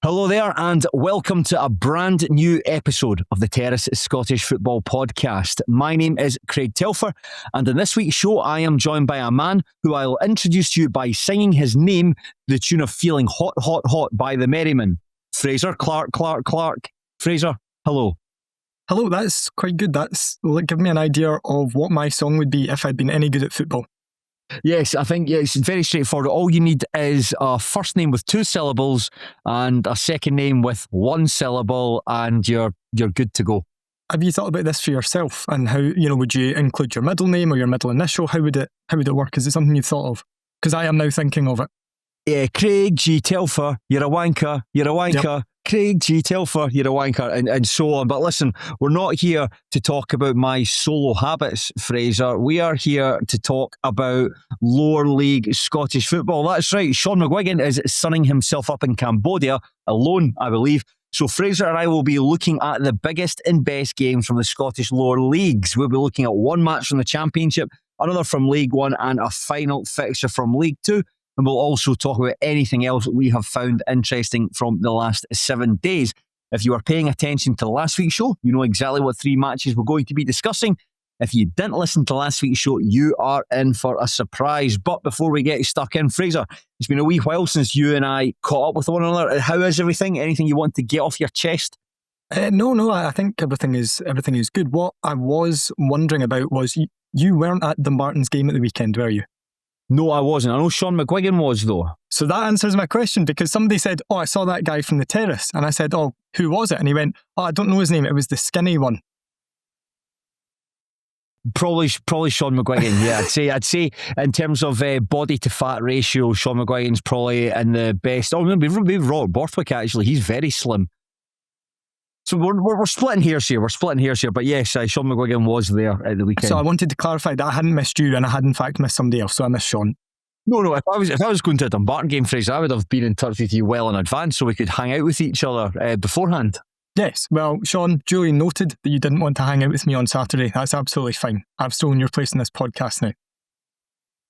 Hello there and welcome to a brand new episode of the Terrace Scottish Football Podcast. My name is Craig Telfer and in this week's show I am joined by a man who I'll introduce to you by singing his name to the tune of Feeling Hot, Hot, Hot by the Merrymen. Fraser, Clarke. Fraser, hello. Hello, that's quite good. That's give me an idea of what my song would be if I'd been any good at football. Yes, I think it's very straightforward. All you need is a first name with 2 syllables and a second name with 1 syllable and you're good to go. Have you thought about this for yourself and how, would you include your middle name or your middle initial? How would it work? Is it something you've thought of? Because I am now thinking of it. Yeah, Craig G. Telfer, you're a wanker. Yep. Craig G. Telfer, you're a wanker, and so on. But listen, we're not here to talk about my solo habits, Fraser. We are here to talk about lower league Scottish football. That's right, Sean McGuigan is sunning himself up in Cambodia, alone, I believe. So Fraser and I will be looking at the biggest and best games from the Scottish lower leagues. We'll be looking at one match from the Championship, another from League One, and a final fixture from League Two. And we'll also talk about anything else that we have found interesting from the last 7 days. If you are paying attention to last week's show, you know exactly what 3 matches we're going to be discussing. If you didn't listen to last week's show, you are in for a surprise. But before we get stuck in, Fraser, it's been a wee while since you and I caught up with one another. How is everything? Anything you want to get off your chest? No, I think everything is good. What I was wondering about was you weren't at Dumbarton's game at the weekend, were you? No, I wasn't. I know Sean McGuigan was, though. So that answers my question, because somebody said, I saw that guy from the terrace. And I said, who was it? And he went, I don't know his name. It was the skinny one. Probably Sean McGuigan. Yeah, I'd say in terms of body to fat ratio, Sean McGuigan's probably in the best. Oh, maybe Robert Borthwick, actually. He's very slim. So we're splitting hairs here. But yes, Sean McGuigan was there at the weekend. So I wanted to clarify that I hadn't missed you and I had in fact missed somebody else. So I missed Sean. No. If I was going to a Dumbarton game, Fraser, I would have been in touch with you well in advance so we could hang out with each other beforehand. Yes. Well, Sean, duly noted that you didn't want to hang out with me on Saturday. That's absolutely fine. I've stolen your place in this podcast now.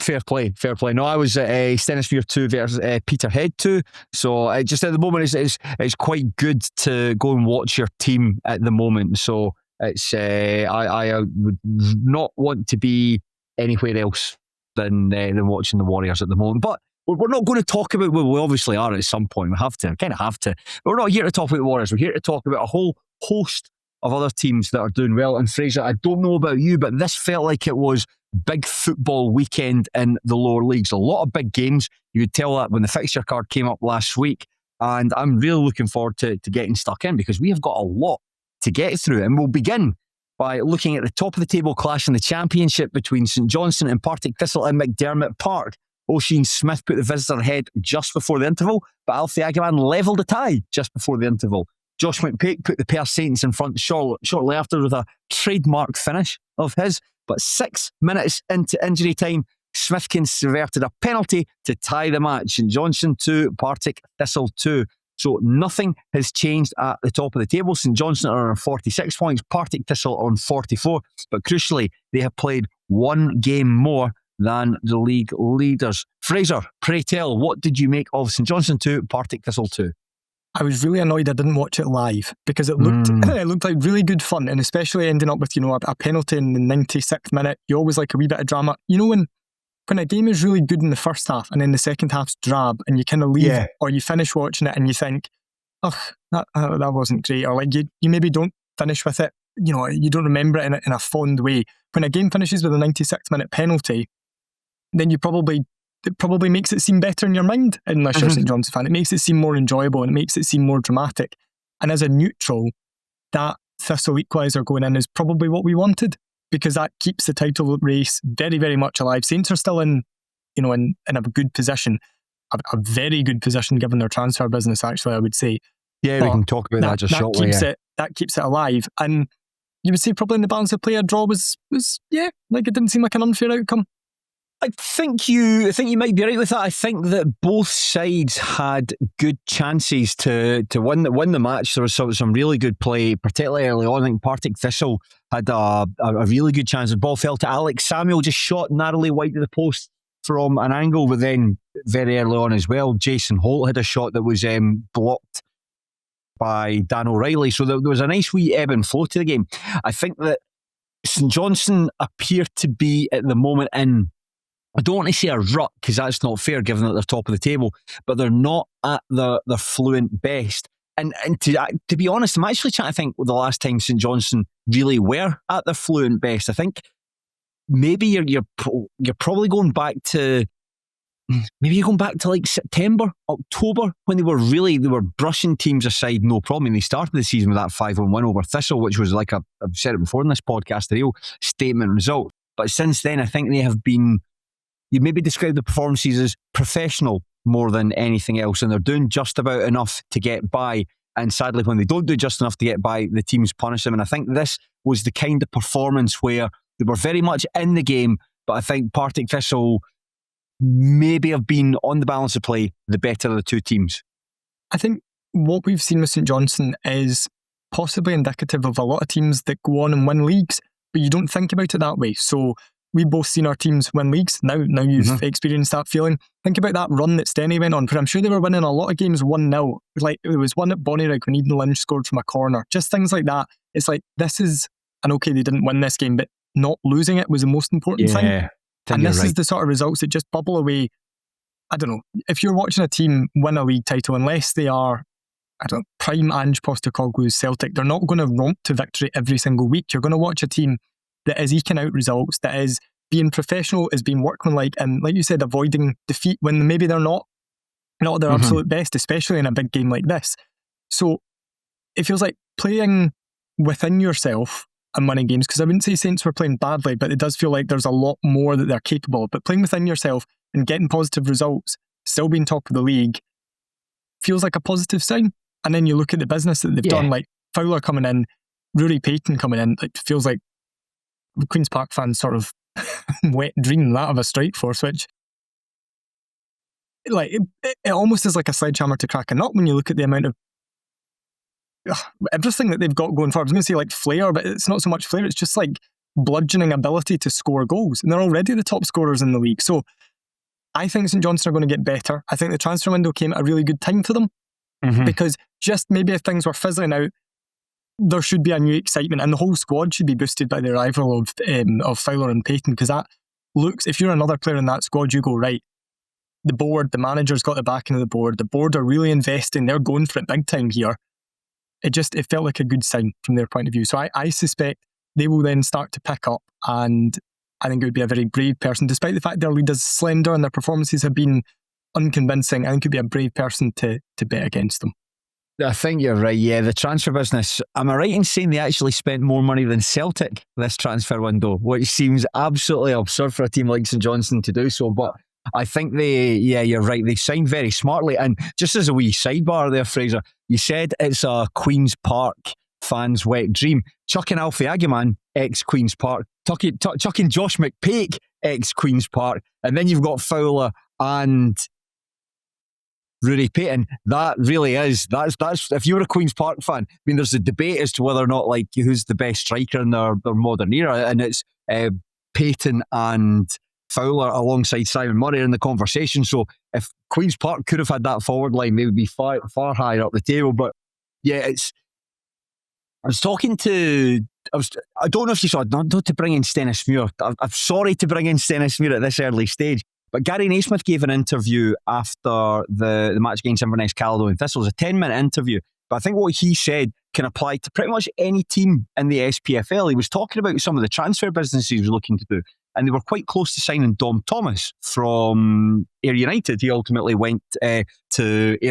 Fair play. No, I was at Stennismuir 2 versus Peterhead 2. So just at the moment, it's quite good to go and watch your team at the moment. So it's I would not want to be anywhere else than watching the Warriors at the moment. But we're not going to talk about, well, we obviously are at some point. We kind of have to. But we're not here to talk about the Warriors. We're here to talk about a whole host of other teams that are doing well. And Fraser, I don't know about you, but this felt like it was big football weekend in the lower leagues. A lot of big games. You could tell that when the fixture card came up last week. And I'm really looking forward to getting stuck in because we have got a lot to get through. And we'll begin by looking at the top of the table clash in the Championship between St Johnstone and Partick Thistle in McDermott Park. Oisin Smith put the visitor ahead just before the interval, but Alfie Agaman levelled the tie just before the interval. Josh McPake put the Perth Saints in front shortly after with a trademark finish of his. But 6 minutes into injury time, Smith converted a penalty to tie the match. St Johnstone 2, Partick Thistle 2. So nothing has changed at the top of the table. St Johnstone are on 46 points, Partick Thistle are on 44. But crucially, they have played 1 game more than the league leaders. Fraser, pray tell, what did you make of St Johnstone 2, Partick Thistle 2? I was really annoyed I didn't watch it live because it looked like really good fun, and especially ending up with a penalty in the 96th minute. You always like a wee bit of drama. When a game is really good in the first half and then the second half's drab and you kind of leave or you finish watching it and you think, that wasn't great, or like you maybe don't finish with it, you don't remember it in a fond way. When a game finishes with a 96th minute penalty, then it probably makes it seem better in your mind, unless you're a St Johnstone fan. It makes it seem more enjoyable and it makes it seem more dramatic. And as a neutral, that Thistle equaliser going in is probably what we wanted, because that keeps the title race very, very much alive. Saints are still in a good position, a very good position given their transfer business, actually, I would say. Yeah, but we can talk about that just shortly. That keeps it alive. And you would say probably in the balance of play, a draw was it didn't seem like an unfair outcome. I think you might be right with that. I think that both sides had good chances to win the match. There was some really good play, particularly early on. I think Partick Thistle had a really good chance. The ball fell to Alex Samuel, just shot narrowly wide of the post from an angle, but then very early on as well, Jason Holt had a shot that was blocked by Dan O'Reilly. So there was a nice wee ebb and flow to the game. I think that St Johnstone appear to be at the moment in, I don't want to say a rut because that's not fair given that they're top of the table, but they're not at their fluent best. And to be honest, I'm actually trying to think the last time St Johnstone really were at their fluent best. I think maybe you're probably going back to like September, October, when they were brushing teams aside, no problem. And they started the season with that 5-1 win over Thistle, which was like I've said it before in this podcast, a real statement result. But since then, I think they have been, you maybe describe the performances as professional more than anything else, and they're doing just about enough to get by. And sadly, when they don't do just enough to get by, the teams punish them. And I think this was the kind of performance where they were very much in the game, but I think Partick Thistle maybe have been, on the balance of play, the better of the two teams. I think what we've seen with St Johnstone is possibly indicative of a lot of teams that go on and win leagues, but you don't think about it that way. So we've both seen our teams win leagues. Now you've experienced that feeling. Think about that run that Steny went on, but I'm sure they were winning a lot of games 1-0. Like, there was one at Bonnyrigg when Eden Lynch scored from a corner. Just things like that. It's like, this is, and okay, they didn't win this game, but not losing it was the most important thing. And this is the sort of results that just bubble away. I don't know, if you're watching a team win a league title, unless they are, I don't know, prime Ange Postecoglou's Celtic, they're not going to romp to victory every single week. You're going to watch a team that is eking out results, that is being professional, is being workmanlike, and like you said, avoiding defeat when maybe they're not at their absolute best, especially in a big game like this. So it feels like playing within yourself and winning games, because I wouldn't say Saints were playing badly, but it does feel like there's a lot more that they're capable of. But playing within yourself and getting positive results, still being top of the league, feels like a positive sign. And then you look at the business that they've done, like Fowler coming in, Rory Payton coming in, it feels like Queen's Park fans sort of wet dream that of a strike force, which like it almost is like a sledgehammer to crack a nut when you look at the amount of everything that they've got going forward. I was going to say like flair, but it's not so much flair, it's just like bludgeoning ability to score goals, and they're already the top scorers in the league. So I think St Johnstone are going to get better. I think the transfer window came at a really good time for them, because just maybe if things were fizzling out, there should be a new excitement, and the whole squad should be boosted by the arrival of Fowler and Payton, because that looks, if you're another player in that squad, you go, right, the board, the manager's got the backing of the board are really investing, they're going for it big time here. It felt like a good sign from their point of view. So I suspect they will then start to pick up, and I think it would be a very brave person, despite the fact their lead is slender and their performances have been unconvincing. I think it would be a brave person to bet against them. I think you're right, yeah. The transfer business, am I right in saying they actually spent more money than Celtic this transfer window, which seems absolutely absurd for a team like St Johnstone to do so, but I think you're right, they signed very smartly. And just as a wee sidebar there, Fraser, you said it's a Queen's Park fan's wet dream. Chucking Alfie Aguiman, ex-Queen's Park, chucking Josh McPake, ex-Queen's Park, and then you've got Fowler and Rory Payton. That really is, that's if you were a Queen's Park fan, I mean, there's a debate as to whether or not, like, who's the best striker in their modern era, and it's Payton and Fowler alongside Simon Murray in the conversation. So if Queen's Park could have had that forward line, they would be far higher up the table. But yeah, I don't know if you saw, not to bring in Stennismuir, I'm sorry to bring in Stennismuir at this early stage, but Gary Naismith gave an interview after the match against Inverness Caledonian Thistle. It was a 10-minute interview, but I think what he said can apply to pretty much any team in the SPFL. He was talking about some of the transfer businesses he was looking to do, and they were quite close to signing Dom Thomas from Ayr United. He ultimately went to Ayr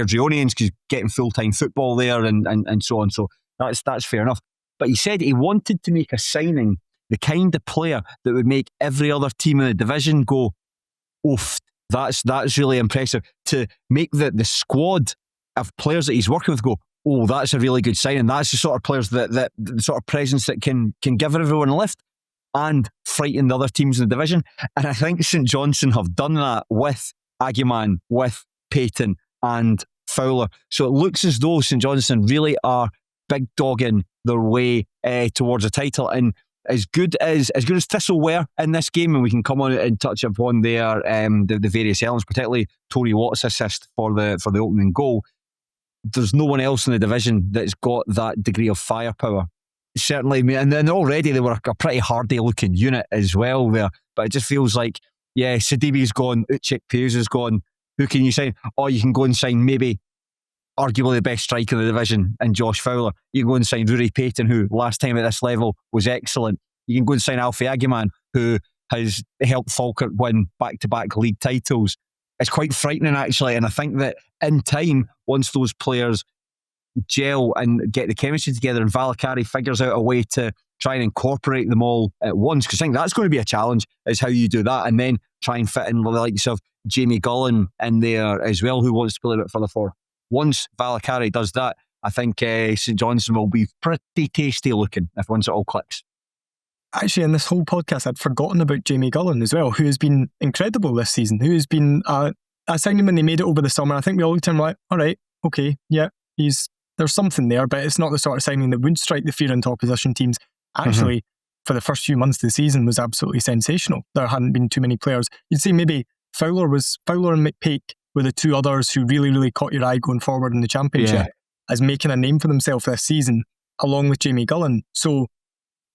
Draconians because he's getting full-time football there and so on. So that's fair enough. But he said he wanted to make a signing, the kind of player that would make every other team in the division go, oof, that's really impressive. To make the squad of players that he's working with go, oh, that's a really good signing. That's the sort of players that the sort of presence that can give everyone a lift and frighten the other teams in the division. And I think St Johnstone have done that with Aguiman, with Payton and Fowler. So it looks as though St Johnstone really are big dogging their way towards a title. And as good as Thistle were in this game, and we can come on and touch upon their the various elements, particularly Tony Watt's assist for the opening goal. there's no one else in the division that's got that degree of firepower. Certainly, and then already they were a pretty hardy looking unit as well there. But it just feels like, yeah, Sidibe's gone, Uche Ikpeazu's gone. Who can you sign? Or you can go and sign maybe arguably the best striker in the division in Josh Fowler. You can go and sign Rory Payton, who last time at this level was excellent. You can go and sign Alfie Agiman, who has helped Falkirk win back-to-back league titles. It's quite frightening, actually, and I think that in time, once those players gel and get the chemistry together and Valakari figures out a way to try and incorporate them all at once, because I think that's going to be a challenge, is how you do that, and then try and fit in the likes of Jamie Gullen in there as well, who wants to play a bit further forward. Once Valakari does that, I think St Johnstone will be pretty tasty looking if once it all clicks. Actually, in this whole podcast, I'd forgotten about Jamie Gullen as well, who has been incredible this season, who has been, I signed him when they made it over the summer. I think we all looked at him like, all right, okay, yeah, there's something there, but it's not the sort of signing that would strike the fear into opposition teams. Actually, for the first few months of the season was absolutely sensational. There hadn't been too many players. You'd say maybe Fowler and McPake were the two others who really, really caught your eye going forward in the Championship as making a name for themselves this season, along with Jamie Gullen. So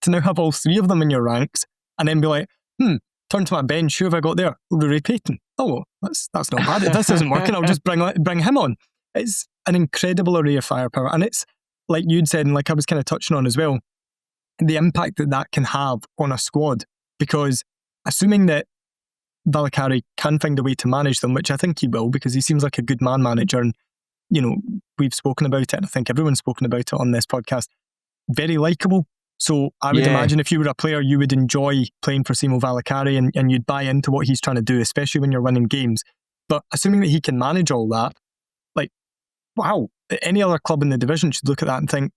to now have all three of them in your ranks and then be like, turn to my bench, who have I got there? Rory Payton. Oh, that's not bad. If this isn't working, I'll just bring him on. It's an incredible array of firepower. And it's, like you'd said, and like I was kind of touching on as well, the impact that can have on a squad. Because assuming that Valakari can find a way to manage them, which I think he will, because he seems like a good man manager, and we've spoken about it, and I think everyone's spoken about it on this podcast. Very likeable. So I would imagine if you were a player, you would enjoy playing for Simo Valakari and you'd buy into what he's trying to do, especially when you're winning games. But assuming that he can manage all that, like, wow, any other club in the division should look at that and think,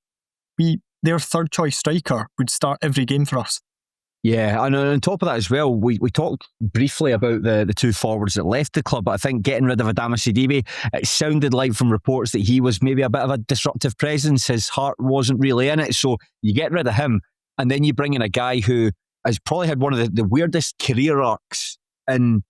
their third choice striker would start every game for us. Yeah, and on top of that as well, we talked briefly about the two forwards that left the club, but I think getting rid of Adama Sidibe, it sounded like from reports that he was maybe a bit of a disruptive presence. His heart wasn't really in it, so you get rid of him, and then you bring in a guy who has probably had one of the weirdest career arcs in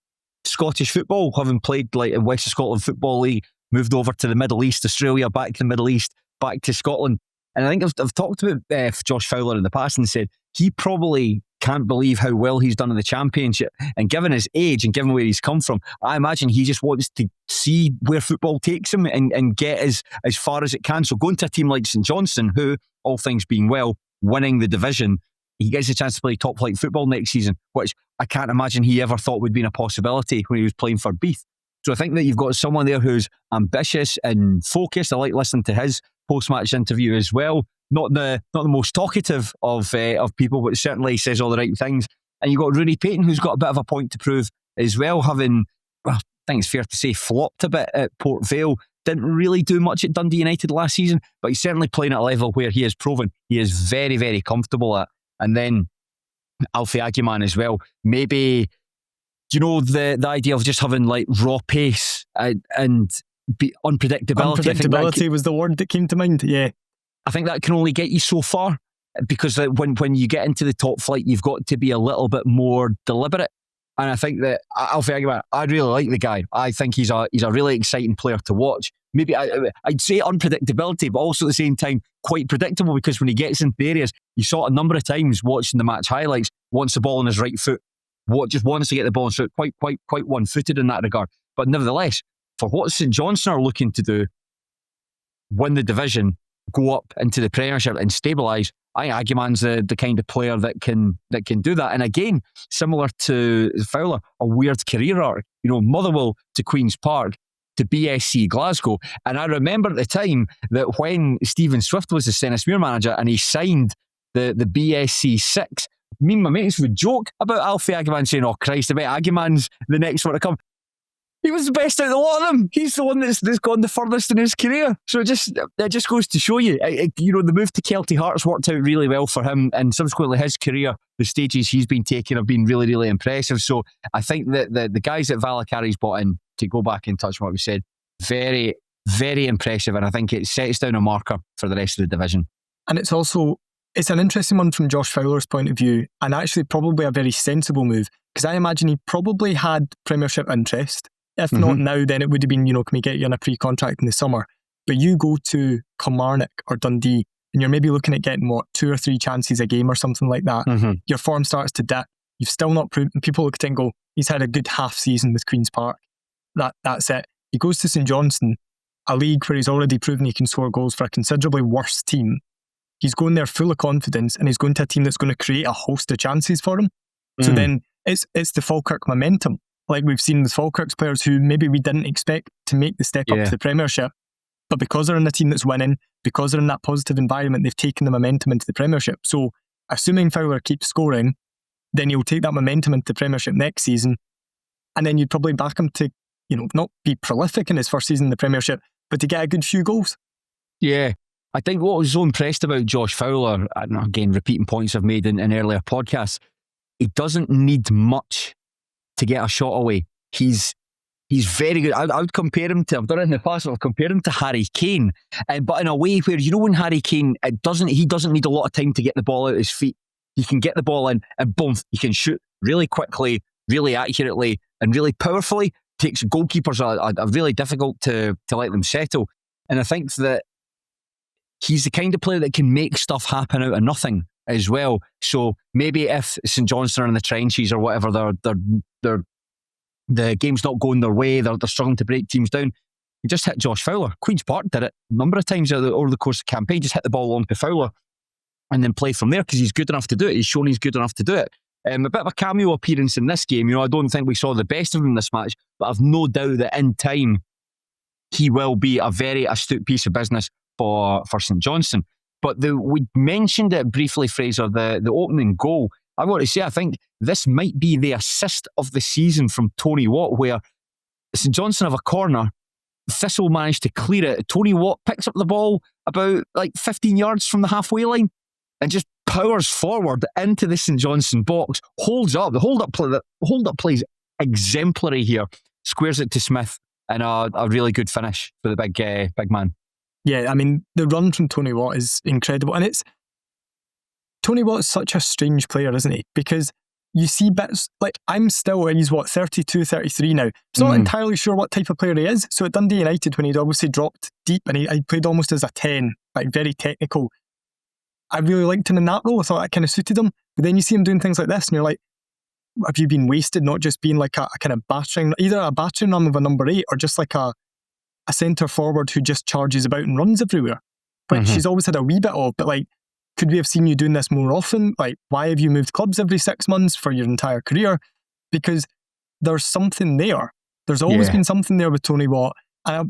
Scottish football, having played like in West of Scotland Football League, moved over to the Middle East, Australia, back to the Middle East, back to Scotland. And I think I've talked about Josh Fowler in the past and said he probably can't believe how well he's done in the Championship. And given his age and given where he's come from, I imagine he just wants to see where football takes him and get as far as it can. So going to a team like St Johnstone, who, all things being well, winning the division, he gets a chance to play top flight football next season, which I can't imagine he ever thought would be a possibility when he was playing for Beath. So I think that you've got someone there who's ambitious and focused. I like listening to his post-match interview as well. Not the most talkative of people, but certainly says all the right things. And you've got Rory Payton, who's got a bit of a point to prove as well, having, well, I think it's fair to say, flopped a bit at Port Vale. Didn't really do much at Dundee United last season, but he's certainly playing at a level where he has proven he is very, very comfortable at. And then Alfie Agiman as well. Maybe, the idea of just having like raw pace and unpredictability. Unpredictability was the word that came to mind, yeah. I think that can only get you so far, because when you get into the top flight, you've got to be a little bit more deliberate. And I think that Alfie Agiman, I really like the guy. I think he's a really exciting player to watch. Maybe I'd say unpredictability, but also at the same time quite predictable, because when he gets into the areas, you saw it a number of times watching the match highlights, wants the ball on his right foot, just wants to get the ball, so quite one-footed in that regard. But nevertheless, for what St Johnstone are looking to do, win the division, go up into the Premiership and stabilise, I think Agiman's the kind of player that can do that. And again, similar to Fowler, a weird career arc. Motherwell to Queen's Park to BSC Glasgow. And I remember at the time that when Stephen Swift was the Stennismuir manager and he signed the BSC 6, me and my mates would joke about Alfie Agiman saying, "Oh Christ, I bet Agiman's the next one to come." He was the best out of the lot of them. He's the one that's gone the furthest in his career. So it just goes to show you, the move to Kelty Hearts worked out really well for him, and subsequently his career, the stages he's been taking have been really, really impressive. So I think that the guys that Valakari's brought in, to go back and touch on what we said, very, very impressive, and I think it sets down a marker for the rest of the division. And it's an interesting one from Josh Fowler's point of view, and actually probably a very sensible move, because I imagine he probably had Premiership interest. If not now, then it would have been, can we get you on a pre-contract in the summer? But you go to Kilmarnock or Dundee and you're maybe looking at getting, 2 or 3 chances a game or something like that. Mm-hmm. Your form starts to dip. You've still not proved, and people look at it and go, he's had a good half season with Queen's Park. That's it. He goes to St Johnstone, a league where he's already proven he can score goals for a considerably worse team. He's going there full of confidence, and he's going to a team that's going to create a host of chances for him. So then it's the Falkirk momentum, like we've seen with Falkirk's players who maybe we didn't expect to make the step up to the Premiership, but because they're in a team that's winning, because they're in that positive environment, they've taken the momentum into the Premiership. So assuming Fowler keeps scoring, then you'll take that momentum into the Premiership next season, and then you'd probably back him to, not be prolific in his first season in the Premiership, but to get a good few goals. Yeah. I think what I was so impressed about Josh Fowler, and again, repeating points I've made in earlier podcasts, he doesn't need much to get a shot away. He's very good. I would compare him to, I've done it in the past, I've compared him to Harry Kane, but in a way where, when Harry Kane, he doesn't need a lot of time to get the ball out of his feet. He can get the ball in and boom, he can shoot really quickly, really accurately, and really powerfully. Takes goalkeepers are really difficult to let them settle. And I think that he's the kind of player that can make stuff happen out of nothing as well. So maybe if St Johnstone are in the trenches or whatever, the game's not going their way, they're struggling to break teams down, you just hit Josh Fowler. Queen's Park did it a number of times over the course of the campaign, just hit the ball on to Fowler and then play from there because he's good enough to do it. He's shown he's good enough to do it. A bit of a cameo appearance in this game. I don't think we saw the best of him in this match, but I've no doubt that in time he will be a very astute piece of business for St Johnstone. But we mentioned it briefly, Fraser, the opening goal. I want to say, I think this might be the assist of the season from Tony Watt, where St Johnstone have a corner, Thistle managed to clear it. Tony Watt picks up the ball about 15 yards from the halfway line and just powers forward into the St Johnstone box, holds up. The hold up play is exemplary here. Squares it to Smith, and a really good finish for the big man. Yeah, I mean, the run from Tony Watt is incredible. And Tony Watt is such a strange player, isn't he? Because you see bits, he's 32, 33 now. So I'm not entirely sure what type of player he is. So at Dundee United, when he'd obviously dropped deep and he played almost as a 10, very technical, I really liked him in that role. I thought that kind of suited him. But then you see him doing things like this and you're like, have you been wasted not just being like a kind of either a battering ram of a number 8 or just like a centre forward who just charges about and runs everywhere, which she's always had a wee bit of, but could we have seen you doing this more often? Why have you moved clubs every 6 months for your entire career? Because there's something there. There's always been something there with Tony Watt. I'm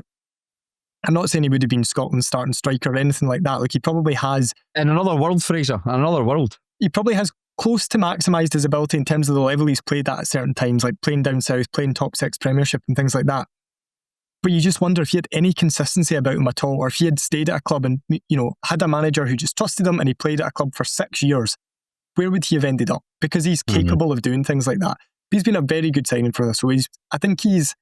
not saying he would have been Scotland's starting striker or anything like that. He probably has... In another world, Fraser, in another world. He probably has close to maximised his ability in terms of the level he's played at certain times, like playing down south, playing top 6 Premiership and things like that. But you just wonder if he had any consistency about him at all, or if he had stayed at a club and, had a manager who just trusted him and he played at a club for 6 years, where would he have ended up? Because he's capable of doing things like that. He's been a very good signing for Thistle. I think he's,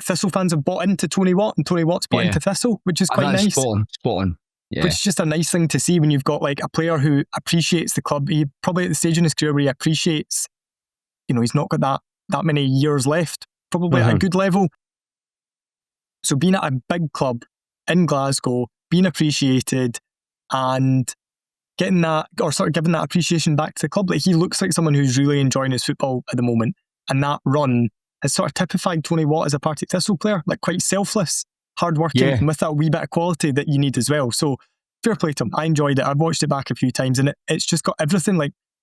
Thistle fans have bought into Tony Watt and Tony Watt's bought into Thistle, which is quite nice. Spot on. Yeah. Which is just a nice thing to see when you've got a player who appreciates the club. He probably at the stage in his career where he appreciates, he's not got that many years left, probably at a good level. So being at a big club in Glasgow, being appreciated and getting that, or sort of giving that appreciation back to the club, he looks like someone who's really enjoying his football at the moment. And that run has sort of typified Tony Watt as a Partick Thistle player, quite selfless, hard-working, and with that wee bit of quality that you need as well. So fair play to him. I enjoyed it. I've watched it back a few times and it's just got everything,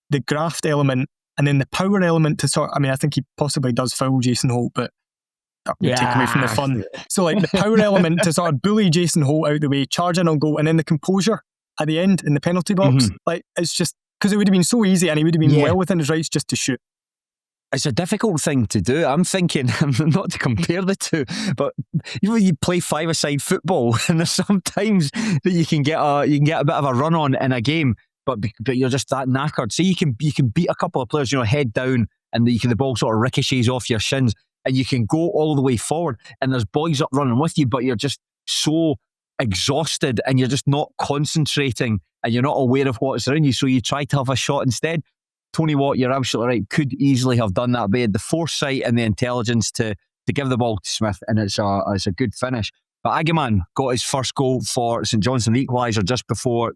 the graft element and then the power element to I think he possibly does foul Jason Holt, but that would take away from the fun. So the power element to sort of bully Jason Holt out the way, charge in on goal, and then the composure at the end in the penalty box. It's just, because it would have been so easy and he would have been well within his rights just to shoot. It's a difficult thing to do. I'm thinking, not to compare the two, but you play 5-a-side football and there's sometimes that you can get a bit of a run on in a game, but you're just that knackered. So you can beat a couple of players, head down, and the ball sort of ricochets off your shins, and you can go all the way forward, and there's boys up running with you, but you're just so exhausted and you're just not concentrating and you're not aware of what's around you, so you try to have a shot instead. Tony Watt, you're absolutely right, could easily have done that, but he had the foresight and the intelligence to give the ball to Smith, and it's a good finish. But Agaman got his first goal for St Johnstone, the equaliser, just before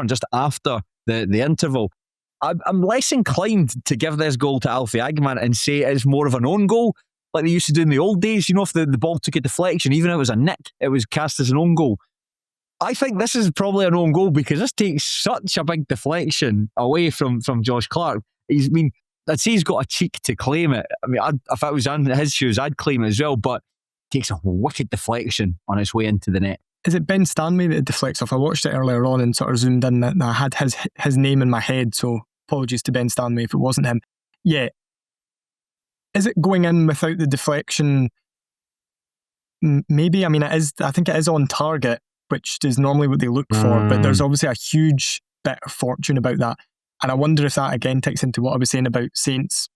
just after the interval. I'm less inclined to give this goal to Alfie Agaman and say it's more of an own goal, like they used to do in the old days. You know, if the ball took a deflection, even if it was a nick, it was cast as an own goal. I think this is probably an own goal because this takes such a big deflection away from Josh Clarke. I'd say he's got a cheek to claim it. I mean, if I was in his shoes, I'd claim it as well, but it takes a wicked deflection on its way into the net. Is it Ben Stanley that it deflects off? I watched it earlier on and sort of zoomed in and I had his name in my head, so apologies to Ben Stanley if it wasn't him. Yeah. Is it going in without the deflection? Maybe. I mean, I think it is on target, which is normally what they look for, but there's obviously a huge bit of fortune about that. And I wonder if that again takes into what I was saying about Saints,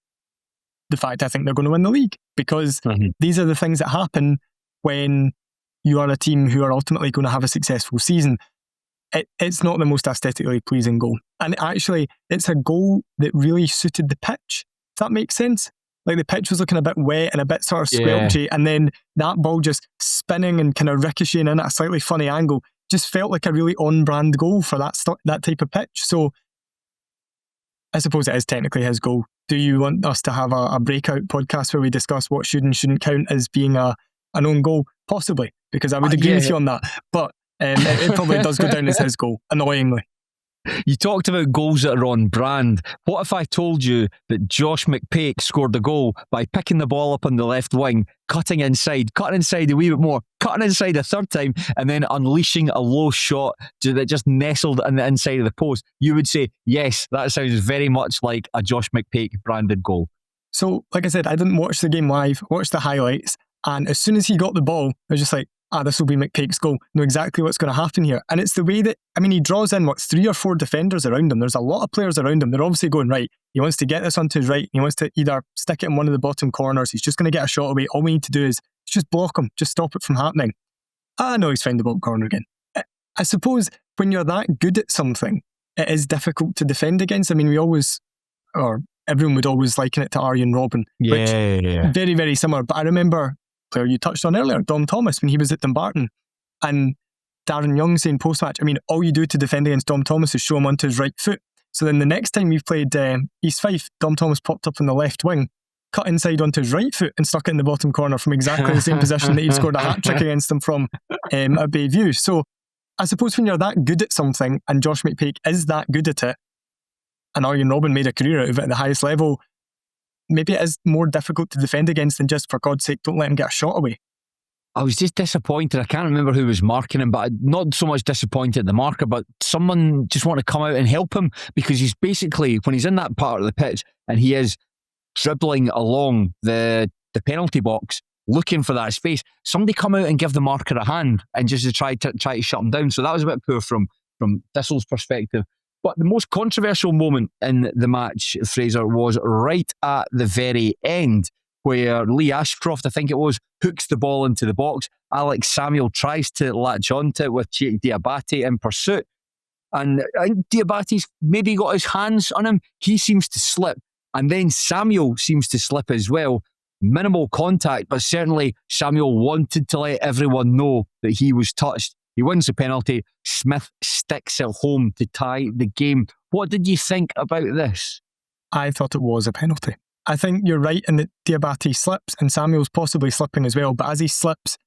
the fact I think they're going to win the league, because these are the things that happen when you are a team who are ultimately going to have a successful season. It's not the most aesthetically pleasing goal. And actually, it's a goal that really suited the pitch, if that makes sense. Like the pitch was looking a bit wet and a bit sort of squelchy, and then that ball just spinning and kind of ricocheting in at a slightly funny angle just felt like a really on-brand goal for that type of pitch. So I suppose it is technically his goal. Do you want us to have a breakout podcast where we discuss what should and shouldn't count as being an own goal? Possibly, because I would agree with you on that. But it probably does go down as his goal, annoyingly. You talked about goals that are on brand. What if I told you that Josh McPake scored the goal by picking the ball up on the left wing, cutting inside a wee bit more, cutting inside a third time, and then unleashing a low shot that just nestled in the inside of the post? You would say, yes, that sounds very much like a Josh McPake branded goal. So, like I said, I didn't watch the game live, watched the highlights, and as soon as he got the ball, I was just like, this will be McPake's goal. Know exactly what's going to happen here. And it's the way that, he draws in, 3 or 4 defenders around him. There's a lot of players around him. They're obviously going, right, he wants to get this onto his right. He wants to either stick it in one of the bottom corners. He's just going to get a shot away. All we need to do is just block him, just stop it from happening. No, he's found the bottom corner again. I suppose when you're that good at something, it is difficult to defend against. Everyone would always liken it to Arjen Robben, which very, very similar. But I remember player you touched on earlier, Dom Thomas, when he was at Dumbarton, and Darren Young saying post-match, all you do to defend against Dom Thomas is show him onto his right foot. So then the next time we've played East Fife, Dom Thomas popped up on the left wing, cut inside onto his right foot and stuck it in the bottom corner from exactly the same position that he scored a hat-trick against him from at Bayview. So I suppose when you're that good at something, and Josh McPake is that good at it, and Arjen Robben made a career out of it at the highest level, maybe it is more difficult to defend against than just, for God's sake, don't let him get a shot away. I was just disappointed. I can't remember who was marking him, but not so much disappointed at the marker, but someone just want to come out and help him, because he's basically, when he's in that part of the pitch and he is dribbling along the penalty box looking for that space, somebody come out and give the marker a hand and just to try to shut him down. So that was a bit poor from Thistle's perspective. But the most controversial moment in the match, Fraser, was right at the very end, where Lee Ashcroft, I think it was, hooks the ball into the box. Alex Samuel tries to latch onto it with Cheikh Diabate in pursuit. And I think Diabate's maybe got his hands on him. He seems to slip. And then Samuel seems to slip as well. Minimal contact, but certainly Samuel wanted to let everyone know that he was touched. He wins the penalty. Smith sticks it home to tie the game. What did you think about this? I thought it was a penalty. I think you're right in that Diabate slips and Samuel's possibly slipping as well. But as he slips,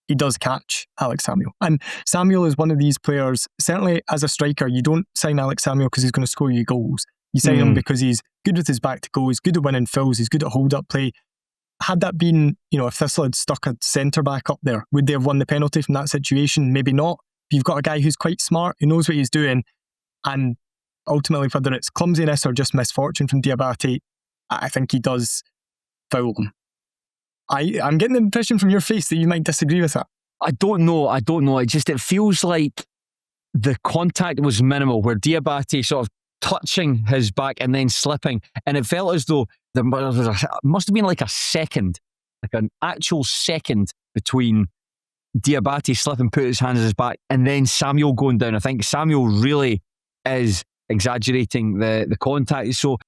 he does catch Alex Samuel. And Samuel is one of these players, certainly as a striker, you don't sign Alex Samuel because he's going to score you goals. You sign him because he's good with his back to goal, he's good at winning fouls, he's good at hold-up play. Had that been, if Thistle had stuck a centre-back up there, would they have won the penalty from that situation? Maybe not. If you've got a guy who's quite smart, who knows what he's doing, and ultimately, whether it's clumsiness or just misfortune from Diabate, I think he does foul him. I'm getting the impression from your face that you might disagree with that. I don't know. It feels like the contact was minimal, where Diabate sort of touching his back and then slipping, and it felt as though there must have been like a second, like an actual second between Diabate slipping, put his hands on his back, and then Samuel going down. I think Samuel really is exaggerating the contact. So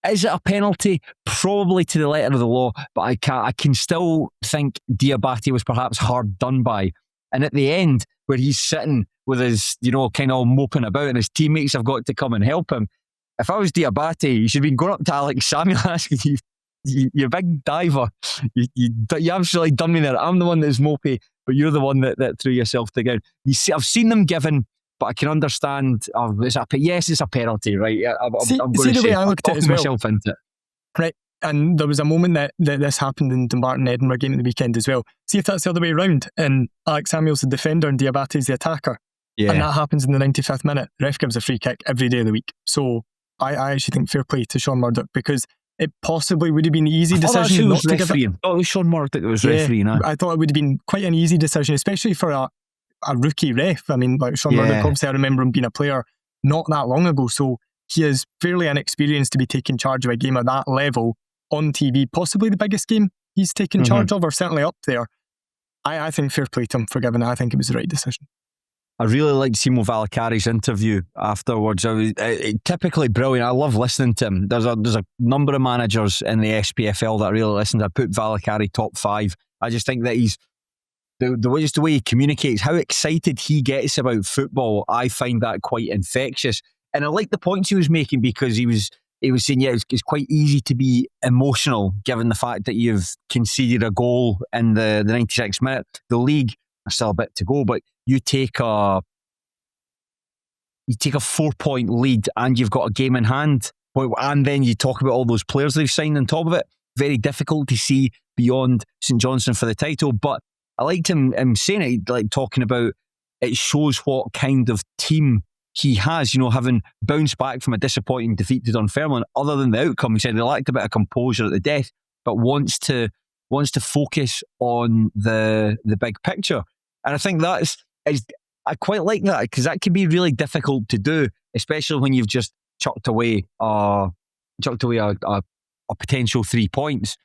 Is it a penalty? Probably to the letter of the law, but I can still think Diabate was perhaps hard done by. And at the end, where he's sitting with his, kind of moping about and his teammates have got to come and help him. If I was Diabate, you should have been going up to Alex Samuel asking you big diver. You absolutely done me there. I'm the one that's mopey, but you're the one that threw yourself to ground. You see, I've seen them given, but I can understand. Yes, it's a penalty, right? I'm going to say I looked at it as well. Myself into it. Right, and there was a moment that this happened in Dumbarton Edinburgh game at the weekend as well. See if that's the other way around, and Alex Samuel's the defender and Diabate's the attacker, and that happens in the 95th minute. The ref gives a free kick every day of the week. So I actually think fair play to Sean Murdoch, because it possibly would have been the easy decision not to give it. Oh, it was Sean Murdoch that was refereeing. I thought it would have been quite an easy decision, especially for a rookie ref. I mean, like Sean Murdoch, obviously I remember him being a player not that long ago, so he is fairly inexperienced to be taking charge of a game at that level on TV, possibly the biggest game he's taken charge of, or certainly up there. I think fair play to him for giving it. I think it was the right decision. I really liked Simo Valacari's interview afterwards. Typically brilliant. I love listening to him. There's a number of managers in the SPFL that I really listen to. I put Valacari top 5. I just think that he's the way he communicates, how excited he gets about football. I find that quite infectious. And I like the points he was making, because he was saying, it's quite easy to be emotional given the fact that you've conceded a goal in the 96th minute. The league, there's still a bit to go, but you take a 4-point lead and you've got a game in hand, and then you talk about all those players they've signed on top of it. Very difficult to see beyond St Johnstone for the title, but I liked him saying it, like talking about it shows what kind of team he has, having bounced back from a disappointing defeat to Dunfermline. Other than the outcome, he said he lacked a bit of composure at the death, but wants to focus on the big picture. And I think I quite like that, because that can be really difficult to do, especially when you've just chucked away a potential 3 points.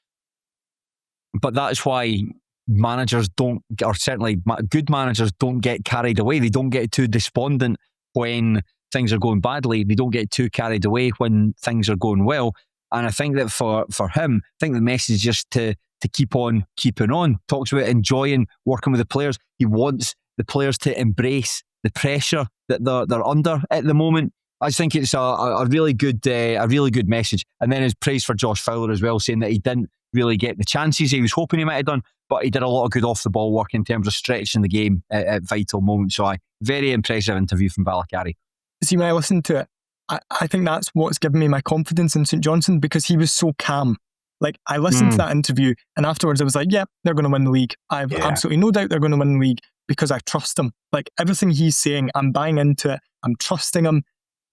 But that's why managers don't, or certainly good managers don't get carried away. They don't get too despondent when things are going badly. They don't get too carried away when things are going well. And I think that for him, I think the message is just to keep on keeping on. Talks about enjoying working with the players. He wants the players to embrace the pressure that they're under at the moment. I just think it's a really good message. And then his praise for Josh Fowler as well, saying that he didn't really get the chances he was hoping he might have done, but he did a lot of good off the ball work in terms of stretching the game at vital moments. So very impressive interview from Valacari. See, when I listened to it, I think that's what's given me my confidence in St Johnstone, because he was so calm. Like, I listened to that interview, and afterwards I was like, they're going to win the league. I've absolutely no doubt they're going to win the league, because I trust him. Like, everything he's saying, I'm buying into it. I'm trusting him,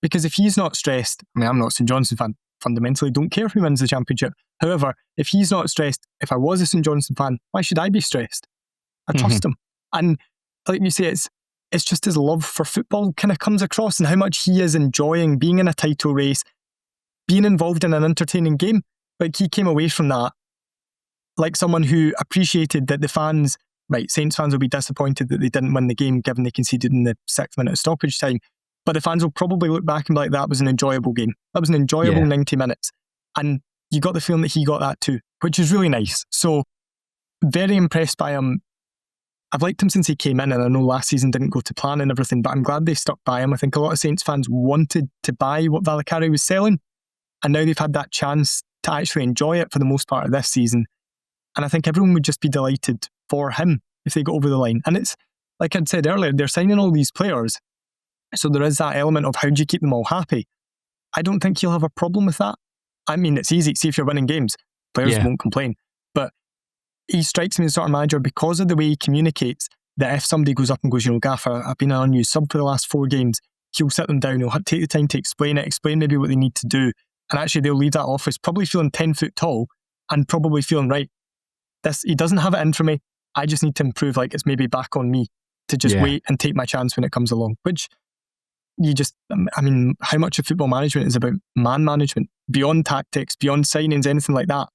because if he's not stressed, I mean, I'm not a St Johnstone fan, fundamentally don't care who wins the championship. However, if he's not stressed, if I was a St Johnstone fan, why should I be stressed? I trust him. And like you say, it's just his love for football kind of comes across, and how much he is enjoying being in a title race, being involved in an entertaining game. Like, he came away from that like someone who appreciated that the fans, right, Saints fans will be disappointed that they didn't win the game given they conceded in the 6th minute of stoppage time, but the fans will probably look back and be like, that was an enjoyable game. That was an enjoyable 90 minutes. And you got the feeling that he got that too, which is really nice. So, very impressed by him. I've liked him since he came in, and I know last season didn't go to plan and everything, but I'm glad they stuck by him. I think a lot of Saints fans wanted to buy what Valacari was selling, and now they've had that chance to actually enjoy it for the most part of this season. And I think everyone would just be delighted for him if they got over the line. And it's, like I'd said earlier, they're signing all these players, so there is that element of how do you keep them all happy. I don't think he'll have a problem with that. I mean, it's easy. See, if you're winning games, players won't complain. But he strikes me as sort of manager, because of the way he communicates, that if somebody goes up and goes, Gaffer, I've been an unused sub for the last 4 games, he'll sit them down, he'll take the time to explain maybe what they need to do. And actually they'll leave that office probably feeling 10 foot tall and probably feeling, right, he doesn't have it in for me. I just need to improve. Like, it's maybe back on me to just wait and take my chance when it comes along. Which I mean, how much of football management is about man management, beyond tactics, beyond signings, anything like that?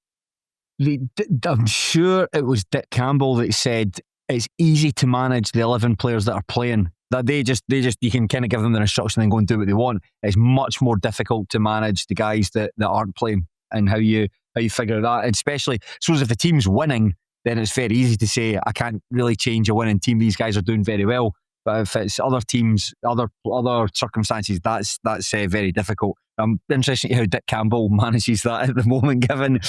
I'm sure it was Dick Campbell that said it's easy to manage the 11 players that are playing. That they just you can kind of give them the instruction and go and do what they want. It's much more difficult to manage the guys that aren't playing, and how you figure that. And especially, so if the team's winning, then it's very easy to say, I can't really change a winning team. These guys are doing very well. But if it's other teams, other circumstances, that's very difficult. I'm interested in how Dick Campbell manages that at the moment, given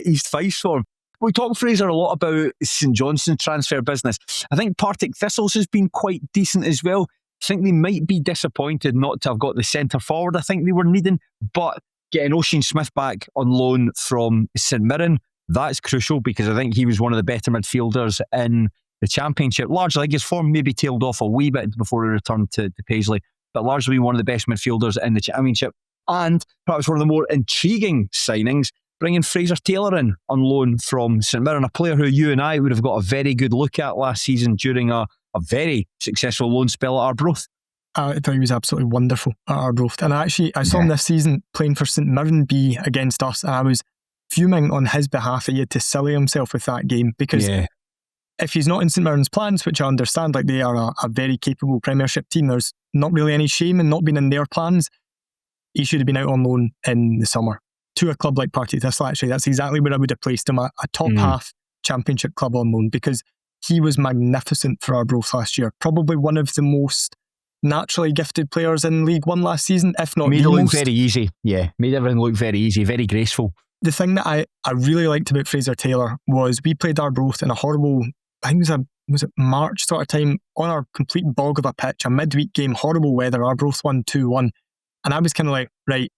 East Fife's form. We talk, Fraser, a lot about St Johnstone transfer business. I think Partick Thistles has been quite decent as well. I think they might be disappointed not to have got the centre forward I think they were needing, but getting Oisin Smith back on loan from St Mirren, that's crucial, because I think he was one of the better midfielders in the Championship. Largely, I think his form maybe tailed off a wee bit before he returned to Paisley, but largely one of the best midfielders in the Championship. And perhaps one of the more intriguing signings, bringing Fraser Taylor in on loan from St Mirren, a player who you and I would have got a very good look at last season during a very successful loan spell at Arbroath. I thought he was absolutely wonderful at Arbroath. And I saw him this season playing for St Mirren B against us, and I was fuming on his behalf that he had to silly himself with that game, because if he's not in St Mirren's plans, which I understand, like they are a very capable Premiership team, there's not really any shame in not being in their plans. He should have been out on loan in the summer to a club like Partick Thistle. Actually, that's exactly where I would have placed him, a top half Championship club on loan, because he was magnificent for Arbroath last year. Probably one of the most naturally gifted players in League One last season, if not made the it look most. very easy. Yeah, made everything look very easy, very graceful. The thing that I really liked about Fraser Taylor was we played Arbroath in a horrible, I think was it March sort of time, on our complete bog of a pitch, a midweek game, horrible weather. Arbroath won 2-1, and I was kind of like, right,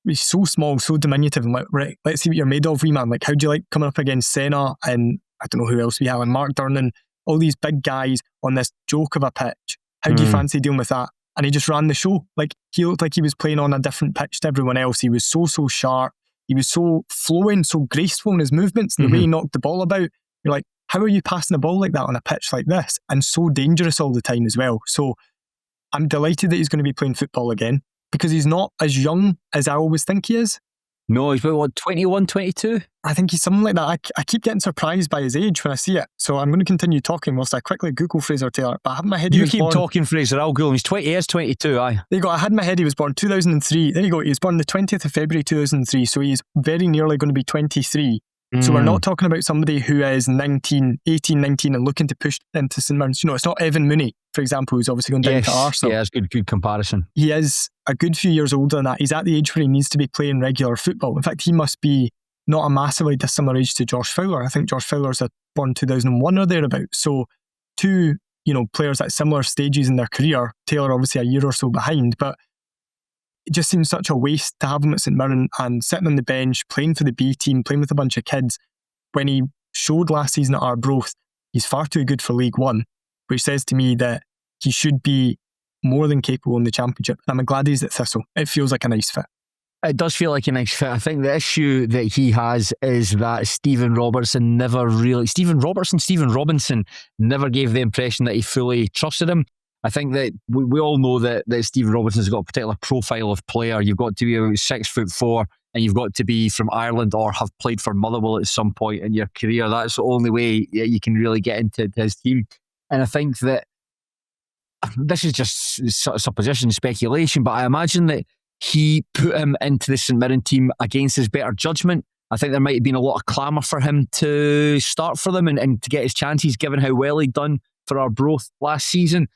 he's so small, so diminutive, and like, right, let's see what you're made of, wee man. Like, how do you like coming up against Senna and I don't know who else we have, and Mark Durnan, all these big guys on this joke of a pitch? How do you fancy dealing with that? And he just ran the show. Like, he looked like he was playing on a different pitch to everyone else. He was so sharp. He was so flowing, so graceful in his movements, and the way he knocked the ball about. You're like, how are you passing the ball like that on a pitch like this? And so dangerous all the time as well. So I'm delighted that he's going to be playing football again, because he's not as young as I always think he is. No, he's about, what, 21, 22? I think he's something like that. I keep getting surprised by his age when I see it. So I'm going to continue talking whilst I quickly Google Fraser Taylor. But I have in my head he was born... You keep talking, Fraser. I'll Google him. He is 22, aye. There you go. I had in my head he was born 2003. There you go. He was born the 20th of February 2003. So he's very nearly going to be 23. So we're not talking about somebody who is 18, 19 and looking to push into St Mirren's. You know, it's not Evan Mooney, for example, who's obviously going down to Arsenal. Yeah, that's good comparison. He is a good few years older than that. He's at the age where he needs to be playing regular football. In fact, he must be not a massively dissimilar age to Josh Fowler. I think Josh Fowler's born 2001 or thereabouts. So two, players at similar stages in their career. Taylor obviously a year or so behind, but it just seems such a waste to have him at St Mirren and sitting on the bench, playing for the B team, playing with a bunch of kids, when he showed last season at Arbroath he's far too good for League One, which says to me that he should be more than capable in the Championship. I'm glad he's at Thistle. It feels like a nice fit. It does feel like a nice fit. I think the issue that he has is that Stephen Robinson never gave the impression that he fully trusted him. I think that we all know that Stephen Robinson's got a particular profile of player. You've got to be about 6'4", and you've got to be from Ireland or have played for Motherwell at some point in your career. That's the only way you can really get into his team. And I think that this is just supposition, speculation, but I imagine that he put him into the St Mirren team against his better judgment. I think there might have been a lot of clamour for him to start for them and to get his chances, given how well he'd done for Arbroath last season.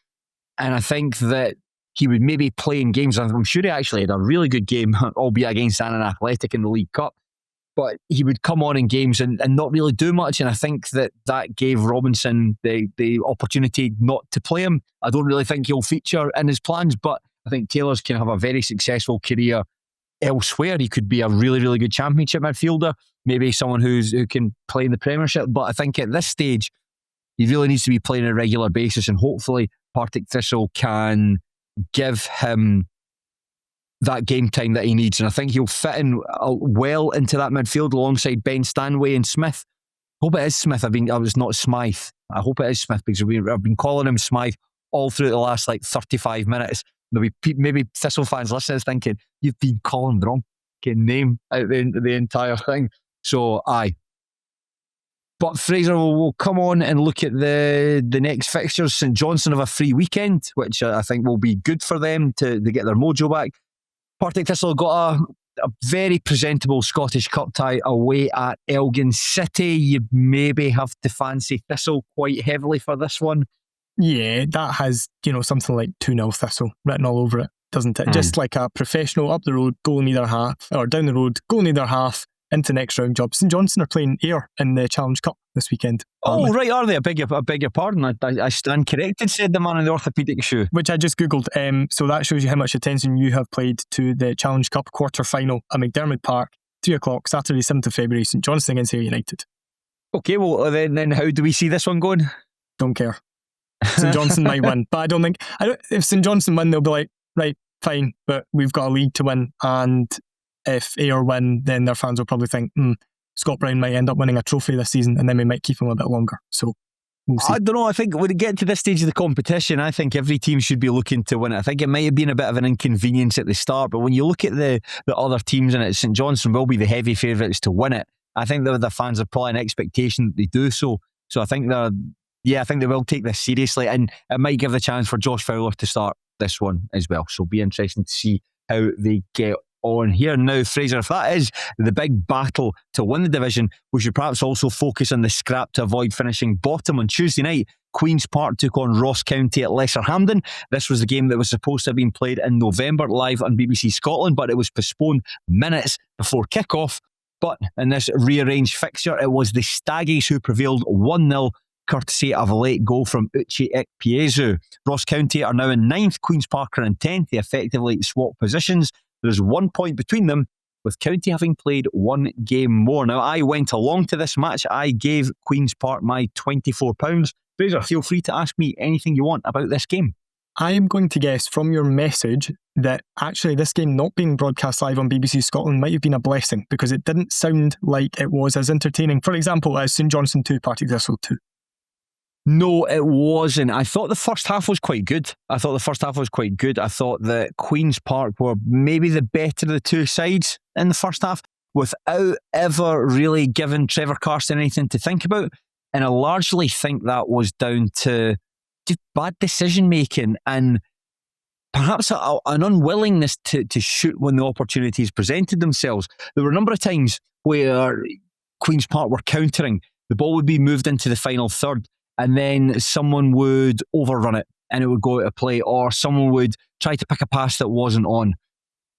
And I think that he would maybe play in games. I'm sure he actually had a really good game, albeit against Annan Athletic in the League Cup. But he would come on in games and not really do much. And I think that gave Robinson the opportunity not to play him. I don't really think he'll feature in his plans, but I think Taylor's can have a very successful career elsewhere. He could be a really, really good Championship midfielder, maybe someone who can play in the Premiership. But I think at this stage, he really needs to be playing on a regular basis, and hopefully Partick Thistle can give him that game time that he needs. And I think he'll fit in well into that midfield alongside Ben Stanway and Smith. I hope it is Smith. I was not Smythe. I hope it is Smith, because I've been calling him Smythe all through the last 35 minutes. There'll be maybe Thistle fans listening thinking, you've been calling the wrong name out the entire thing. So, aye. But Fraser will come on and look at the next fixtures. St Johnstone have a free weekend, which I think will be good for them to get their mojo back. Partick Thistle got a very presentable Scottish Cup tie away at Elgin City. You maybe have to fancy Thistle quite heavily for this one. Yeah, that has, something like 2-0 Thistle written all over it, doesn't it? Just like a professional up the road, goal in either half, or down the road, goal in either half, into next round job. St Johnstone are playing Ayr in the Challenge Cup this weekend. Oh, right, are they? I beg your pardon. I stand corrected, said the man in the orthopaedic shoe. Which I just Googled. So that shows you how much attention you have played to the Challenge Cup quarter-final at McDermott Park, 3 o'clock, Saturday, 7th of February, St Johnstone against Ayr United. Okay, well, then how do we see this one going? Don't care. St Johnstone might win, but I don't. If St Johnstone win, they'll be like, right, fine, but we've got a league to win, and if Ayr win, then their fans will probably think, Scott Brown might end up winning a trophy this season, and then we might keep him a bit longer. So we'll see. I don't know. I think when it get to this stage of the competition, I think every team should be looking to win it. I think it might have been a bit of an inconvenience at the start, but when you look at the other teams in it, St Johnstone will be the heavy favourites to win it. I think the fans have probably an expectation that they do so. So I think I think they will take this seriously, and it might give the chance for Josh Fowler to start this one as well. So it'll be interesting to see how they get on here. Now, Fraser, if that is the big battle to win the division, we should perhaps also focus on the scrap to avoid finishing bottom. On Tuesday night, Queen's Park took on Ross County at Lesser Hampden. This was the game that was supposed to have been played in November live on BBC Scotland, but it was postponed minutes before kick-off. But in this rearranged fixture, it was the Staggies who prevailed 1-0, courtesy of a late goal from Uche Ekpiezu. Ross County are now in 9th, Queen's Park are in 10th. They effectively swap positions. There's 1 point between them, with County having played 1 game more. Now, I went along to this match. I gave Queen's Park my £24. Fraser, feel free to ask me anything you want about this game. I am going to guess from your message that actually this game not being broadcast live on BBC Scotland might have been a blessing, because it didn't sound like it was as entertaining, for example, as St Johnstone 2, Partick Thistle 2. No, it wasn't. I thought the first half was quite good. I thought that Queen's Park were maybe the better of the two sides in the first half, without ever really giving Trevor Carson anything to think about. And I largely think that was down to just bad decision making and perhaps an unwillingness to shoot when the opportunities presented themselves. There were a number of times where Queen's Park were countering. The ball would be moved into the final third, and then someone would overrun it and it would go out of play, or someone would try to pick a pass that wasn't on,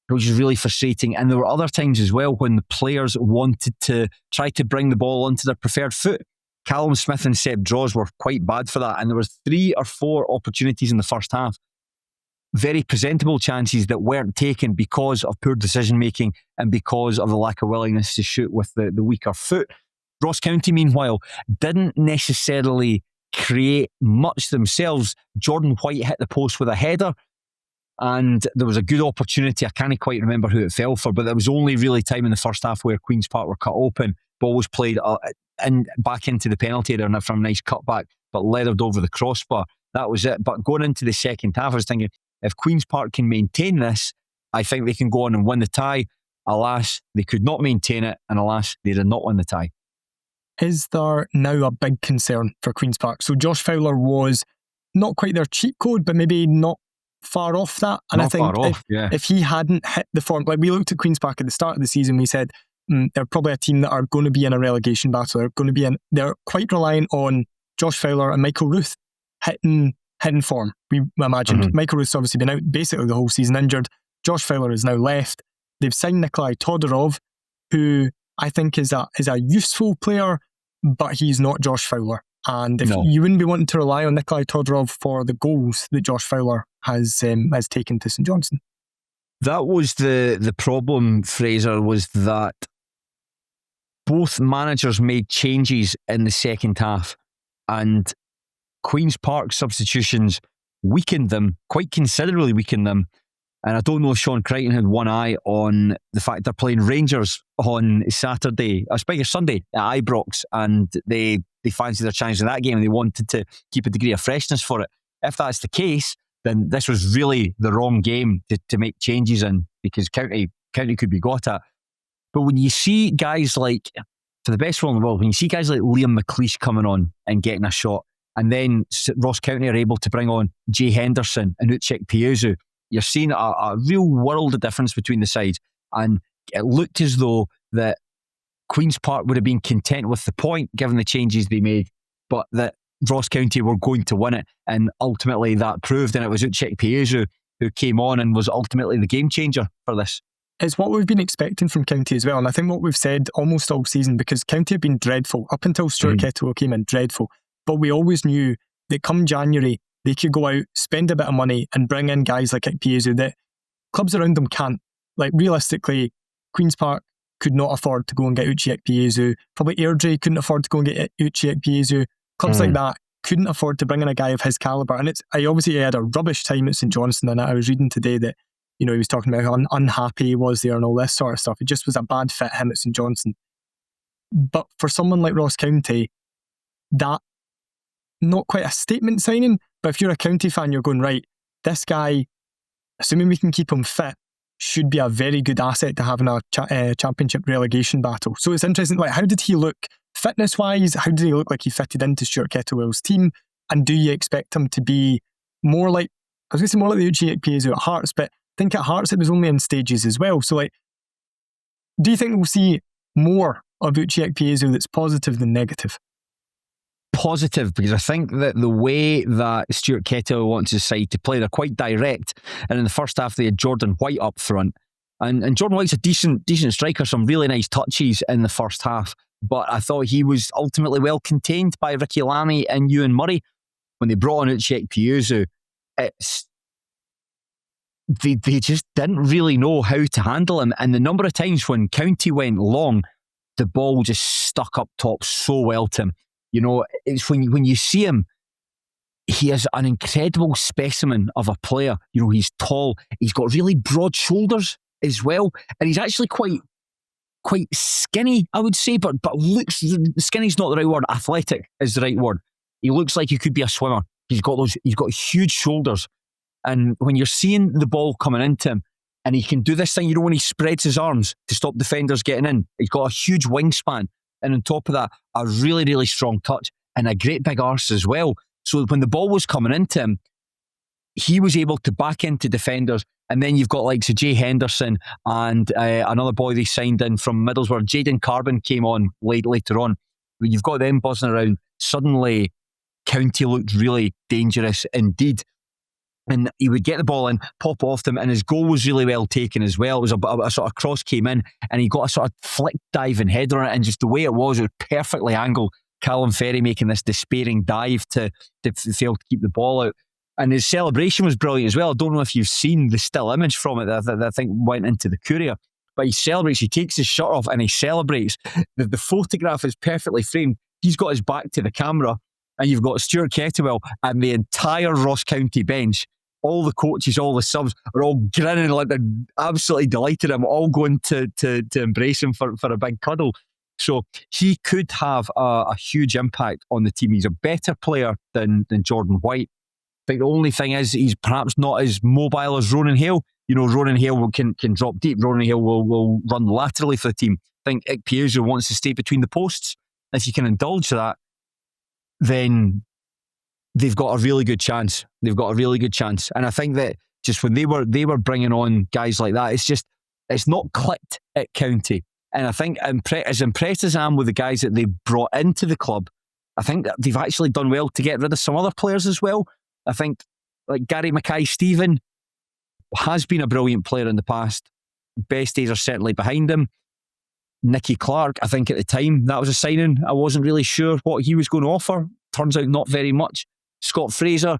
which is really frustrating. And there were other times as well when the players wanted to try to bring the ball onto their preferred foot. Callum Smith and Seb Draws were quite bad for that, and there was 3 or 4 opportunities in the first half, very presentable chances that weren't taken because of poor decision making and because of the lack of willingness to shoot with the weaker foot. Ross County, meanwhile, didn't necessarily create much themselves. Jordan White hit the post with a header, and there was a good opportunity. I can't quite remember who it fell for, but there was only really time in the first half where Queen's Park were cut open. Ball was played back into the penalty area from a nice cutback, but leathered over the crossbar. That was it. But going into the second half, I was thinking, if Queen's Park can maintain this, I think they can go on and win the tie. Alas, they could not maintain it, and alas, they did not win the tie. Is there now a big concern for Queen's Park? So Josh Fowler was not quite their cheat code, but maybe not far off that. And I think if he hadn't hit the form, like we looked at Queen's Park at the start of the season, we said they're probably a team that are going to be in a relegation battle. They're quite reliant on Josh Fowler and Michael Ruth hitting form. We imagined Michael Ruth's obviously been out basically the whole season injured. Josh Fowler is now left. They've signed Nikolai Todorov, who I think is a useful player, but he's not Josh Fowler. And if you wouldn't be wanting to rely on Nikolai Todorov for the goals that Josh Fowler has taken to St Johnstone. That was the problem, Fraser, was that both managers made changes in the second half, and Queen's Park substitutions weakened them, quite considerably weakened them. And I don't know if Sean Crichton had one eye on the fact they're playing Rangers on Sunday at Ibrox, and they fancied their chance in that game and they wanted to keep a degree of freshness for it. If that's the case, then this was really the wrong game to make changes in, because County could be got at. But when you see guys like for the best role in the world, when you see guys like Liam McLeish coming on and getting a shot, and then Ross County are able to bring on Jay Henderson and Uche Ikpeazu, you're seeing a real world of difference between the sides. And it looked as though that Queen's Park would have been content with the point given the changes they made, but that Ross County were going to win it, and ultimately that proved, and it was Uche Ikpeazu who came on and was ultimately the game changer for this. It's what we've been expecting from County as well, and I think what we've said almost all season, because County have been dreadful up until Stuart Kettlewell came in, dreadful, but we always knew that come January they could go out, spend a bit of money and bring in guys like Ikpeazu that clubs around them can't. Like realistically, Queen's Park could not afford to go and get Uche Ikpeazu, probably Airdrie couldn't afford to go and get Uche Ikpeazu. Clubs like that couldn't afford to bring in a guy of his calibre. And I obviously had a rubbish time at St Johnstone, and I was reading today that, you know, he was talking about how unhappy he was there and all this sort of stuff. It just was a bad fit, him at St Johnstone. But for someone like Ross County, that, not quite a statement signing, but if you're a County fan, you're going, right, this guy, assuming we can keep him fit, should be a very good asset to have in a championship relegation battle. So it's interesting, like, how did he look fitness-wise? How did he look like he fitted into Stuart Kettlewell's team? And do you expect him to be more like, I was going to say more like the Uche Ikpeazu at Hearts, but I think at Hearts it was only in stages as well. So, like, do you think we'll see more of Uche Ikpeazu that's positive than negative? Positive, because I think that the way that Stuart Kettlewell wants his side to play, they're quite direct. And in the first half, they had Jordan White up front. And Jordan White's a decent striker, some really nice touches in the first half. But I thought he was ultimately well contained by Ricky Lamy and Ewan Murray. When they brought on Uche Ikpeazu, they just didn't really know how to handle him. And the number of times when County went long, the ball just stuck up top so well to him. You know, it's when you see him, he is an incredible specimen of a player. You know, he's tall, he's got really broad shoulders as well, and he's actually quite skinny, I would say, but looks, skinny's not the right word, athletic is the right word. He looks like he could be a swimmer. He's got huge shoulders, and when you're seeing the ball coming into him, and he can do this thing, you know, when he spreads his arms to stop defenders getting in, he's got a huge wingspan. And on top of that, a really, really strong touch and a great big arse as well. So when the ball was coming into him, he was able to back into defenders. And then you've got like Jay Henderson and another boy they signed in from Middlesbrough, Jaden Carbon, came on later on. When you've got them buzzing around, suddenly County looked really dangerous indeed. And he would get the ball in, pop off them, and his goal was really well taken as well. It was a sort of cross came in, and he got a sort of flick diving header on it, and just the way it was perfectly angled. Callum Ferry making this despairing dive to fail to keep the ball out. And his celebration was brilliant as well. I don't know if you've seen the still image from it that I think went into the Courier. But he celebrates, he takes his shirt off and he celebrates. The photograph is perfectly framed. He's got his back to the camera, and you've got Stuart Kettlewell and the entire Ross County bench. All the coaches, all the subs are all grinning like they're absolutely delighted. I'm all going to embrace him for a big cuddle. So he could have a huge impact on the team. He's a better player than Jordan White. I think the only thing is he's perhaps not as mobile as Ronan Hale. You know, Ronan Hale can drop deep. Ronan Hale will run laterally for the team. I think Ikpeazu wants to stay between the posts. If you can indulge that, then they've got a really good chance. And I think that just when they were bringing on guys like that, it's not clicked at County. And I think as impressed as I am with the guys that they brought into the club, I think that they've actually done well to get rid of some other players as well. I think like Gary Mackay-Stephen has been a brilliant player in the past. Best days are certainly behind him. Nicky Clarke, I think at the time that was a signing. I wasn't really sure what he was going to offer. Turns out not very much. Scott Fraser,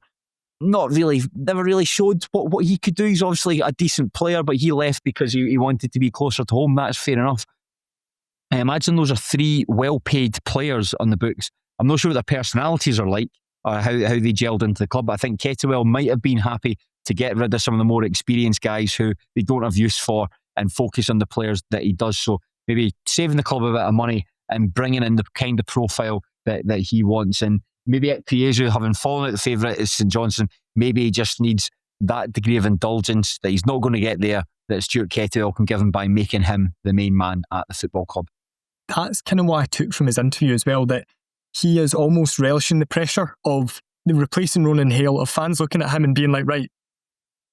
not really, never really showed what he could do. He's obviously a decent player, but he left because he wanted to be closer to home. That's fair enough. I imagine those are three well-paid players on the books. I'm not sure what their personalities are like, or how they gelled into the club, but I think Kettlewell might have been happy to get rid of some of the more experienced guys who they don't have use for and focus on the players that he does. So maybe saving the club a bit of money and bringing in the kind of profile that he wants. And maybe Ikpeazu, having fallen out the favourite is St Johnstone, maybe he just needs that degree of indulgence that he's not going to get there, that Stuart Kettlewell can give him by making him the main man at the football club. that's kind of what I took from his interview as well, that he is almost relishing the pressure of replacing Ronan Hale, of fans looking at him and being like, right,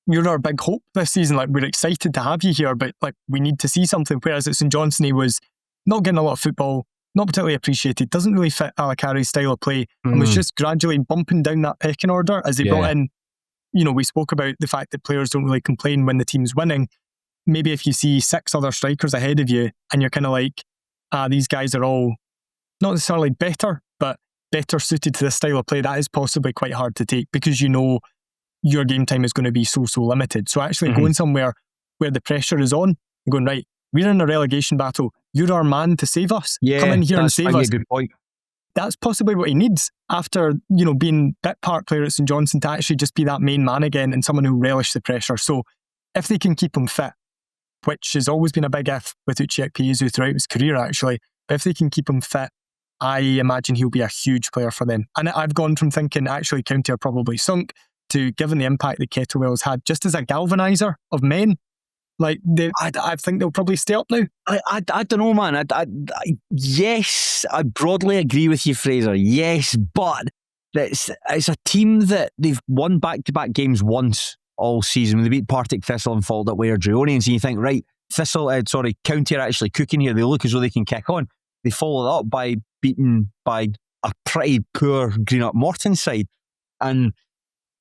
you're our big hope this season. Like, we're excited to have you here, but like, we need to see something. Whereas at St Johnstone, he was not getting a lot of football, not particularly appreciated, doesn't really fit Alakari's style of play, and was just gradually bumping down that pecking order as they brought in. We spoke about the fact that players don't really complain when the team's winning. Maybe if you see 6 other strikers ahead of you and you're kind of like, these guys are all not necessarily better, but better suited to this style of play, that is possibly quite hard to take, because your game time is going to be so limited. So actually going somewhere where the pressure is on and going, right, we're in a relegation battle, you're our man to save us. Come in here and save us. Good point. That's possibly what he needs after, being bit part player at St Johnstone, to actually just be that main man again and someone who relish the pressure. So if they can keep him fit, which has always been a big if with Uche Ekpeazu throughout his career actually, but if they can keep him fit, I imagine he'll be a huge player for them. And I've gone from thinking actually County are probably sunk to, given the impact that Kettlewell's had, just as a galvaniser of men. Like, I think they'll probably stay up now. I don't know, man. Yes, I broadly agree with you, Fraser. Yes, but it's a team that they've won back-to-back games once all season. When they beat Partick, Thistle and followed up with Airdrieonians, and you think, right, County are actually cooking here. They look as though they can kick on. They followed up by beaten by a pretty poor Greenup Morton side. And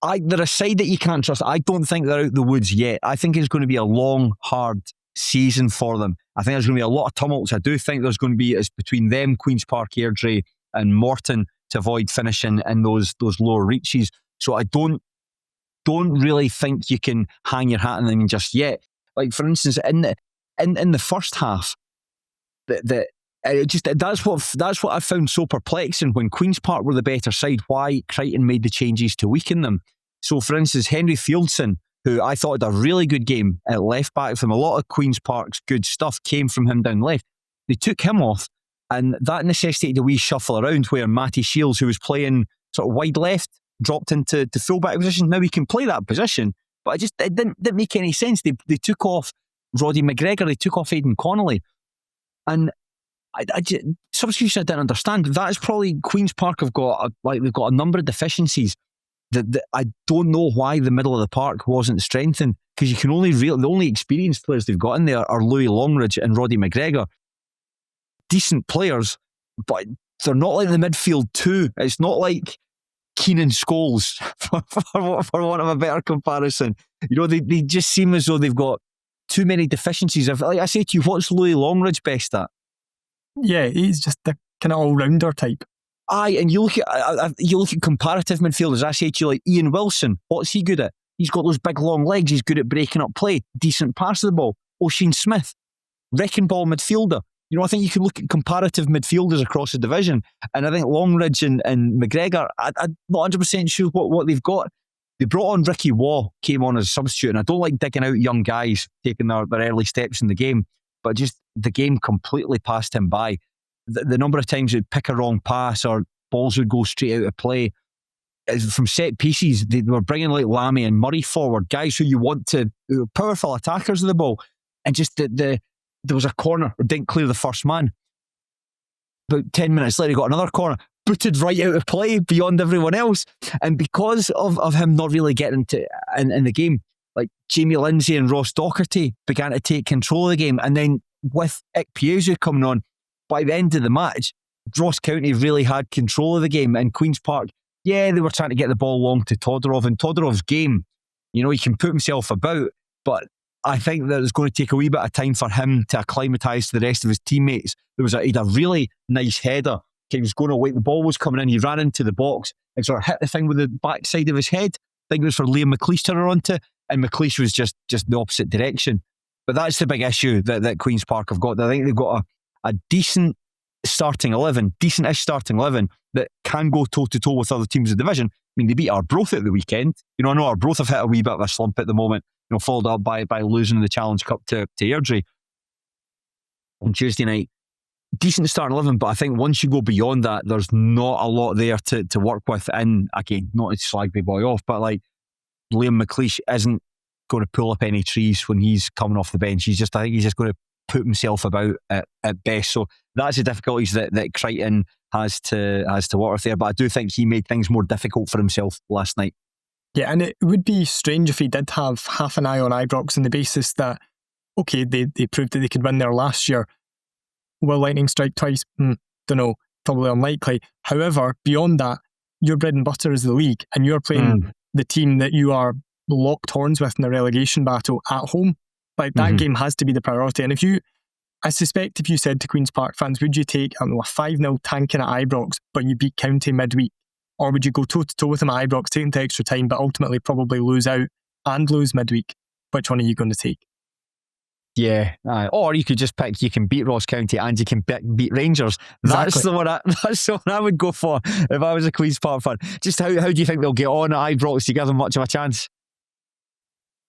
they're a side that you can't trust. I don't think they're out the woods yet. I think it's going to be a long, hard season for them. I think there's going to be a lot of tumults. I do think there's going to be, it's between them, Queen's Park, Airdrie and Morton, to avoid finishing in those lower reaches. So I don't really think you can hang your hat on them just yet. Like, for instance, in the first half, that's what I found so perplexing. When Queen's Park were the better side, why Crichton made the changes to weaken them. So, for instance, Henry Fieldson, who I thought had a really good game at left back for them, a lot of Queen's Park's good stuff came from him down left. They took him off, and that necessitated a wee shuffle around where Matty Shields, who was playing sort of wide left, dropped into full-back position. Now he can play that position, but it didn't make any sense. They took off Roddy McGregor, they took off Aidan Connolly, and substitution I didn't understand. That is probably, Queen's Park have got they've got a number of deficiencies that I don't know why the middle of the park wasn't strengthened, because you can the only experienced players they've got in there are Louis Longridge and Roddy McGregor. Decent players, but they're not like the midfield two. It's not like Keenan Scholes, for want of a better comparison. They just seem as though they've got too many deficiencies. Like I say to you, what's Louis Longridge best at? Yeah, he's just the kind of all-rounder type. Aye, and you look at comparative midfielders. I say to you, like Ian Wilson, what's he good at? He's got those big long legs. He's good at breaking up play. Decent pass of the ball. O'Shane Smith, wrecking ball midfielder. I think you can look at comparative midfielders across the division, and I think Longridge and McGregor, I'm not 100% sure what they've got. They brought on Ricky Waugh, came on as a substitute, and I don't like digging out young guys taking their early steps in the game, but just the game completely passed him by. The number of times he'd pick a wrong pass or balls would go straight out of play. From set pieces, they were bringing like Lammy and Murray forward, guys who you want to, powerful attackers of the ball, and just there was a corner, didn't clear the first man. About 10 minutes later, he got another corner, booted right out of play beyond everyone else. And because of him not really getting in the game, like Jamie Lindsay and Ross Docherty began to take control of the game. And then with Ekpeazu coming on, by the end of the match, Ross County really had control of the game. And Queen's Park, they were trying to get the ball long to Todorov. And Todorov's game, he can put himself about, but I think that it's going to take a wee bit of time for him to acclimatise to the rest of his teammates. He had a really nice header. He was going away, the ball was coming in, he ran into the box and sort of hit the thing with the backside of his head. I think it was for Liam McLeish to run onto, and McLeish was just the opposite direction. But that's the big issue that Queen's Park have got. I think they've got a decent starting 11, decent-ish starting 11 that can go toe-to-toe with other teams in the division. I mean, they beat Arbroath at the weekend. I know Arbroath have hit a wee bit of a slump at the moment, followed up by losing the Challenge Cup to Airdrie on Tuesday night. Decent starting 11, but I think once you go beyond that, there's not a lot there to work with. And again, not to slag the boy off, but like Liam McLeish isn't going to pull up any trees when he's coming off the bench. I think he's just going to put himself about at best. So that's the difficulties that Crichton has to work with there. But I do think he made things more difficult for himself last night. Yeah, and it would be strange if he did have half an eye on Ibrox on the basis that, okay, they proved that they could win there last year. Will lightning strike twice? Don't know, probably unlikely. However, beyond that, your bread and butter is the league, and you're playing the team that you are locked horns with in the relegation battle at home. Like, that game has to be the priority. And I suspect if you said to Queen's Park fans, would you take a 5-0 tanking at Ibrox, but you beat County midweek? Or would you go toe-to-toe with them at Ibrox, take them to extra time, but ultimately probably lose out and lose midweek? Which one are you going to take? Yeah, or you could just pick, you can beat Ross County and you can beat Rangers. Exactly. That's the one I would go for if I was a Queen's Park fan. Just how do you think they'll get on at Ibrox? Do you give them much of a chance?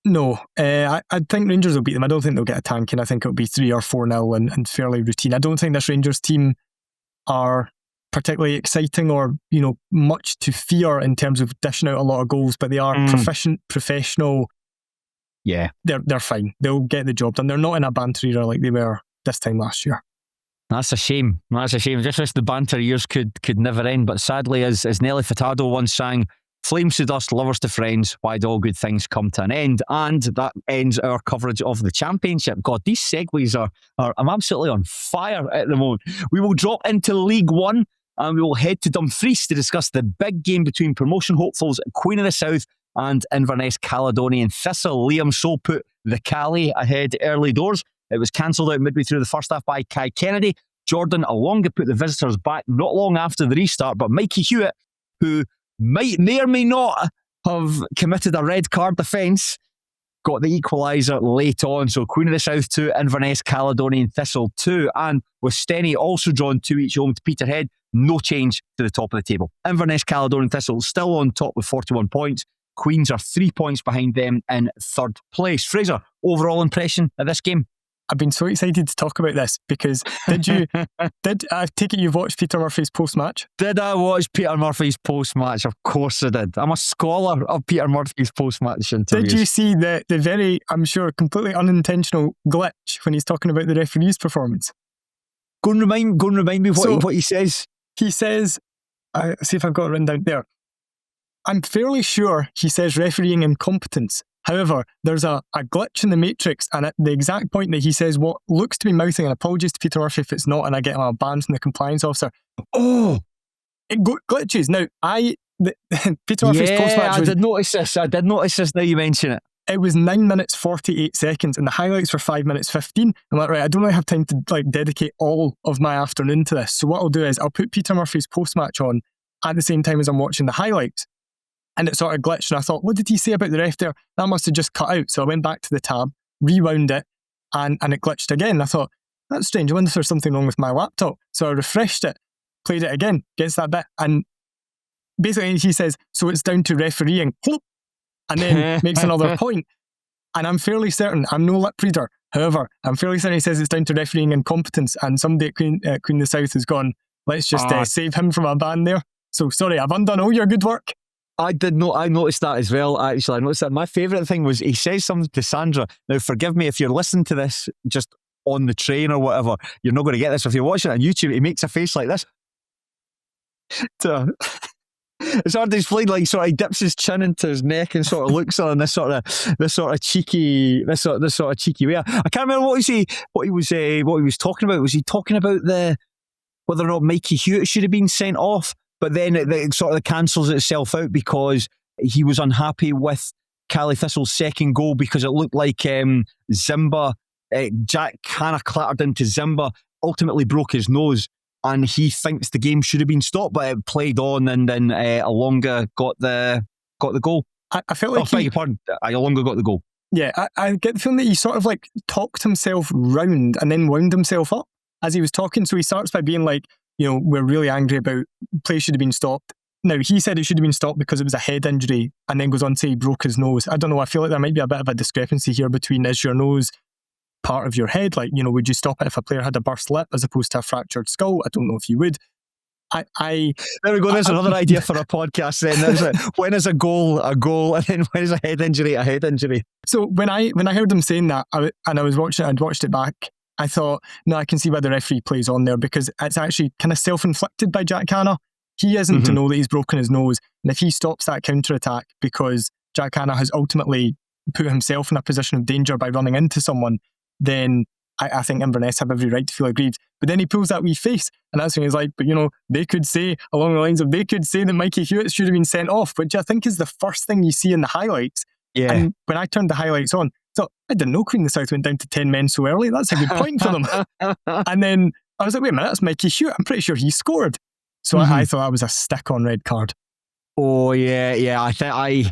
No, I think Rangers will beat them. I don't think they'll get a tanking. I think it'll be 3 or 4-0 and fairly routine. I don't think this Rangers team are particularly exciting or, much to fear in terms of dishing out a lot of goals, but they are professional. Yeah. They're fine. They'll get the job done. They're not in a banter era like they were this time last year. That's a shame. Just wish the banter years could never end. But sadly, as Nelly Furtado once sang, flames to dust, lovers to friends, why do all good things come to an end? And that ends our coverage of the Championship. God, these segues are I'm absolutely on fire at the moment. We will drop into League One and we will head to Dumfries to discuss the big game between promotion hopefuls Queen of the South and Inverness Caledonian Thistle. Liam Soul put the Cali ahead early doors. It was cancelled out midway through the first half by Kai Kennedy. Jordan Alonga put the visitors back not long after the restart, but Mikey Hewitt, who may or may not have committed a red card offence, got the equaliser late on. So Queen of the South 2, Inverness Caledonian Thistle 2. And with Steny also drawn 2 each home to Peterhead, no change to the top of the table. Inverness Caledonian Thistle still on top with 41 points. Queens are 3 points behind them in third place. Fraser, overall impression of this game? I've been so excited to talk about this because I take it you've watched Peter Murphy's post-match? Did I watch Peter Murphy's post-match? Of course I did. I'm a scholar of Peter Murphy's post-match interviews. Did you see the very, I'm sure, completely unintentional glitch when he's talking about the referee's performance? Go and remind me what he says. He says, see if I've got it written down there. I'm fairly sure he says refereeing incompetence. However, there's a glitch in the matrix, and at the exact point that he says what looks to be mouthing, and apologies to Peter Murphy if it's not, and I get a ban from the compliance officer. Oh, it glitches. Now, Peter Murphy's post-match I did notice this now you mention it. It was 9 minutes 48 seconds, and the highlights were 5 minutes 15. I'm like, right, I don't really have time to dedicate all of my afternoon to this. So what I'll do is I'll put Peter Murphy's post-match on at the same time as I'm watching the highlights. And it sort of glitched, and I thought, what did he say about the ref there? That must have just cut out. So I went back to the tab, rewound it, and it glitched again. I thought, that's strange. I wonder if there's something wrong with my laptop. So I refreshed it, played it again, gets that bit, and basically he says, so it's down to refereeing, and then makes another point. And I'm fairly certain, I'm no lip reader, however, I'm fairly certain he says it's down to refereeing incompetence, and somebody at Queen of the South has gone, let's just save him from a ban there. So sorry, I've undone all your good work. I noticed that as well, actually. I noticed that. My favourite thing was he says something to Sandra. Now, forgive me if you're listening to this just on the train or whatever. You're not going to get this. If you're watching it on YouTube, he makes a face like this. It's hard to explain. Like, sort of, he dips his chin into his neck and sort of looks on this sort of cheeky way. I can't remember what he was talking about. Was he talking about whether or not Mikey Hewitt should have been sent off? But then it sort of cancels itself out because he was unhappy with Cali Thistle's second goal because it looked like Zimba, Jack kind of clattered into Zimba, ultimately broke his nose, and he thinks the game should have been stopped, but it played on, and then Alonga got the goal. I felt like beg your pardon, Alonga got the goal. Yeah, I get the feeling that he sort of talked himself round and then wound himself up as he was talking. So he starts by being like, we're really angry about play should have been stopped. Now, he said it should have been stopped because it was a head injury, and then goes on to say he broke his nose. I don't know, I feel like there might be a bit of a discrepancy here between, is your nose part of your head? Would you stop it if a player had a burst lip as opposed to a fractured skull? I don't know if you would. There we go, there's another idea for a podcast then. When is a goal, and then when is a head injury, a head injury? So when I heard him saying that, and I was watching it, I'd watched it back I thought, no, I can see why the referee plays on there, because it's actually kind of self-inflicted by Jack Hanna. He isn't to know that he's broken his nose, and if he stops that counter-attack because Jack Hanna has ultimately put himself in a position of danger by running into someone, then I think Inverness have every right to feel aggrieved. But then he pulls that wee face, and that's when he's like, but they could say, along the lines of, they could say that Mikey Hewitt should have been sent off, which I think is the first thing you see in the highlights. Yeah. And when I turned the highlights on, I thought, I didn't know Queen of the South went down to 10 men so early. That's a good point for them. And then I was like, wait a minute, that's Mikey Hewitt. I'm pretty sure he scored. So I thought that was a stick-on red card. Oh, yeah. I think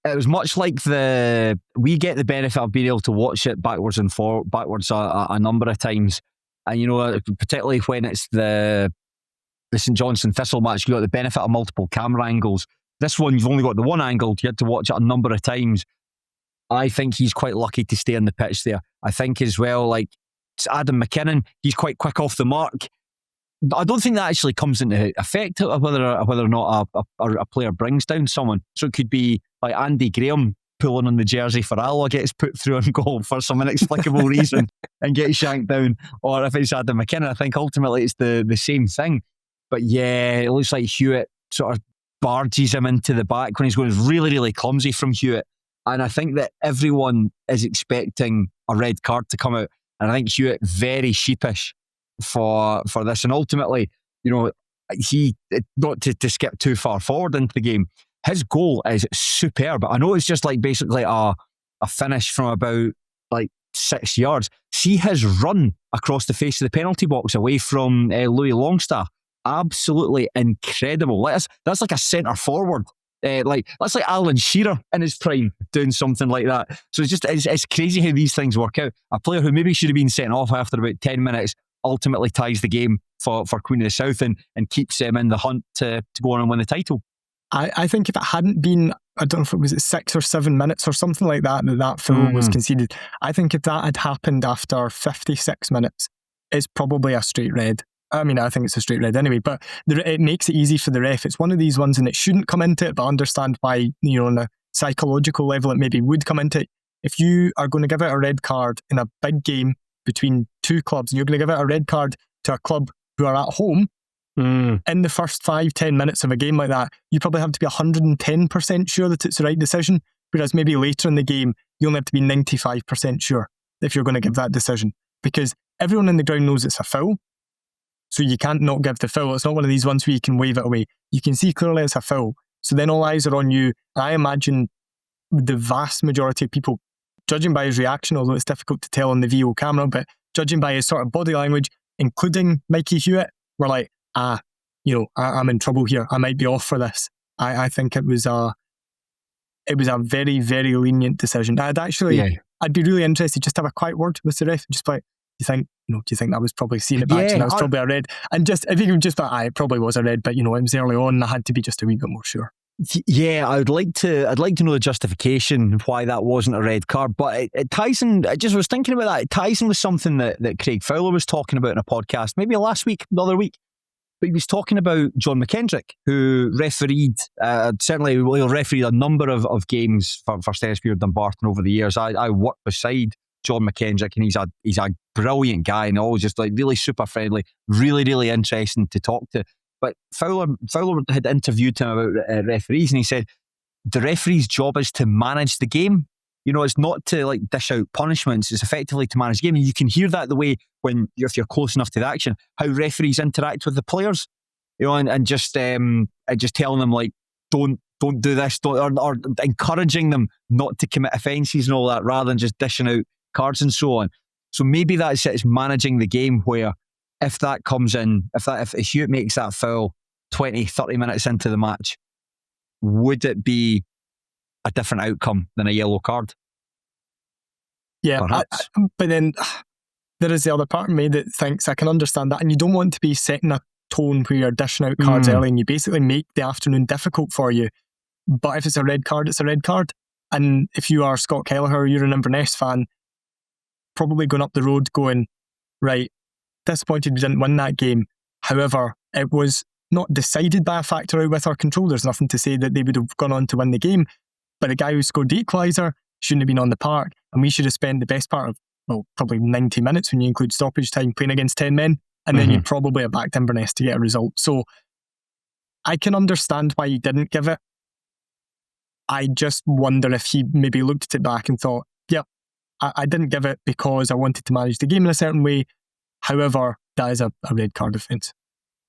it was much like we get the benefit of being able to watch it backwards and backwards a number of times, and particularly when it's the St Johnstone Thistle match, you got the benefit of multiple camera angles. This one, you've only got the one angle. You had to watch it a number of times. I think he's quite lucky to stay on the pitch there. I think as well, like Adam McKinnon, he's quite quick off the mark. I don't think that actually comes into effect of whether or not a player brings down someone. So it could be like Andy Graham pulling on the jersey for Alloa, gets put through on goal for some inexplicable reason and gets shanked down. Or if it's Adam McKinnon, I think ultimately it's the same thing. But yeah, it looks like Hewitt sort of barges him into the back when he's going really, really clumsy from Hewitt. And I think that everyone is expecting a red card to come out. And I think Hewitt very sheepish for this, and ultimately, he, not to skip too far forward into the game, his goal is superb. I know it's just like basically a finish from about like 6 yards. See his run across the face of the penalty box away from Louis Longstaff, absolutely incredible. That's like a centre forward. That's like Alan Shearer in his prime doing something like that. So it's crazy how these things work out. A player who maybe should have been sent off after about 10 minutes ultimately ties the game for Queen of the South and keeps them in the hunt to go on and win the title. I think if it hadn't been, I don't know if it was 6 or 7 minutes or something like that foul was conceded, I think if that had happened after 56 minutes, it's probably a straight red. I mean, I think it's a straight red anyway, but it makes it easy for the ref. It's one of these ones, and it shouldn't come into it, but I understand why, on a psychological level, it maybe would come into it. If you are going to give out a red card in a big game between two clubs, and you're going to give out a red card to a club who are at home, in the first 5-10 minutes of a game like that, you probably have to be 110% sure that it's the right decision, whereas maybe later in the game, you only have to be 95% sure if you're going to give that decision, because everyone in the ground knows it's a foul, so you can't not give the foul. It's not one of these ones where you can wave it away. You can see clearly it's a foul, so then all eyes are on you. I imagine the vast majority of people, judging by his reaction, although it's difficult to tell on the VO camera, but judging by his sort of body language, including Mikey Hewitt, were like, I'm in trouble here. I might be off for this. I think it was a very, very lenient decision. I'd be really interested just to have a quiet word with the ref, just like, do you think that was probably seeing it back and that was probably a red? And just, if you could just thought, it probably was a red, but it was early on and I had to be just a wee bit more sure. Yeah, I'd like to know the justification why that wasn't a red card, but it ties in. I just was thinking about that. It ties in with something that Craig Fowler was talking about in a podcast, maybe last week, the other week. But he was talking about John McKendrick, who refereed, certainly refereed a number of games for Stennisfield Dumbarton over the years. I worked beside John McKendrick, and he's a brilliant guy and always just like really super friendly, really, really interesting to talk to. But Fowler had interviewed him about referees, and he said the referee's job is to manage the game. It's not to like dish out punishments. It's effectively to manage the game. And you can hear that the way if you're close enough to the action, how referees interact with the players, and just telling them like, don't do this, or encouraging them not to commit offences and all that, rather than just dishing out cards and so on. So maybe that's it. It's managing the game where if that comes in, if Hewitt makes that foul 20, 30 minutes into the match, would it be a different outcome than a yellow card? Yeah, but then there is the other part of me that thinks I can understand that, and you don't want to be setting a tone where you're dishing out cards early and you basically make the afternoon difficult for you. But if it's a red card, it's a red card. And if you are Scott Kelleher, you're an Inverness fan, probably going up the road going, right, disappointed we didn't win that game. However, it was not decided by a factor out with our control. There's nothing to say that they would have gone on to win the game. But the guy who scored the equaliser shouldn't have been on the park, and we should have spent the best part of probably 90 minutes when you include stoppage time, playing against 10 men, and then you probably have backed Inverness to get a result. So I can understand why he didn't give it. I just wonder if he maybe looked at it back and thought, yeah, I didn't give it because I wanted to manage the game in a certain way. However, that is a red card offence.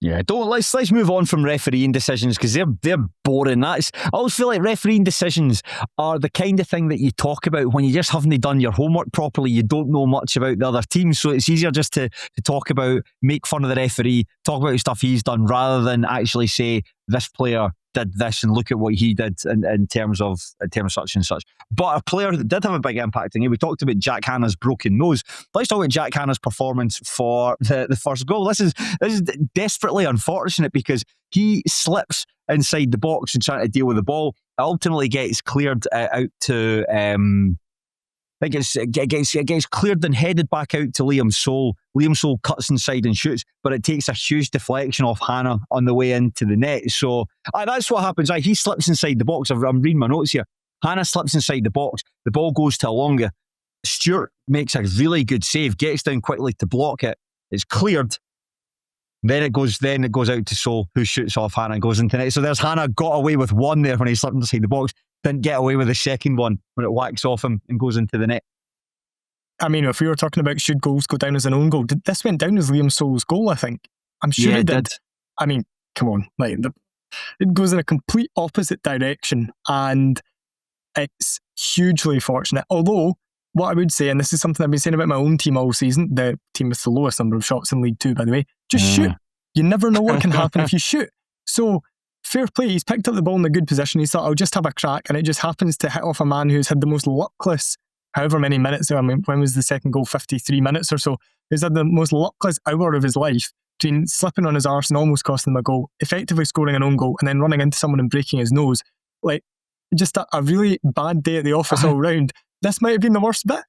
Yeah, let's move on from refereeing decisions, because they're boring. I always feel like refereeing decisions are the kind of thing that you talk about when you just haven't done your homework properly. You don't know much about the other team, so it's easier just to talk about, make fun of the referee, talk about the stuff he's done, rather than actually say this player did this and look at what he did in terms of such and such. But a player that did have a big impact in it, we talked about Jack Hanna's broken nose. Let's talk about Jack Hanna's performance for the first goal. This is desperately unfortunate, because he slips inside the box and trying to deal with the ball. It ultimately gets cleared out to I think it gets cleared and headed back out to Liam Soule. Liam Soule cuts inside and shoots, but it takes a huge deflection off Hanna on the way into the net. So that's what happens. He slips inside the box. I'm reading my notes here. Hanna slips inside the box. The ball goes to Alonga. Stewart makes a really good save, gets down quickly to block it. It's cleared. Then it goes out to Soule, who shoots off Hanna and goes into net. So there's Hanna got away with one there when he slipped inside the box. Didn't get away with the second one when it whacks off him and goes into the net. I mean, if we were talking about should goals go down as an own goal, this went down as Liam Soule's goal, I think. I'm sure it did. I mean, come on. It goes in a complete opposite direction, and it's hugely fortunate. Although, what I would say, and this is something I've been saying about my own team all season, the team with the lowest number of shots in League 2, by the way, just shoot. You never know what can happen if you shoot. So, fair play, he's picked up the ball in a good position. He thought, I'll just have a crack, and it just happens to hit off a man who's had the most luckless, however many minutes, I mean, when was the second goal? 53 minutes or so. He's had the most luckless hour of his life, between slipping on his arse and almost costing him a goal, effectively scoring an own goal, and then running into someone and breaking his nose. Just a really bad day at the office all round. This might have been the worst bit.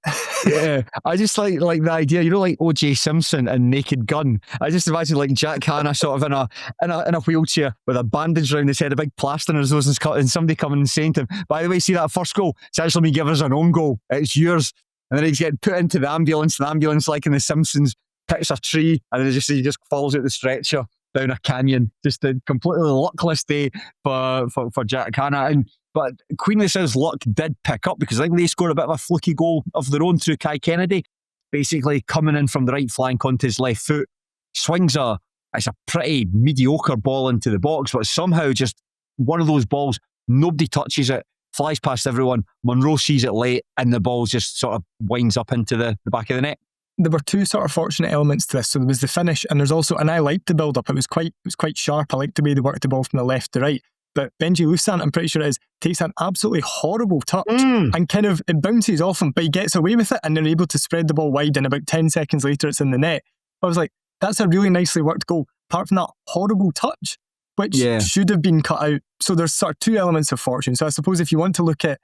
Yeah, I just like the idea, like O.J. Simpson and Naked Gun. I just imagine Jack Hanna sort of in a wheelchair with a bandage around his head, a big plaster in his nose, and somebody coming and saying to him, by the way, see that first goal? It's actually me giving us an own goal. It's yours. And then he's getting put into the ambulance. The ambulance, like in The Simpsons, picks a tree, and then he just falls out the stretcher down a canyon. Just a completely luckless day for Jack Hanna. But Queenless' luck did pick up, because I think they scored a bit of a fluky goal of their own through Kai Kennedy, basically coming in from the right flank onto his left foot, swings it's a pretty mediocre ball into the box, but somehow just one of those balls, nobody touches it, flies past everyone, Monroe sees it late, and the ball just sort of winds up into the back of the net. There were two sort of fortunate elements to this. So there was the finish, and there's also, and I liked the build-up, it was quite sharp. I liked the way they worked the ball from the left to right. But Benji Lusant, I'm pretty sure it is, takes an absolutely horrible touch and kind of, it bounces off him, but he gets away with it, and they're able to spread the ball wide, and about 10 seconds later it's in the net. I was like, that's a really nicely worked goal, apart from that horrible touch, which should have been cut out. So there's sort of two elements of fortune. So I suppose if you want to look at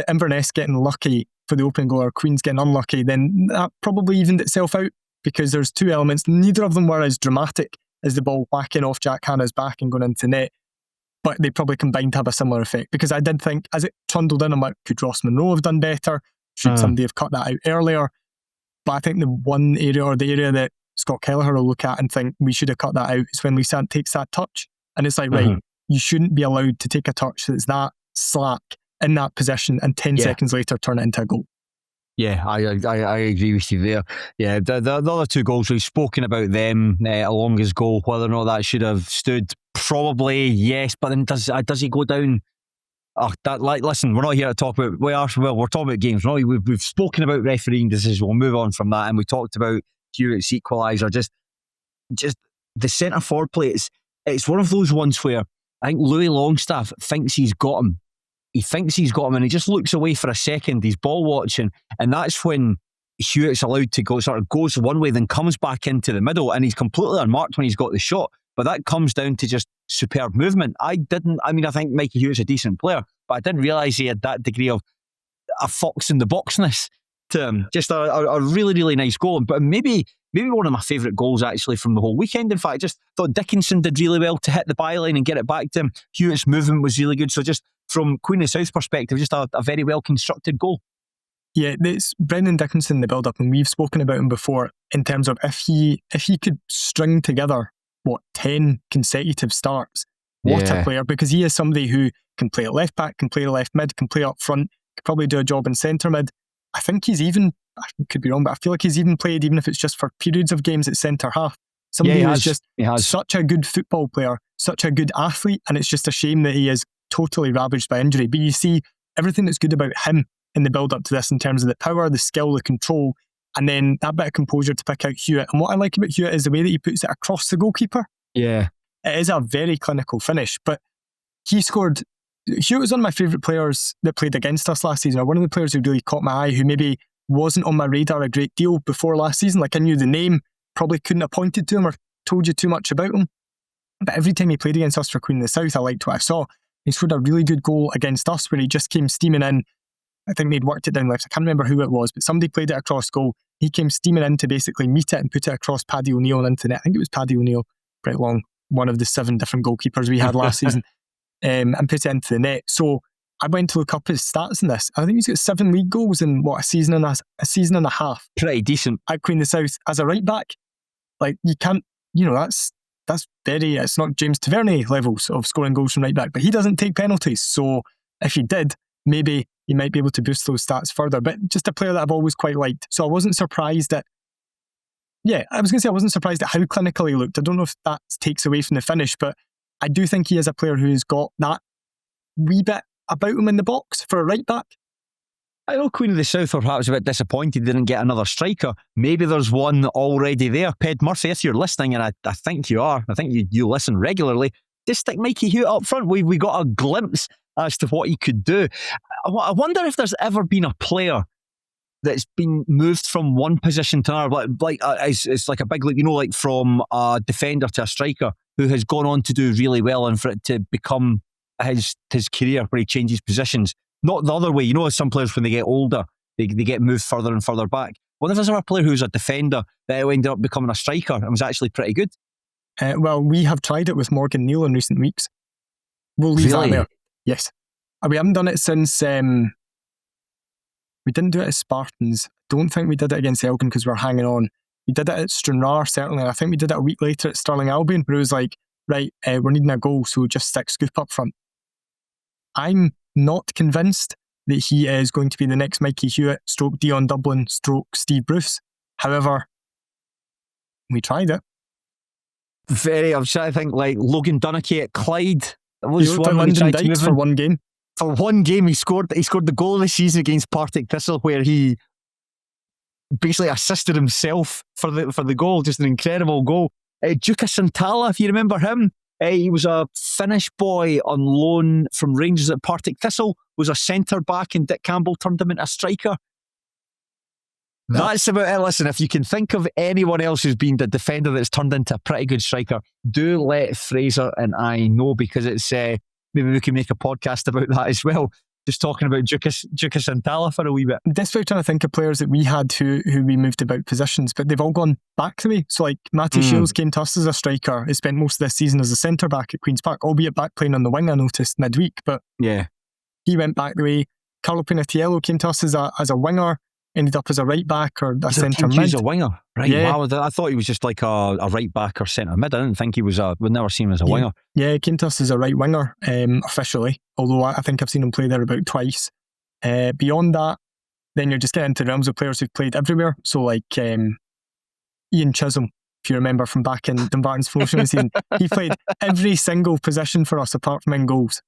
Inverness getting lucky for the opening goal, or Queen's getting unlucky, then that probably evened itself out, because there's two elements. Neither of them were as dramatic as the ball whacking off Jack Hanna's back and going into net, but they probably combined to have a similar effect, because I did think, as it trundled in, I'm like, could Ross Monroe have done better? Should somebody have cut that out earlier? But I think the one area, or the area that Scott Kelleher will look at and think we should have cut that out, is when Lusant takes that touch. And it's like, right, you shouldn't be allowed to take a touch that's that slack in that position and 10 seconds later turn it into a goal. Yeah, I agree with you there. Yeah, the other two goals, we've spoken about them, Alonga's goal, whether or not that should have stood, probably yes, but then does he go down? Listen, we're not here to talk about, we're talking about games. We've spoken about refereeing decisions, we'll move on from that, and we talked about Hewitt's equaliser, just the centre forward play, it's one of those ones where I think Louis Longstaff thinks he's got him. He thinks he's got him, and he just looks away for a second. He's ball watching, and that's when Hewitt's allowed to go, sort of goes one way, then comes back into the middle, and he's completely unmarked when he's got the shot. But that comes down to just superb movement. I think Mikey Hewitt's a decent player, but I didn't realise he had that degree of a fox in the boxness to him. Just a really, really nice goal. But maybe one of my favourite goals actually from the whole weekend. In fact, I just thought Dickinson did really well to hit the byline and get it back to him. Hewitt's movement was really good. So just from Queen of the South's perspective, just a very well constructed goal. Yeah, it's Brendan Dickinson, the build-up, and we've spoken about him before in terms of if he could string together, 10 consecutive starts, what a player, because he is somebody who can play at left back, can play left mid, can play up front, could probably do a job in centre mid. I think he's even, I could be wrong, but I feel like he's even played, even if it's just for periods of games, at centre half. Somebody who's just such a good football player, such a good athlete, and it's just a shame that he is totally ravaged by injury. But you see everything that's good about him in the build-up to this in terms of the power, the skill, the control, and then that bit of composure to pick out Hewitt. And what I like about Hewitt is the way that he puts it across the goalkeeper. Yeah. It is a very clinical finish, but he scored. Hewitt was one of my favourite players that played against us last season, or one of the players who really caught my eye, who maybe wasn't on my radar a great deal before last season. Like, I knew the name, probably couldn't have pointed to him or told you too much about him. But every time he played against us for Queen of the South, I liked what I saw. He scored a really good goal against us where he just came steaming in. I think they'd worked it down left. I can't remember who it was, but somebody played it across goal. He came steaming in to basically meet it and put it across Paddy O'Neill and into net. I think it was Paddy O'Neill, Brett Long, one of the 7 different goalkeepers we had last season, and put it into the net. So I went to look up his stats in this. I think he's got 7 league goals in a season and a half. Pretty decent. At Queen of the South as a right back. Like, you can't, that's very, it's not James Tavernier levels of scoring goals from right back, but he doesn't take penalties. So if he did, maybe he might be able to boost those stats further. But just a player that I've always quite liked. So I wasn't surprised at, I wasn't surprised at how clinical he looked. I don't know if that takes away from the finish, but I do think he is a player who's got that wee bit about him in the box for a right back. I know Queen of the South are perhaps a bit disappointed they didn't get another striker. Maybe there's one already there. Ped Murphy, if you're listening, and I think you are, I think you listen regularly, just stick Mikey Hewitt up front. We got a glimpse as to what he could do. I wonder if there's ever been a player that's been moved from one position to another, it's like a big leap, like from a defender to a striker, who has gone on to do really well, and for it to become his career where he changes positions. Not the other way. Some players, when they get older, they get moved further and further back. Well, if there's ever a player who's a defender that ended up becoming a striker and was actually pretty good. Well, we have tried it with Morgan Neal in recent weeks. We'll leave that there. Yes. We haven't done it since... we didn't do it at Spartans. Don't think we did it against Elgin because we were hanging on. We did it at Stranraer, certainly. I think we did it a week later at Stirling Albion, where it was like, right, we're needing a goal, so just stick Scoop up front. I'm not convinced that he is going to be the next Mikey Hewitt / Dion Dublin / Steve Bruce. However, we tried it. I'm trying to think, like Logan Dunnicky at Clyde. That was one Lyndon Dykes for one game. For one game, he scored the goal of the season against Partick Thistle, where he basically assisted himself for the goal. Just an incredible goal. Duka Santala, if you remember him, he was a Finnish boy on loan from Rangers at Partick Thistle, was a centre back, and Dick Campbell turned him into a striker. That's about it. Listen, if you can think of anyone else who's been the defender that's turned into a pretty good striker, do let Fraser and I know, because it's maybe we can make a podcast about that as well. Just talking about Duka Santala for a wee bit. Desperately trying to think of players that we had who we moved about positions, but they've all gone back to me. So like Matty Shields came to us as a striker. He spent most of this season as a centre back at Queen's Park, albeit back playing on the wing, I noticed midweek. But he went back the way. Carlo Pinatiello came to us as a winger, ended up as a right back or a centre mid. He was a winger, right? Yeah. Wow, I thought he was just like a right back or centre mid. I didn't think he was we'd never seen him as a winger. Yeah, he came to us as a right winger officially, although I think I've seen him play there about twice. Beyond that, then you're just getting into realms of players who've played everywhere. So like Ian Chisholm, if you remember from back in Dumbarton's promotional season, he played every single position for us apart from in goals.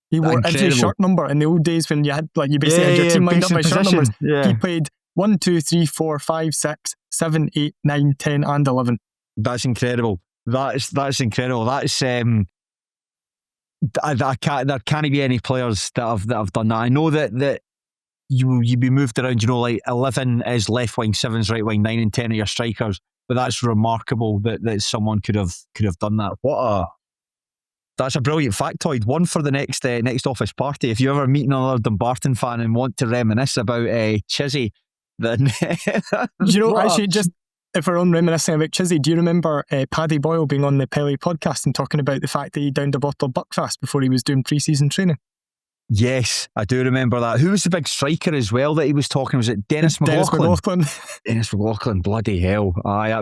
He wore every shirt number in the old days when you had you basically had your team lined up by shirt numbers. Yeah. He played 1, 2, 3, 4, 5, 6, 7, 8, 9, 10 and 11. That's incredible. That's incredible. That's there can't be any players that have done that. I know that you be moved around, like 11 is left wing, 7's right wing, 9 and 10 are your strikers. But that's remarkable that someone could have done that. That's a brilliant factoid. One for the next office party. If you ever meet another Dumbarton fan and want to reminisce about Chizzy, then actually, just if we're on reminiscing about Chizzy, do you remember Paddy Boyle being on the Pelly podcast and talking about the fact that he downed a bottle of Buckfast before he was doing pre-season training? Yes, I do remember that. Who was the big striker as well that he was talking? Was it Dennis McLaughlin? Dennis McLaughlin, bloody hell! Aye, that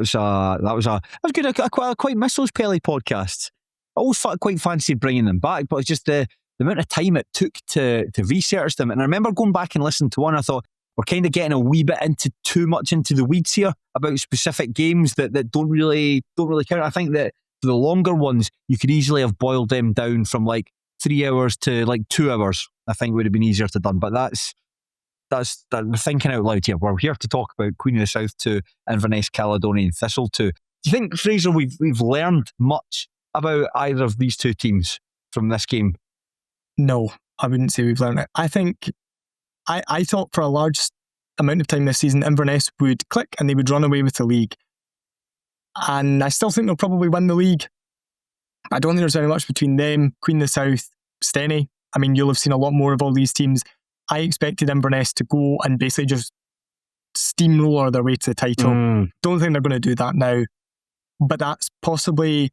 was good. I quite miss those Pelly podcasts. I always quite fancied bringing them back, but it's just the amount of time it took to research them. And I remember going back and listening to one. I thought we're kind of getting a wee bit too much into the weeds here about specific games that don't really count. I think that for the longer ones, you could easily have boiled them down from like 3 hours to like 2 hours. I think would have been easier to done. But that's we're thinking out loud here. We're here to talk about Queen of the South 2, Inverness Caledonian Thistle 2. Do you think, Fraser, we've learned much about either of these two teams from this game? No, I wouldn't say we've learned it. I think I thought for a large amount of time this season, Inverness would click and they would run away with the league. And I still think they'll probably win the league. I don't think there's very much between them, Queen of the South, Steny. I mean, you'll have seen a lot more of all these teams. I expected Inverness to go and basically just steamroller their way to the title. Don't think they're going to do that now. But that's possibly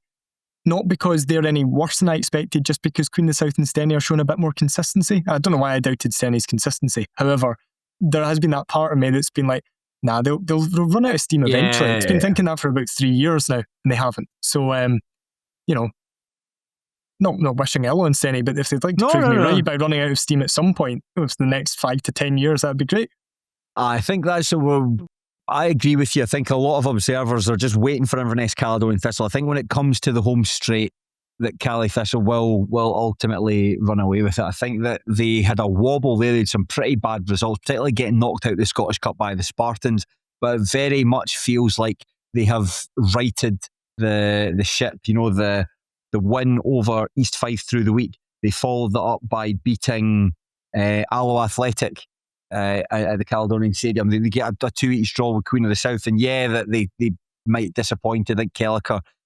not because they're any worse than I expected, just because Queen of the South and Steny are showing a bit more consistency. I don't know why I doubted Steny's consistency. However, there has been that part of me that's been like, nah, they'll run out of steam eventually. It's been thinking that for about 3 years now, and they haven't. So, not wishing ill on Steny, but if they'd like to prove me right by running out of steam at some point over the next 5 to 10 years, that'd be great. I think that's I agree with you. I think a lot of observers are just waiting for Inverness Caledonian Thistle. I think when it comes to the home straight, that Cali Thistle will ultimately run away with it. I think that they had a wobble there. They had some pretty bad results, particularly getting knocked out of the Scottish Cup by the Spartans, but it very much feels like they have righted the ship. You know, the win over East Fife through the week. They followed that up by beating Alloa Athletic at the Caledonian Stadium. They get a 2-each draw with Queen of the South, and that they might disappoint. I think Kelleher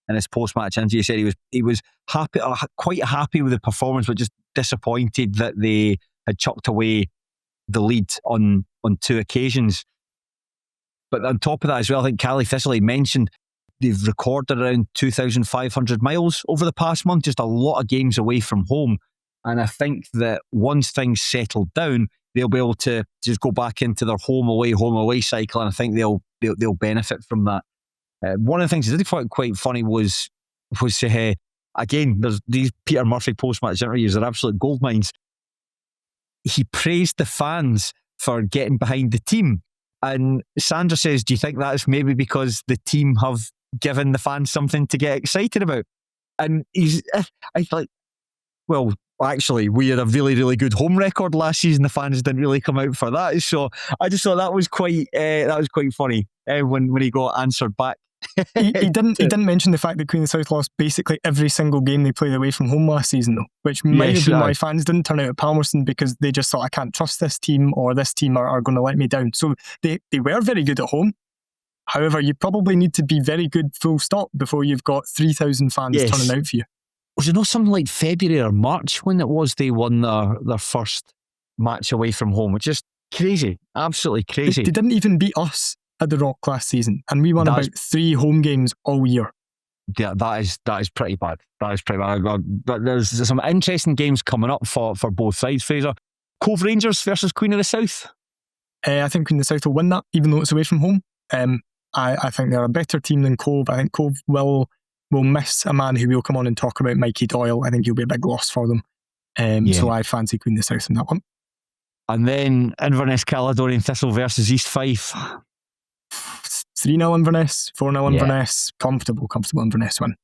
in his post-match interview said he was happy, quite happy with the performance, but just disappointed that they had chucked away the lead on 2 occasions. But on top of that as well, I think Cali Thistle, he mentioned they've recorded around 2,500 miles over the past month, just a lot of games away from home. And I think that once things settle down, they'll be able to just go back into their home away cycle, and I think they'll benefit from that. One of the things I did find quite funny was again, there's these Peter Murphy post-match interviews are absolute gold mines. He praised the fans for getting behind the team, and Sandra says, do you think that's maybe because the team have given the fans something to get excited about? And I like, well, actually, we had a really, really good home record last season. The fans didn't really come out for that, so I just thought that was quite funny when he got answered back. He didn't mention the fact that Queen of the South lost basically every single game they played away from home last season, though, which might have been why fans didn't turn out at Palmerston, because they just thought, I can't trust this team, or this team are going to let me down. So they were very good at home. However, you probably need to be very good full stop before you've got 3,000 fans turning out for you. Was it not something like February or March when it was they won their first match away from home? It's just crazy, absolutely crazy. They didn't even beat us at the Rock last season, and we won about 3 home games all year. Yeah, that is pretty bad. That is pretty bad. But there's some interesting games coming up for both sides, Fraser. Cove Rangers versus Queen of the South. I think Queen of the South will win that, even though it's away from home. I think they're a better team than Cove. I think Cove will miss a man who will come on and talk about, Mikey Doyle. I think he'll be a big loss for them. So I fancy Queen of the South in that one. And then Inverness Caledonian Thistle versus East Fife. 3-0 Inverness, 4-0 Inverness. Comfortable Inverness win.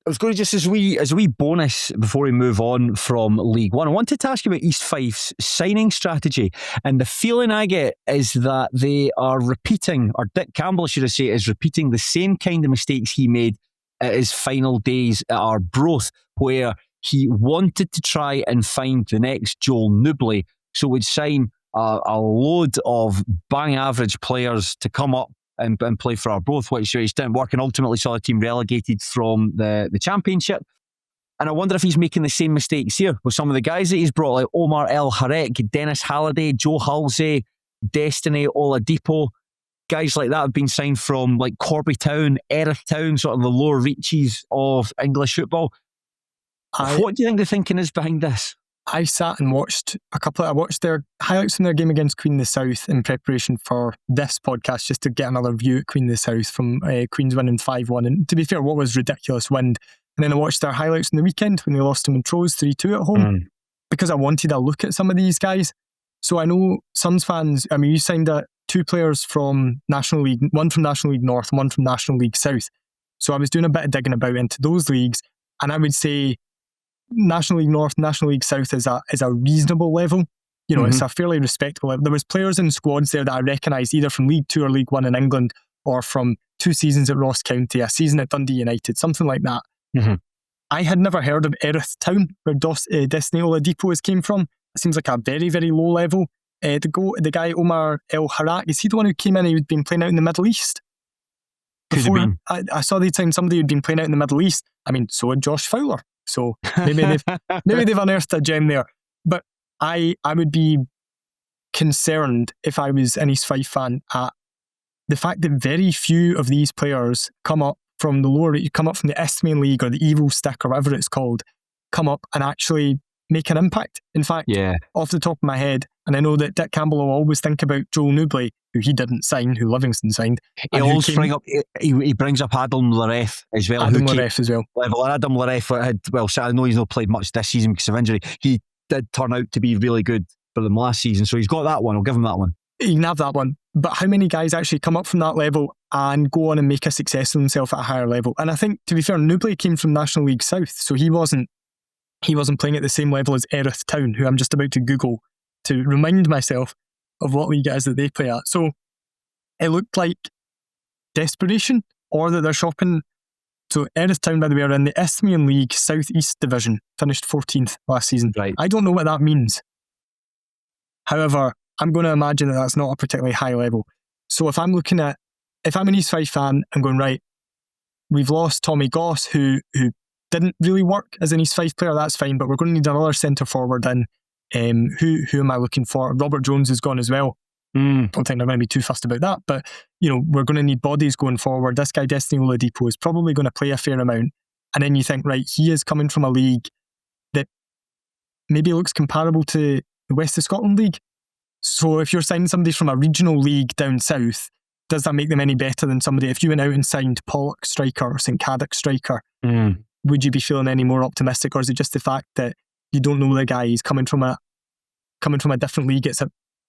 I was going to just, as we bonus before we move on from League One, I wanted to ask you about East Fife's signing strategy. And the feeling I get is that they are repeating, or Dick Campbell, should I say, is repeating the same kind of mistakes he made at his final days at Arbroath, where he wanted to try and find the next Joel Nubley, so would sign a load of bang average players to come up and play for Arbroath, which didn't work, and ultimately saw the team relegated from the Championship. And I wonder if he's making the same mistakes here with some of the guys that he's brought, like Omar El Harek, Dennis Halliday, Joe Halsey, Destiny Oladipo. Guys like that have been signed from like Corby Town, Erith Town, sort of the lower reaches of English football. What do you think the thinking is behind this? I sat and watched I watched their highlights from their game against Queen of the South in preparation for this podcast, just to get another view at Queen of the South from Queen's winning 5-1. And to be fair, what was ridiculous wind. And then I watched their highlights in the weekend when they lost to Montrose 3-2 at home, because I wanted a look at some of these guys. So I know Suns fans, I mean, you signed 2 players from National League, one from National League North and one from National League South. So I was doing a bit of digging about into those leagues, and I would say National League North, National League South is a reasonable level. You know, it's a fairly respectable level. There was players in squads there that I recognised either from League 2 or League 1 in England, or from 2 seasons at Ross County, a season at Dundee United, something like that. I had never heard of Erith Town, where Destiny Oladipo came from. It seems like a very, very low level. The guy Omar El Harak, is he the one who came in? He'd been playing out in the Middle East. Before, I saw they signed somebody who'd been playing out in the Middle East. I mean, so had Josh Fowler. So maybe they've unearthed a gem there. But I would be concerned if I was an East Fife fan at the fact that very few of these players come up from the Isthmian League or the Evil Stick or whatever it's called, come up and actually make an impact. In fact, off the top of my head, and I know that Dick Campbell will always think about Joel Newbley, who he didn't sign, who Livingston signed. He brings up Adam Lareth as well. Adam Lareth as well. Adam Lareth I know he's not played much this season because of injury. He did turn out to be really good for them last season, so he's got that one. I'll give him that one. He can have that one. But how many guys actually come up from that level and go on and make a success of themselves at a higher level? And I think, to be fair, Newbley came from National League South, so he wasn't playing at the same level as Erith Town, who I'm just about to Google to remind myself of what league it is that they play at. So it looked like desperation, or that they're shopping. So Erith Town, by the way, are in the Isthmian League South East Division, finished 14th last season. Right. I don't know what that means. However, I'm going to imagine that that's not a particularly high level. So if I'm an East Fife fan, I'm going, right, we've lost Tommy Goss, who didn't really work as an East Fife player, that's fine, but we're going to need another centre forward in. Who am I looking for? Robert Jones is gone as well. Don't think they're going to be too fussed about that, but we're going to need bodies going forward. This guy Destiny Oladipo is probably going to play a fair amount, and then you think, right, he is coming from a league that maybe looks comparable to the West of Scotland League. So if you're signing somebody from a regional league down south, does that make them any better than somebody if you went out and signed Pollock striker or St Caddock striker? Would you be feeling any more optimistic, or is it just the fact that you don't know the guy, he's coming from a different league? It's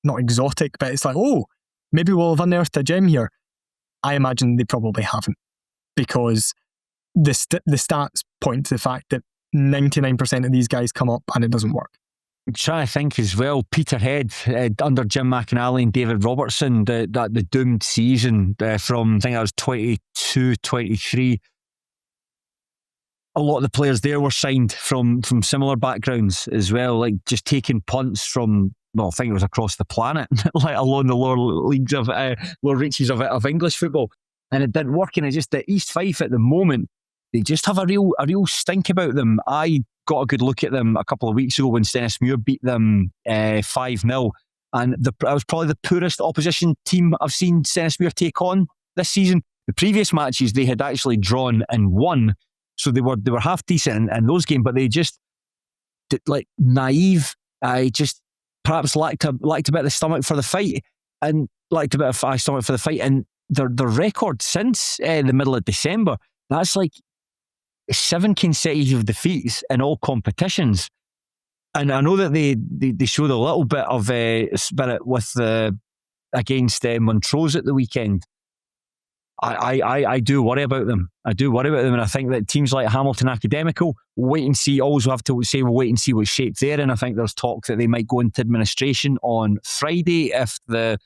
not exotic, but it's like, oh, maybe we'll have unearthed a gem here. I imagine they probably haven't, because the stats point to the fact that 99% of these guys come up and it doesn't work. I'm trying to think as well. Peterhead under Jim McInally and David Robertson, the doomed season from, I think that was 22-23. A lot of the players there were signed from similar backgrounds as well, like just taking punts from, well, I think it was across the planet, let alone the lower leagues of lower reaches of English football, and it didn't work. And it's just that East Fife at the moment, they just have a real stink about them. I got a good look at them a couple of weeks ago when Stennismuir beat them 5-0, and that was probably the poorest opposition team I've seen Stennismuir take on this season. The previous matches they had actually drawn and won, so they were half decent in those games, but they just like naive. I just perhaps lacked a bit of the stomach for the fight, and lacked a bit of stomach for the fight. And their record since the middle of December, that's like 7 consecutive defeats in all competitions. And I know that they showed a little bit of spirit with against Montrose at the weekend. I do worry about them. And I think that teams like Hamilton Academical, wait and see. Always have to say, we'll wait and see what shape they're in. I think there's talk that they might go into administration on Friday if they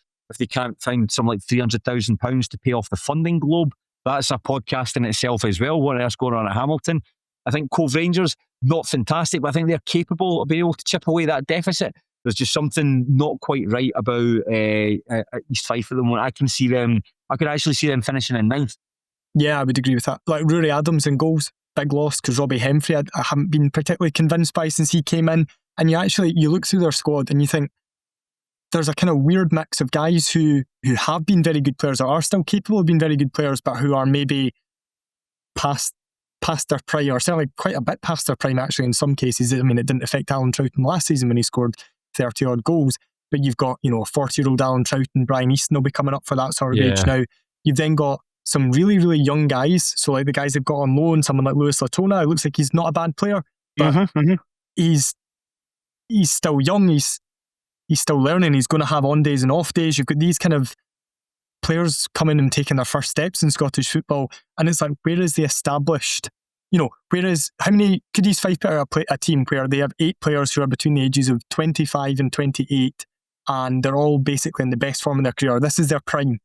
can't find some like £300,000 to pay off the funding globe. That's a podcast in itself as well. What else going on at Hamilton? I think Cove Rangers, not fantastic, but I think they're capable of being able to chip away that deficit. There's just something not quite right about East Fife at the moment. I could actually see them finishing in 9th. Yeah, I would agree with that. Like Rory Adams in goals, big loss, because Robbie Hemfrey I haven't been particularly convinced by since he came in. And you look through their squad and you think there's a kind of weird mix of guys who have been very good players, or are still capable of being very good players, but who are maybe past past their prime, or certainly quite a bit past their prime actually in some cases. I mean, it didn't affect Alan Troughton last season when he scored 30 odd goals, but you've got, a 40-year-old Alan Troughton, Brian Easton will be coming up for that sort of age now. You've then got some really, really young guys, so like the guys they've got on loan, someone like Lewis Latona, it looks like he's not a bad player, but he's still young, he's still learning, he's going to have on days and off days. You've got these kind of players coming and taking their first steps in Scottish football, and it's like, where is the established, how many could East Fife put a team where they have 8 players who are between the ages of 25 and 28, and they're all basically in the best form of their career. This is their prime.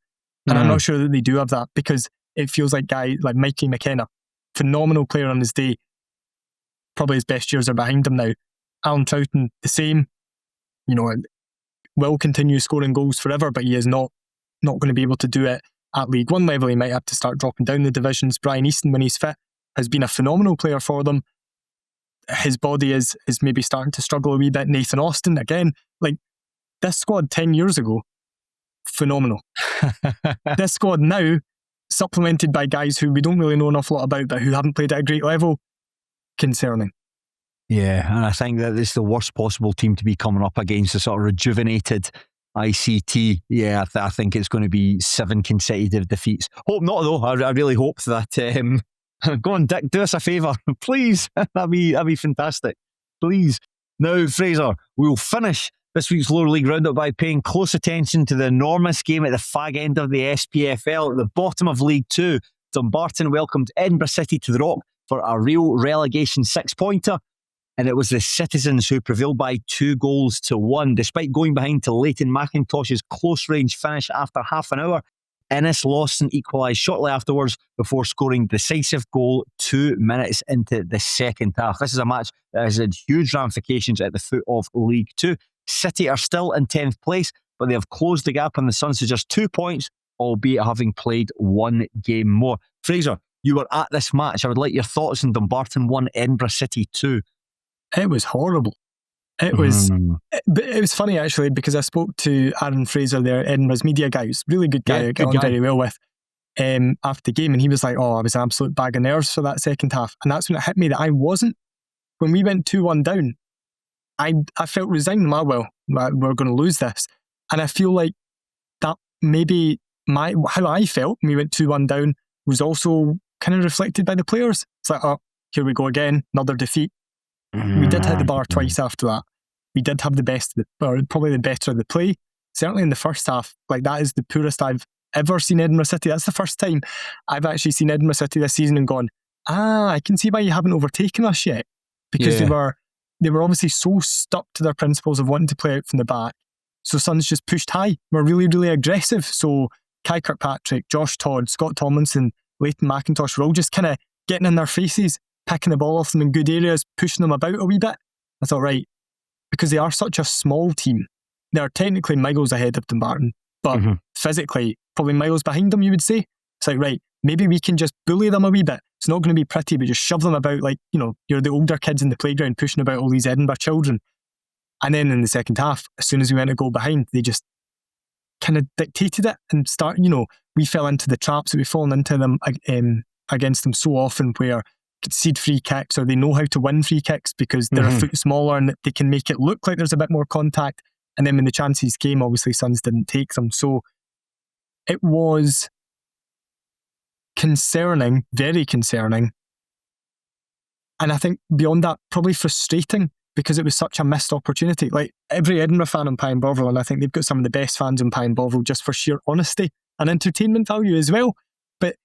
And I'm not sure that they do have that, because it feels like guys like Mikey McKenna, phenomenal player on his day, probably his best years are behind him now. Alan Troughton, the same, will continue scoring goals forever, but he is not going to be able to do it at League One level. He might have to start dropping down the divisions. Brian Easton, when he's fit, has been a phenomenal player for them. His body is maybe starting to struggle a wee bit. Nathan Austin, again, like this squad 10 years ago, phenomenal. This squad now, supplemented by guys who we don't really know an awful lot about, but who haven't played at a great level, concerning. Yeah, and I think that it's the worst possible team to be coming up against, a sort of rejuvenated ICT. Yeah, I think it's going to be 7 consecutive defeats. Hope not, though. I really hope that... go on, Dick, do us a favour, please. That'd be fantastic. Please. Now, Fraser, we'll finish this week's lower league roundup by paying close attention to the enormous game at the fag end of the SPFL. At the bottom of League 2, Dumbarton welcomed Edinburgh City to the Rock for a real relegation 6-pointer. And it was the Citizens who prevailed by 2-1. Despite going behind to Leighton McIntosh's close-range finish after half an hour, Innes lost and equalised shortly afterwards before scoring the decisive goal 2 minutes into the second half. This is a match that has had huge ramifications at the foot of League 2. City are still in 10th place, but they have closed the gap on the Suns to just 2 points, albeit having played 1 game more. Fraser, you were at this match. I would like your thoughts on Dumbarton 1, Edinburgh City 2. It was horrible. It was funny actually, because I spoke to Aaron Fraser there, Edinburgh's media guy, who's a really good guy, I get on very well with, after the game, and he was like, I was an absolute bag of nerves for that second half. And that's when it hit me that I wasn't. When we went 2-1 down, I felt resigned. We're going to lose this. And I feel like that maybe how I felt when we went 2-1 down was also kind of reflected by the players. It's like, here we go again, another defeat. We did hit the bar twice after that. We did have the best, or probably the better of the play. Certainly in the first half, like that is the poorest I've ever seen Edinburgh City. That's the first time I've actually seen Edinburgh City this season and gone, I can see why you haven't overtaken us yet. Because they were obviously so stuck to their principles of wanting to play out from the back. So Suns just pushed high. We're really, really aggressive. So Kai Kirkpatrick, Josh Todd, Scott Tomlinson, Leighton McIntosh were all just kind of getting in their faces, picking the ball off them in good areas, pushing them about a wee bit. I thought, right, because they are such a small team, they're technically miles ahead of Dumbarton, but physically probably miles behind them, you would say. It's like, right, maybe we can just bully them a wee bit. It's not going to be pretty, but just shove them about like, you're the older kids in the playground pushing about all these Edinburgh children. And then in the second half, as soon as we went a goal behind, they just kind of dictated it and we fell into the traps that we've fallen into them against them so often, where concede free kicks, or they know how to win free kicks because they're a foot smaller and they can make it look like there's a bit more contact. And then when the chances came, obviously Suns didn't take them. So it was concerning, very concerning. And I think beyond that, probably frustrating, because it was such a missed opportunity. Like every Edinburgh fan in Pine Bovril, and I think they've got some of the best fans in Pine Bovril just for sheer honesty and entertainment value as well. But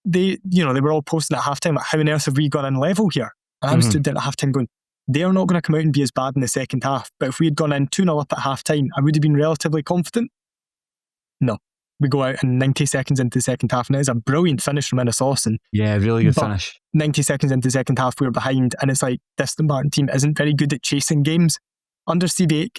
they were all posting at halftime, like, how on earth have we gone in level here? And I was stood there at halftime going, they are not going to come out and be as bad in the second half. But if we had gone in 2-0 up at halftime, I would have been relatively confident. No. We go out in 90 seconds into the second half, and it is a brilliant finish from Innes Austin. Yeah, really good finish. 90 seconds into the second half, we were behind, and it's like, this Dumbarton team isn't very good at chasing games. Under Stevie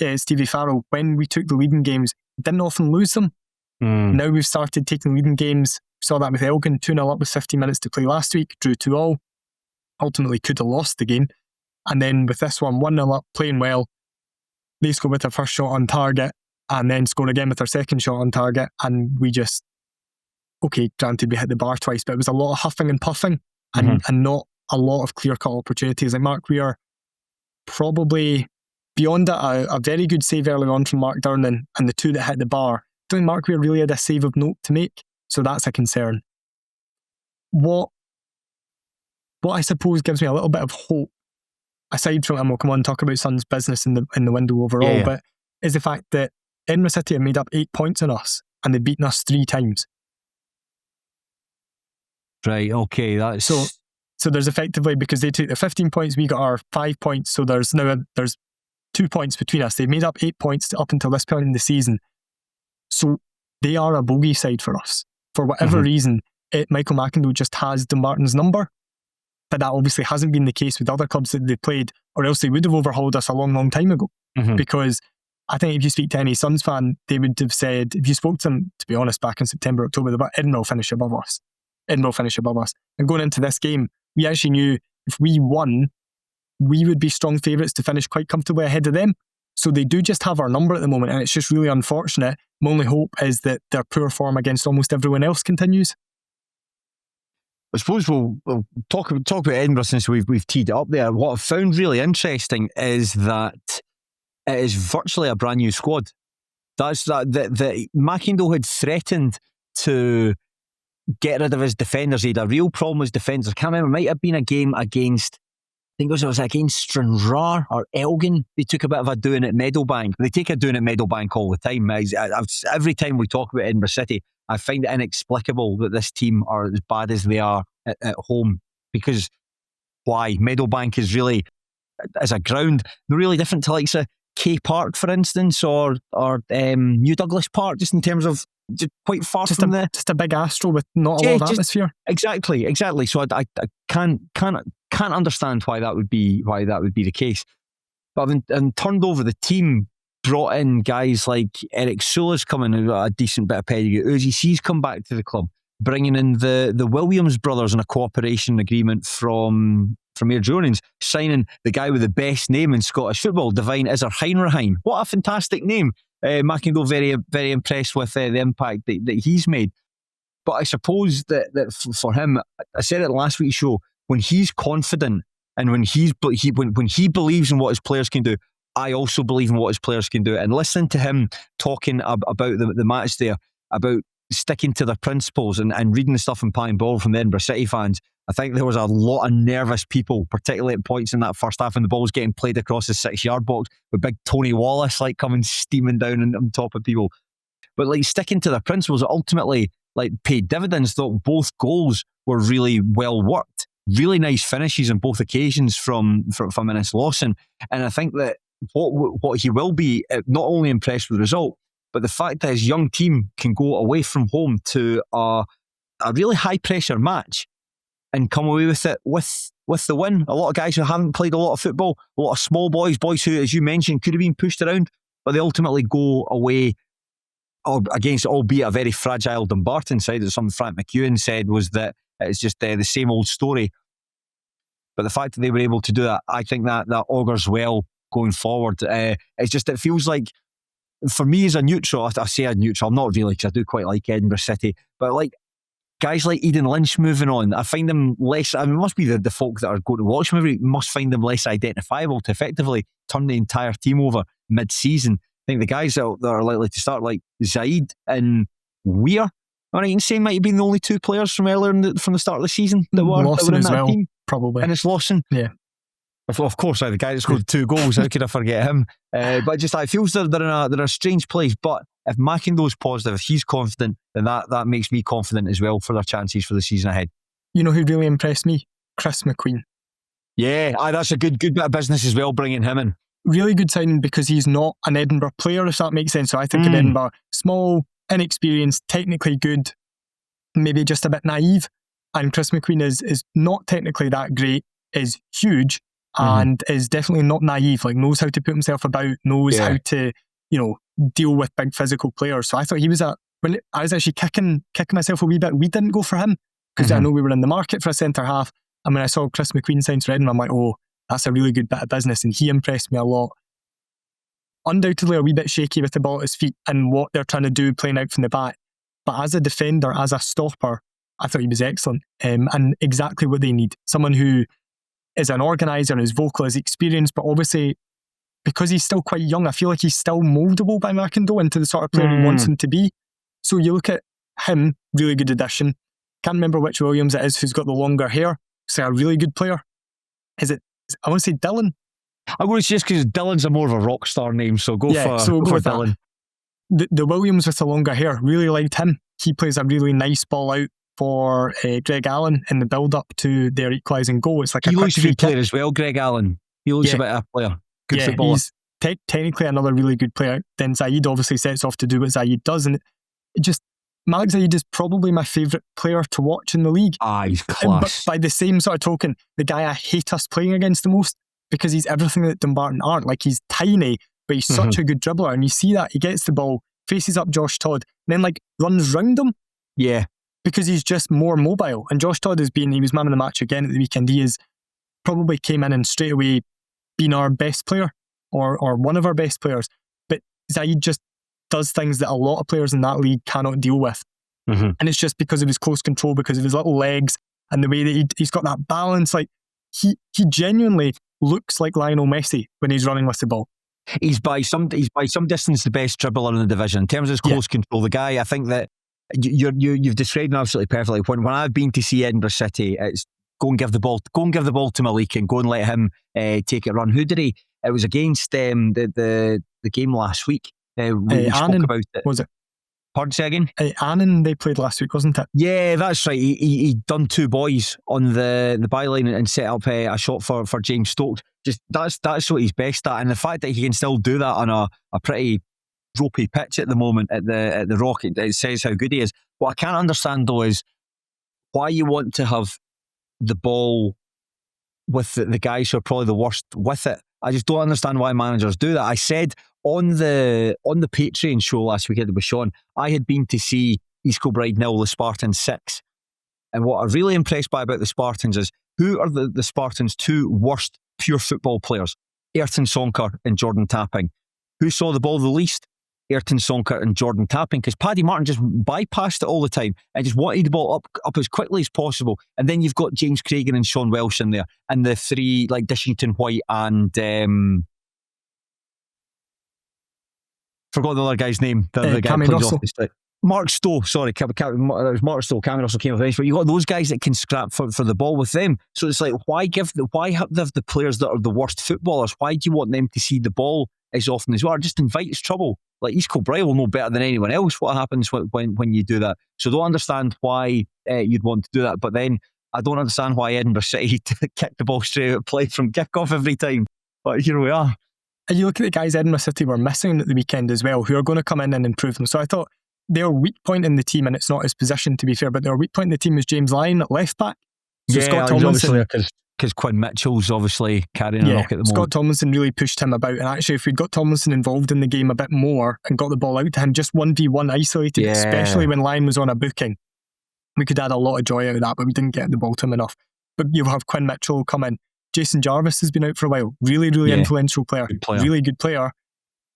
Farrell, when we took the leading games, didn't often lose them. Now we've started taking leading games. We saw that with Elgin, 2-0 up with 15 minutes to play last week, drew 2-2. Ultimately could have lost the game. And then with this one, 1-0 up, playing well, they score with their first shot on target, and then score again with their second shot on target, and we just, okay, granted we hit the bar twice, but it was a lot of huffing and puffing and not a lot of clear-cut opportunities. Like Mark Weir, probably beyond it, a very good save early on from Mark Durnan and the two that hit the bar. I don't think Mark Weir really had a save of note to make, so that's a concern. What I suppose gives me a little bit of hope, aside from, and we'll come on and talk about Sun's business in the window overall, but is the fact that Edinburgh City have made up 8 points on us and they've beaten us 3 times. Right, okay, that's... So there's effectively, because they took the 15 points, we got our 5 points, so there's 2 points between us. They've made up 8 points up until this point in the season. So they are a bogey side for us. For whatever reason, Michael McIndoe just has Dumbarton's number, but that obviously hasn't been the case with other clubs that they played, or else they would have overhauled us a long, long time ago. Because I think if you speak to any Suns fan, they would have said, if you spoke to them, to be honest, back in September, October, Edinburgh will finish above us. Edinburgh will finish above us. And going into this game, we actually knew if we won, we would be strong favourites to finish quite comfortably ahead of them. So they do just have our number at the moment, and it's just really unfortunate. My only hope is that their poor form against almost everyone else continues. I suppose we'll talk about Edinburgh since we've teed it up there. What I've found really interesting is that it is virtually a brand new squad. That's that McIndoe had threatened to get rid of his defenders. He had a real problem with defenders. I can't remember, it might have been a game against, I think it was against Stranraer or Elgin. They took a bit of a doing at Meadowbank. They take a doing at Meadowbank all the time. Every time we talk about Edinburgh City, I find it inexplicable that this team are as bad as they are at home. Because why? Meadowbank is really, as a ground, they're really different to likes of K Park, for instance, or New Douglas Park, just in terms of just quite far from there. Just a big astro with not a lot of atmosphere. Exactly. So I can't understand why that would be the case. But I've turned over the team, brought in guys like Eric Sula's coming, who's got a decent bit of pedigree. Uzi C's come back to the club, bringing in the Williams brothers on a cooperation agreement from Air Jordan's, signing the guy with the best name in Scottish football, Divine Izzar Heinrich. What a fantastic name. McIndoe very, very impressed with the impact that he's made. But I suppose that for him, I said it last week's show, when he's confident and when he believes in what his players can do, I also believe in what his players can do. And listening to him talking about the match there, about sticking to their principles and reading the stuff in Pine Ball from the Edinburgh City fans, I think there was a lot of nervous people, particularly at points in that first half when the ball was getting played across the 6-yard box with big Tony Wallace coming steaming down on top of people. But sticking to their principles ultimately paid dividends. Thought both goals were really well worked. Really nice finishes on both occasions from Innes Lawson. And I think that what he will be not only impressed with the result, but the fact that his young team can go away from home to a really high pressure match and come away with it with the win. A lot of guys who haven't played a lot of football, a lot of small boys who, as you mentioned, could have been pushed around, but they ultimately go away against, albeit a very fragile Dumbarton side. That something Frank McEwen said was that it's just the same old story. But the fact that they were able to do that, I think that augurs well going forward. It feels like, for me as a neutral, I say a neutral, not really, because I do quite like Edinburgh City, but guys like Eden Lynch moving on, I find them less, it must be the folk that are going to watch them must find them less identifiable to effectively turn the entire team over mid-season. I think the guys that are likely to start, like Zaid and Weir, I can say might have been the only 2 players from earlier from the start of the season that were in that team. Probably. And it's Lawson. Yeah. Of course, the guy that scored 2 goals, how could I forget him? But just it feels they're in a strange place. But if McIndoe's positive, if he's confident, then that makes me confident as well for their chances for the season ahead. You know who really impressed me? Chris McQueen. Yeah, that's a good bit of business as well, bringing him in. Really good signing, because he's not an Edinburgh player, if that makes sense. So I think of Edinburgh, small, inexperienced, technically good, maybe just a bit naive. And Chris McQueen is not technically that great, is huge, and is definitely not naive, knows how to put himself about, knows how to, deal with big physical players. So I thought he was when I was actually kicking myself a wee bit, we didn't go for him, because I know we were in the market for a centre half. And when I saw Chris McQueen sign for Edinburgh, I'm like, oh, that's a really good bit of business. And he impressed me a lot. Undoubtedly a wee bit shaky with the ball at his feet and what they're trying to do playing out from the back. But as a defender, as a stopper, I thought he was excellent, and exactly what they need. Someone who as an organiser, as vocal, as experienced, but obviously because he's still quite young, I feel like he's still mouldable by McIndoe into the sort of player he wants him to be. So you look at him, really good addition. Can't remember which Williams it is who's got the longer hair. So a really good player. I want to say Dylan. I would just because Dylan's a more of a rock star name, so go for Dylan. The Williams with the longer hair, really liked him. He plays a really nice ball out for Greg Allen in the build-up to their equalising goal. It's like he looks a good player as well, Greg Allen. He looks a bit of a player. Good footballer. He's technically another really good player. Then Zaid obviously sets off to do what Zaid does, and Malik Zaid is probably my favourite player to watch in the league. He's class. But by the same sort of token, the guy I hate us playing against the most, because he's everything that Dumbarton aren't. Like, he's tiny, but he's such a good dribbler, and you see that he gets the ball, faces up Josh Todd, and then like runs round him. Yeah. Because he's just more mobile. And Josh Todd he was man of the match again at the weekend. He probably came in and straight away been our best player or one of our best players. But Zaid just does things that a lot of players in that league cannot deal with. And it's just because of his close control, because of his little legs and the way that he's got that balance. Like, he genuinely looks like Lionel Messi when he's running with the ball. He's by some distance the best dribbler in the division in terms of his close control. The guy, I think that you've described him absolutely perfectly. When I've been to see Edinburgh City, it's go and give the ball to Malik and go and let him take it run. Who did he? It was against the game last week. We spoke about it. Was it? Pardon, say again? Annan, they played last week, wasn't it? Yeah, that's right. He done two boys on the byline and set up a shot for James Stokes. Just that's what he's best at, and the fact that he can still do that on a pretty ropey pitch at the moment at the Rock, it says how good he is. What I can't understand though is why you want to have the ball with the guys who are probably the worst with it. I just don't understand why managers do that. I said on the Patreon show last weekend with Sean, I had been to see East Kilbride 0, the Spartans 6. And what I'm really impressed by about the Spartans is who are the Spartans' two worst pure football players? Ayrton Sonker and Jordan Tapping. Who saw the ball the least? Ayrton Sonker and Jordan Tapping, because Paddy Martin just bypassed it all the time and just wanted the ball up as quickly as possible. And then you've got James Cragen and Sean Welsh in there, and the three like Dishington White and forgot the other guy's name. The guy who plays off the street. Mark Stowe, sorry, it was Mark Stowe. Cammy Russell came off the bench, but you got those guys that can scrap for the ball with them. So it's like, why have the players that are the worst footballers? Why do you want them to see the ball as often as well? It just invites trouble. Like, East Kilbride will know better than anyone else what happens when you do that. So I don't understand why you'd want to do that. But then I don't understand why Edinburgh City kick the ball straight out of play from kick-off every time. But here we are. And you look at the guys Edinburgh City were missing at the weekend as well, who are going to come in and improve them. So I thought their weak point in the team, and it's not his position to be fair, but their weak point in the team was James Lyon at left back. So Scott Tomlinson, because Quinn Mitchell's obviously carrying a rock at the moment. Scott Tomlinson really pushed him about, and actually if we'd got Tomlinson involved in the game a bit more and got the ball out to him, just 1v1 isolated, especially when Lyon was on a booking, we could add a lot of joy out of that, but we didn't get the ball to him enough. But you'll have Quinn Mitchell come in. Jason Jarvis has been out for a while. Really influential player. Really good player.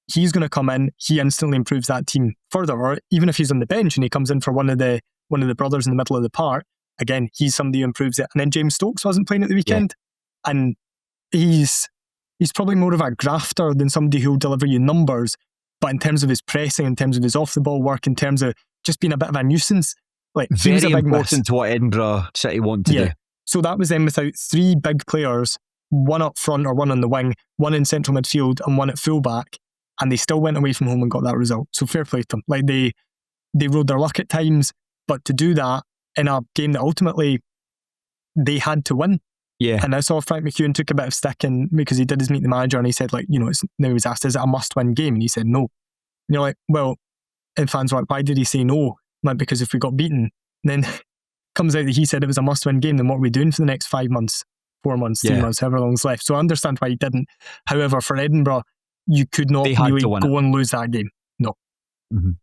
He's going to come in. He instantly improves that team further. Or even if he's on the bench and he comes in for one of the brothers in the middle of the park, again, he's somebody who improves it. And then James Stokes wasn't playing at the weekend. And he's probably more of a grafter than somebody who'll deliver you numbers. But in terms of his pressing, in terms of his off-the-ball work, in terms of just being a bit of a nuisance, like, very important to what Edinburgh City want to do. So that was them without three big players, one up front or one on the wing, one in central midfield and one at fullback, and they still went away from home and got that result. So fair play to them. Like, they rode their luck at times, but to do that in a game that ultimately they had to win. Yeah. And I saw Frank McEwen took a bit of stick in because he did his meet the manager and he said, like, now he was asked, is it a must-win game? And he said no. And you're like, well, and fans were like, why did he say no? Like, because if we got beaten, then comes out that he said it was a must-win game, then what are we doing for the next 5 months, 4 months, 3 months, however long's left? So I understand why he didn't. However, for Edinburgh, you could not really go and lose that game. No. Mm-hmm.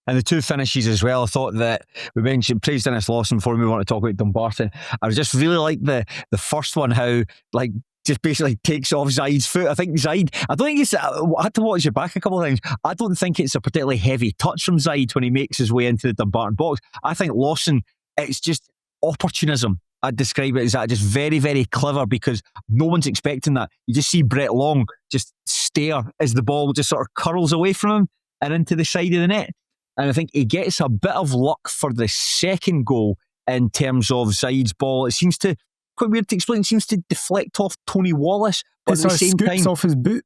And the two finishes as well, I thought that we mentioned praised Dennis Lawson before we want to talk about Dumbarton. I just really like the first one, how like just basically takes off Zaid's foot. I think Zaid, I had to watch it back a couple of times. I don't think it's a particularly heavy touch from Zaid when he makes his way into the Dumbarton box. I think Lawson, it's just opportunism. I'd describe it as that, just very, very clever, because no one's expecting that. You just see Brett Long just stare as the ball just sort of curls away from him and into the side of the net. And I think he gets a bit of luck for the second goal in terms of Zaid's ball. It seems to, quite weird to explain, it seems to deflect off Tony Wallace, but at the same time, off his boot.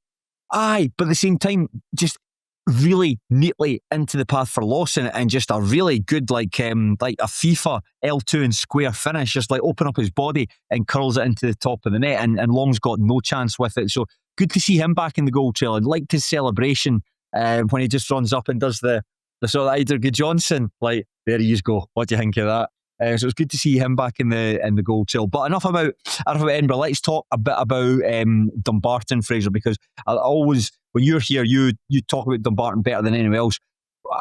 Aye, but at the same time, just really neatly into the path for Lawson, and just a really good like a FIFA L2 and square finish, just like open up his body and curls it into the top of the net, and Long's got no chance with it. So good to see him back in the goal trail, and liked his celebration when he just runs up and does the sort of Edinburgh Johnson, like, there you go, what do you think of that? So it's good to see him back in the goal trail. But enough about Edinburgh. Let's talk a bit about Dumbarton, Fraser, because I always, when you're here, you talk about Dumbarton better than anyone else.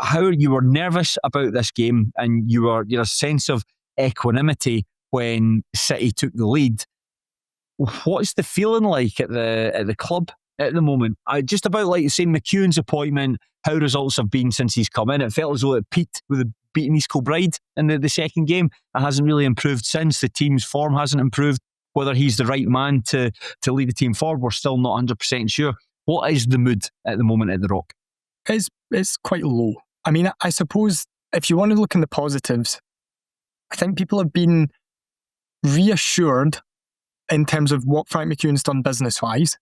How you were nervous about this game, and your sense of equanimity when City took the lead. What's the feeling like at the club at the moment? Just about like saying McEwen's appointment, how results have been since he's come in. It felt as though it peaked with beating East Kilbride in the second game. It hasn't really improved since. The team's form hasn't improved. Whether he's the right man to lead the team forward, we're still not 100% sure. What is the mood at the moment at the Rock? It's quite low. I mean, I suppose if you want to look in the positives, I think people have been reassured in terms of what Frank McEwen's done business-wise,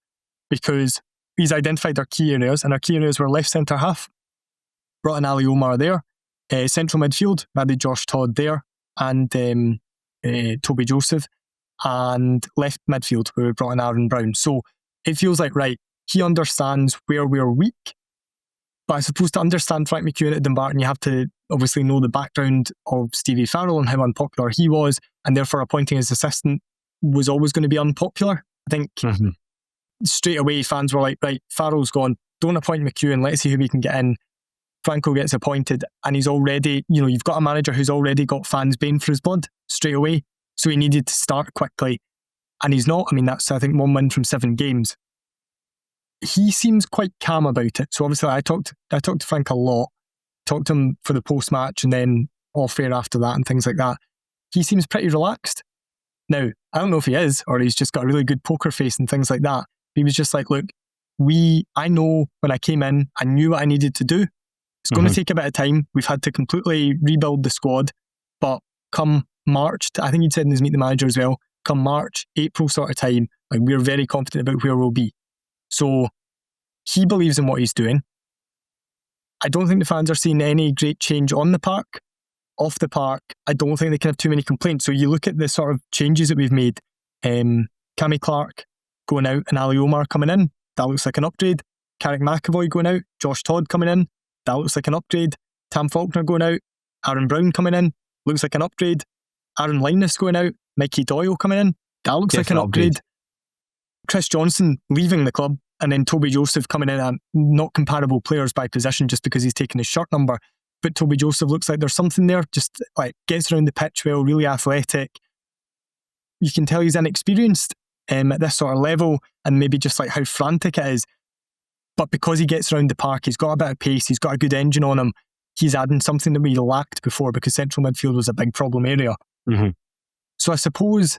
because he's identified our key areas, and our key areas were left centre half, brought in Ali Omar there, central midfield, added Josh Todd there, and Toby Joseph, and left midfield, where we brought in Aaron Brown. So it feels like, right, he understands where we're weak. But I suppose to understand Frank McEwen at Dumbarton, you have to obviously know the background of Stevie Farrell and how unpopular he was, and therefore appointing his assistant was always going to be unpopular. I think straight away fans were like, right, Farrell's gone, don't appoint McEwen, let's see who we can get in. Franco gets appointed, and he's already, you've got a manager who's already got fans baying for his blood straight away. So he needed to start quickly, and he's not. I mean, that's, I think, 1 win from 7 games. He seems quite calm about it. So obviously I talked to Frank a lot, talked to him for the post-match and then off air after that and things like that. He seems pretty relaxed. Now, I don't know if he is, or he's just got a really good poker face and things like that. He was just like, look, I know when I came in, I knew what I needed to do. It's going to take a bit of time. We've had to completely rebuild the squad, but come March, I think he'd said in his Meet the Manager as well, come March, April sort of time, like, we're very confident about where we'll be. So he believes in what he's doing. I don't think the fans are seeing any great change on the park. Off the park, I don't think they can have too many complaints. So you look at the sort of changes that we've made. Cammy Clarke going out and Ali Omar coming in. That looks like an upgrade. Carrick McAvoy going out. Josh Todd coming in. That looks like an upgrade. Tam Faulkner going out. Aaron Brown coming in. Looks like an upgrade. Aaron Linus going out. Mikey Doyle coming in. That looks like an upgrade. Chris Johnson leaving the club, and then Toby Joseph coming in, and not comparable players by position just because he's taken his shirt number. But Toby Joseph looks like there's something there, just like gets around the pitch well, really athletic. You can tell he's inexperienced at this sort of level, and maybe just like how frantic it is. But because he gets around the park, he's got a bit of pace, he's got a good engine on him. He's adding something that we lacked before, because central midfield was a big problem area. So I suppose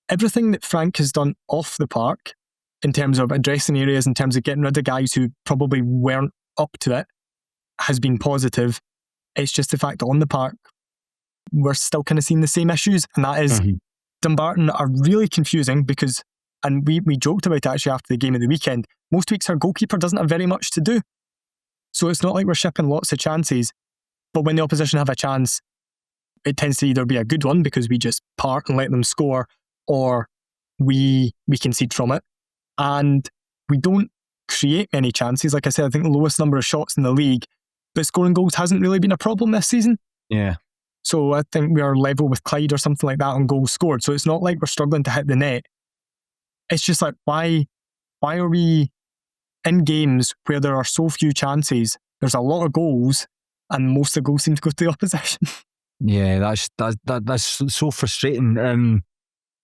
everything that Frank has done off the park, in terms of addressing areas, in terms of getting rid of guys who probably weren't up to it, has been positive. It's just the fact that on the park, we're still kind of seeing the same issues, and that is Dumbarton are really confusing because, and we joked about it actually after the game of the weekend, most weeks our goalkeeper doesn't have very much to do. So it's not like we're shipping lots of chances, but when the opposition have a chance, it tends to either be a good one because we just park and let them score, or we concede from it. And we don't create many chances. Like I said, I think the lowest number of shots in the league, but scoring goals hasn't really been a problem this season. Yeah. So I think we are level with Clyde or something like that on goals scored. So it's not like we're struggling to hit the net. It's just like, why are we in games where there are so few chances, there's a lot of goals, and most of the goals seem to go to the opposition? Yeah, that's so frustrating.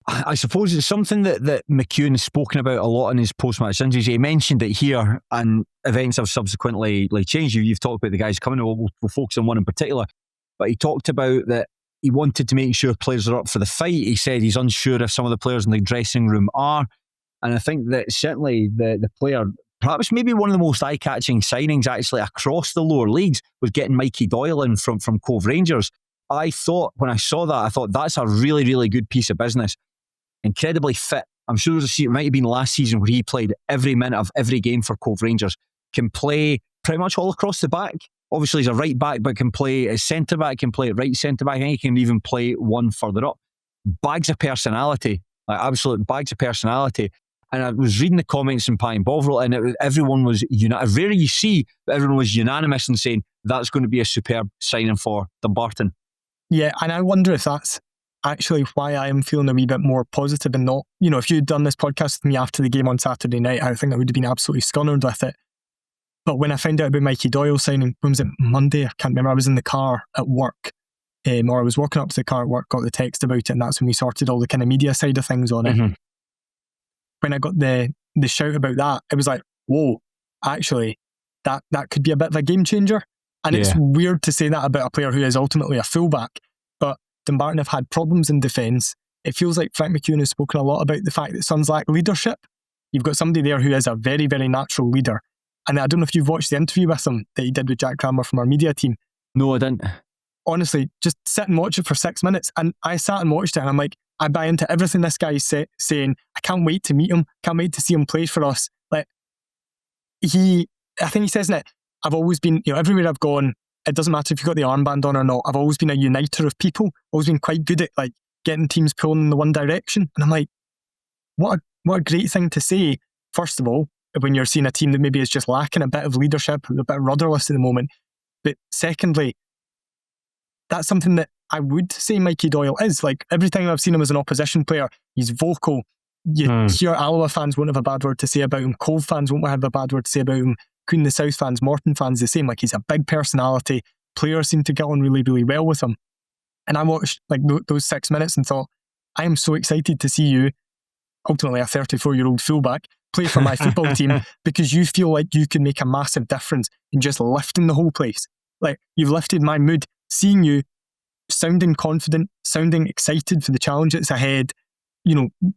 I suppose it's something that McEwen has spoken about a lot in his post-match interviews. He mentioned it here, and events have subsequently changed. You've talked about the guys coming. We'll focus on one in particular, but he talked about that he wanted to make sure players are up for the fight. He said he's unsure if some of the players in the dressing room are. And I think that certainly the player, perhaps maybe one of the most eye-catching signings actually across the lower leagues, was getting Mikey Doyle in from Cove Rangers. I thought, when I saw that, I thought that's a really, really good piece of business. Incredibly fit. I'm sure it might have been last season where he played every minute of every game for Cove Rangers. Can play pretty much all across the back. Obviously, he's a right back, but can play as centre back, can play at right centre back, and he can even play one further up. Bags of personality, like absolute bags of personality. And I was reading the comments in Pie and Bovril, and everyone was unanimous. Rarely you see, but everyone was unanimous in saying that's going to be a superb signing for Dumbarton. Yeah, and I wonder if that's actually why I am feeling a wee bit more positive and not, if you'd done this podcast with me after the game on Saturday night, I think I would have been absolutely scunnered with it. But when I found out about Mikey Doyle signing, when was it, Monday? I can't remember. I was in the car at work, or I was walking up to the car at work, got the text about it, and that's when we sorted all the kind of media side of things on it. When I got the shout about that, it was like, whoa, actually, that could be a bit of a game changer. And it's weird to say that about a player who is ultimately a fullback, but Dumbarton have had problems in defence. It feels like Frank McEwen has spoken a lot about the fact that Suns lack leadership. You've got somebody there who is a very, very natural leader. And I don't know if you've watched the interview with him that he did with Jack Cranmer from our media team. No, I didn't. Honestly, just sit and watch it for 6 minutes. And I sat and watched it and I'm like, I buy into everything this guy is saying. I can't wait to meet him. Can't wait to see him play for us. Like, I think he says in it, I've always been, everywhere I've gone, it doesn't matter if you've got the armband on or not, I've always been a uniter of people, always been quite good at like getting teams pulling in the one direction. And I'm like, what a great thing to say, first of all, when you're seeing a team that maybe is just lacking a bit of leadership, a bit rudderless at the moment. But secondly, that's something that I would say Mikey Doyle is. Like, every time I've seen him as an opposition player, he's vocal. You hear Alloa fans won't have a bad word to say about him. Cove fans won't have a bad word to say about him. Queen of the South fans, Morton fans, the same. Like, he's a big personality. Players seem to get on really, really well with him. And I watched like those 6 minutes and thought, I am so excited to see you, ultimately a 34-year-old fullback, play for my football team, because you feel like you can make a massive difference in just lifting the whole place. Like, you've lifted my mood, seeing you sounding confident, sounding excited for the challenge that's ahead,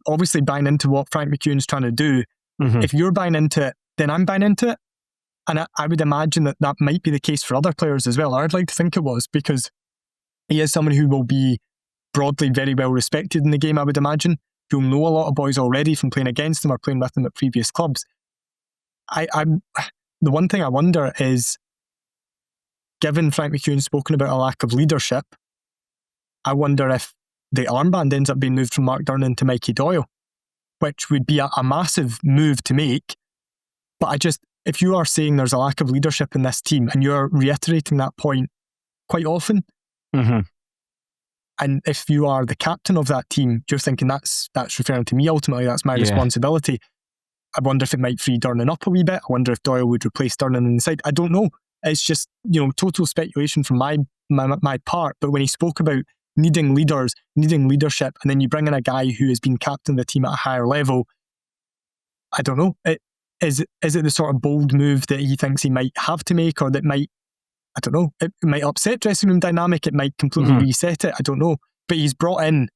obviously buying into what Frank McEwen's trying to do. If you're buying into it, then I'm buying into it. And I would imagine that might be the case for other players as well. I'd like to think it was, because he is someone who will be broadly very well respected in the game, I would imagine. You'll know a lot of boys already from playing against them or playing with them at previous clubs. The one thing I wonder is, given Frank McEwen's spoken about a lack of leadership, I wonder if the armband ends up being moved from Mark Durnan to Mikey Doyle, which would be a massive move to make. But if you are saying there's a lack of leadership in this team and you're reiterating that point quite often, and if you are the captain of that team, you're thinking that's referring to me, ultimately, that's my responsibility. I wonder if it might free Durnan up a wee bit. I wonder if Doyle would replace Durnan on the side. I don't know. It's just, total speculation from my part. But when he spoke about needing leaders, needing leadership, and then you bring in a guy who has been captain of the team at a higher level, I don't know. Is it the sort of bold move that he thinks he might have to make, or that might, I don't know, it might upset dressing room dynamic, it might completely reset it, I don't know. But he's brought in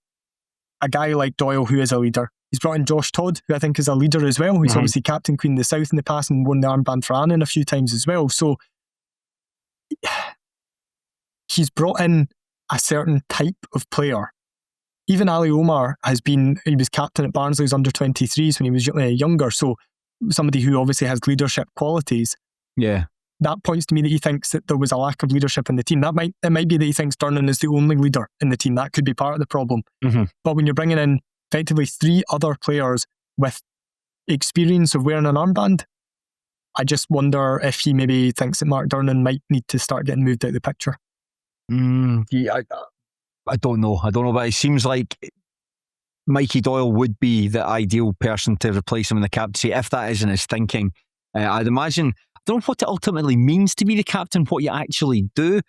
a guy like Doyle who is a leader. He's brought in Josh Todd, who I think is a leader as well. He's obviously captain Queen of the South in the past and won the armband for Annan a few times as well. So he's brought in a certain type of player. Even Ali Omar he was captain at Barnsley's under-23s when he was younger, so somebody who obviously has leadership qualities. Yeah. That points to me that he thinks that there was a lack of leadership in the team. It might be that he thinks Durnan is the only leader in the team. That could be part of the problem. But when you're bringing in effectively 3 other players with experience of wearing an armband, I just wonder if he maybe thinks that Mark Durnan might need to start getting moved out of the picture. Yeah, I don't know. But it seems like Mikey Doyle would be the ideal person to replace him in the captaincy, if that isn't his thinking. I'd imagine, I don't know what it ultimately means to be the captain, what you actually do.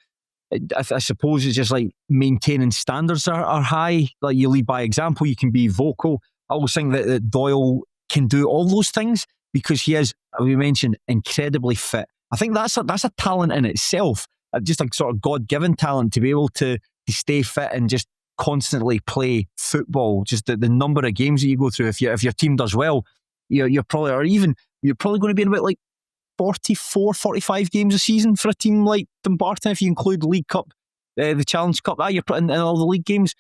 I suppose it's just like maintaining standards are high. Like, you lead by example, you can be vocal. I always think that Doyle can do all those things because he is, as we mentioned, incredibly fit. I think that's a talent in itself, just a sort of God-given talent to be able to to stay fit and just constantly play football. Just the number of games that you go through. If your team does well, you're probably going to be in about like 44, 45 games a season for a team like Dumbarton, if you include League Cup, the Challenge Cup. You're putting in all the league games,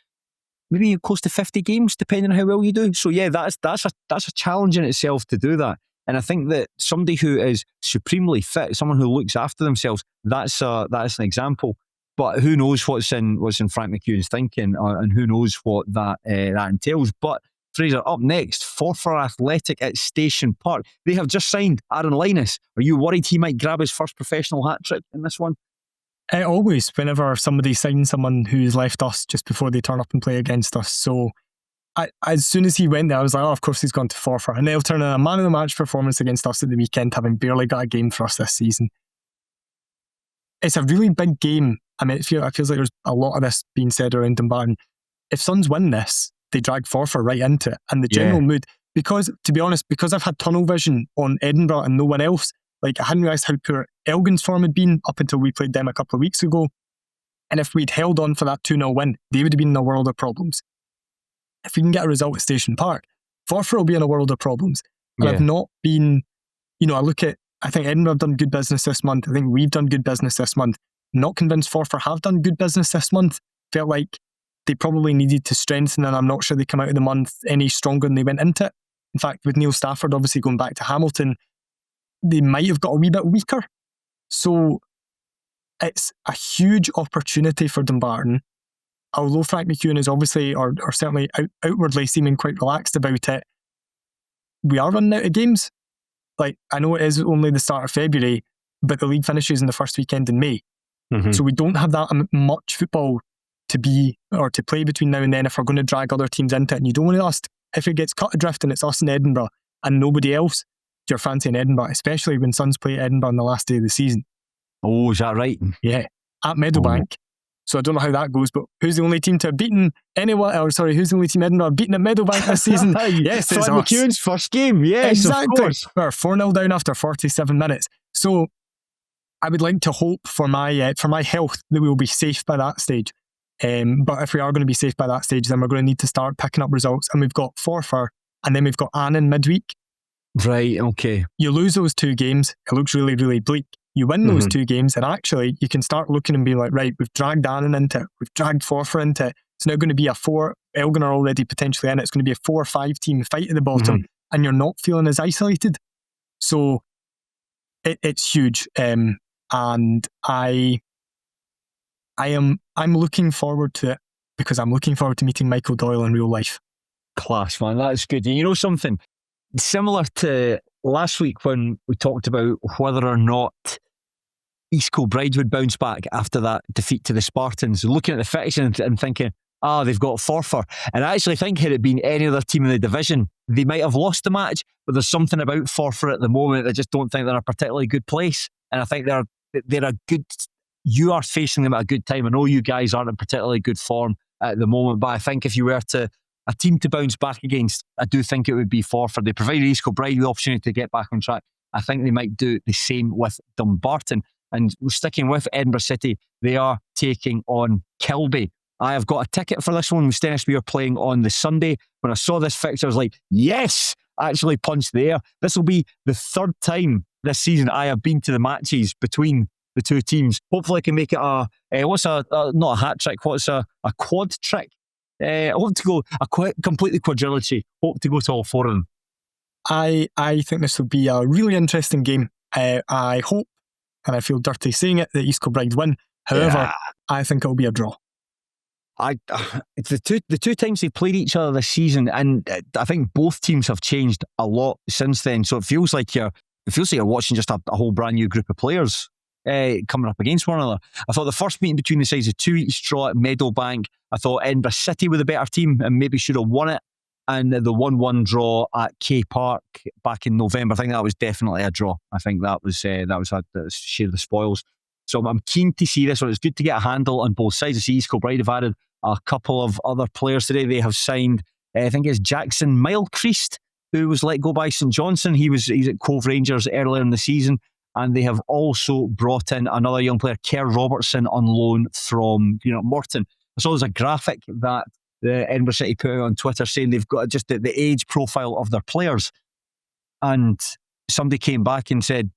maybe close to 50 games, depending on how well you do. So yeah, that's a challenge in itself to do that. And I think that somebody who is supremely fit, someone who looks after themselves, that's an example. But who knows what's in Frank McEwen's thinking, and who knows what that entails. But Fraser, up next, Forfar Athletic at Station Park. They have just signed Aaron Linus. Are you worried he might grab his first professional hat-trick in this one? Always, whenever somebody signs someone who's left us just before they turn up and play against us. So as soon as he went there, I was like, oh, of course he's gone to Forfar. And they'll turn in a man-of-the-match performance against us at the weekend, having barely got a game for us this season. It's a really big game. I mean, it feels like there's a lot of this being said around Dumbarton. If Suns win this, they drag Forfar right into it. And the general mood, because, to be honest, because I've had tunnel vision on Edinburgh and no one else, like I hadn't realised how poor Elgin's form had been up until we played them a couple of weeks ago. And if we'd held on for that 2-0 win, they would have been in a world of problems. If we can get a result at Station Park, Forfar will be in a world of problems. And I've not been, I think Edinburgh have done good business this month. I think we've done good business this month. Not convinced Forfar have done good business this month. Felt like they probably needed to strengthen, and I'm not sure they come out of the month any stronger than they went into it. In fact, with Neil Stafford obviously going back to Hamilton, they might have got a wee bit weaker. So it's a huge opportunity for Dumbarton. Although Frank McEwen is obviously, or certainly outwardly seeming quite relaxed about it, we are running out of games. Like, I know it is only the start of February, but the league finishes in the first weekend in May. Mm-hmm. So we don't have that much football to play between now and then if we're going to drag other teams into it. And you don't want us, if it gets cut adrift and it's us in Edinburgh and nobody else, you're fancying Edinburgh, especially when Suns play Edinburgh on the last day of the season. Oh, is that right? Yeah, at Meadowbank. Oh. So I don't know how that goes, but who's the only team to have beaten anyone? Or sorry, who's the only team Edinburgh have beaten at Meadowbank this season? Yes, it's Frank McEwen's first game. Yes, exactly. Of course. We're 4-0 down after 47 minutes. So I would like to hope for my health that we will be safe by that stage. But if we are going to be safe by that stage, then we're going to need to start picking up results. And we've got Forfar, and then we've got Annan midweek. Right, okay. You lose those two games, it looks really, really bleak. You win those two games, and actually you can start looking and being like, right, we've dragged Annan into it, we've dragged Forfar into it. It's now going to be Elgin are already potentially in it, it's going to be a 4 or 5 team fight at the bottom, and you're not feeling as isolated. So it's huge. And I'm looking forward to it because I'm looking forward to meeting Michael Doyle in real life. Class, man. That's good. And you know something? Similar to last week when we talked about whether or not East Kilbride would bounce back after that defeat to the Spartans, looking at the fixture and thinking, they've got Forfar. And I actually think had it been any other team in the division, they might have lost the match, but there's something about Forfar at the moment. I just don't think they're in a particularly good place. And I think they're a good... You are facing them at a good time. I know you guys aren't in particularly good form at the moment, but I think if you were a team to bounce back against, I do think it would be Forfar. They provided East Kilbride the opportunity to get back on track. I think they might do the same with Dumbarton. And sticking with Edinburgh City, they are taking on Kilby. I have got a ticket for this one with Stennis. We are playing on the Sunday. When I saw this fixture, I was like, yes, I actually punched the air. This will be the third time this season I have been to the matches between the two teams. Hopefully I can make it not a hat trick, what's a quad trick. I hope to go completely quadrilogy. Hope to go to all 4 of them. I think this will be a really interesting game. I hope, and I feel dirty saying it, that East Kilbride win. However, I think it'll be a draw. It's the two times they played each other this season, and I think both teams have changed a lot since then. So it feels like you're watching just a whole brand new group of players coming up against one another. I thought the first meeting between the sides, a 2-each draw at Meadowbank. I thought Edinburgh City were the better team and maybe should have won it. And the 1-1 draw at K Park back in November, I think that was definitely a draw. I think that was a share of the spoils. So I'm keen to see this one. It's good to get a handle on both sides. I see East Kilbride have added a couple of other players today. They have signed, I think it's Jackson Mildcreast, who was let go by St Johnstone. He's at Cove Rangers earlier in the season. And they have also brought in another young player, Kerr Robertson, on loan from Morton. I saw there's a graphic that the Edinburgh City put out on Twitter saying they've got just the age profile of their players. And somebody came back and said,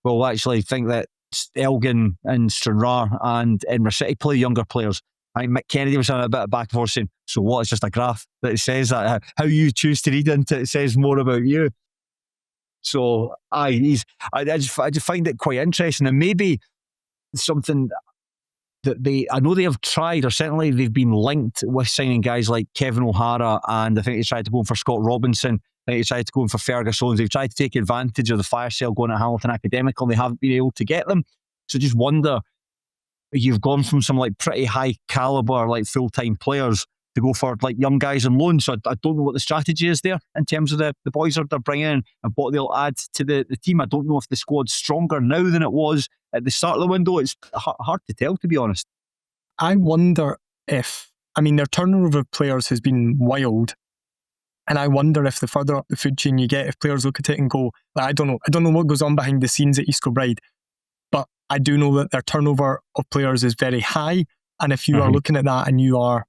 well, I actually think that Elgin and Stranraer and Edinburgh City play younger players. I think Mick Kennedy was having a bit of back and forth saying, so what? It's just a graph that it says that. How you choose to read into it says more about you. So I just find it quite interesting, and maybe something that I know they have tried, or certainly they've been linked with signing guys like Kevin O'Hara, and I think they tried to go in for Scott Robinson. I think they tried to go in for Fergus Owens. They've tried to take advantage of the fire sale going at Hamilton Academical, and they haven't been able to get them. So just wonder, you've gone from some like pretty high caliber, like full-time players to go for like young guys on loan. So I don't know what the strategy is there in terms of the boys that they're bringing in and what they'll add to the team. I don't know if the squad's stronger now than it was at the start of the window. It's hard to tell, to be honest. I wonder if, their turnover of players has been wild. And I wonder if the further up the food chain you get, if players look at it and go, I don't know what goes on behind the scenes at East Kilbride, but I do know that their turnover of players is very high. And if you are looking at that and you are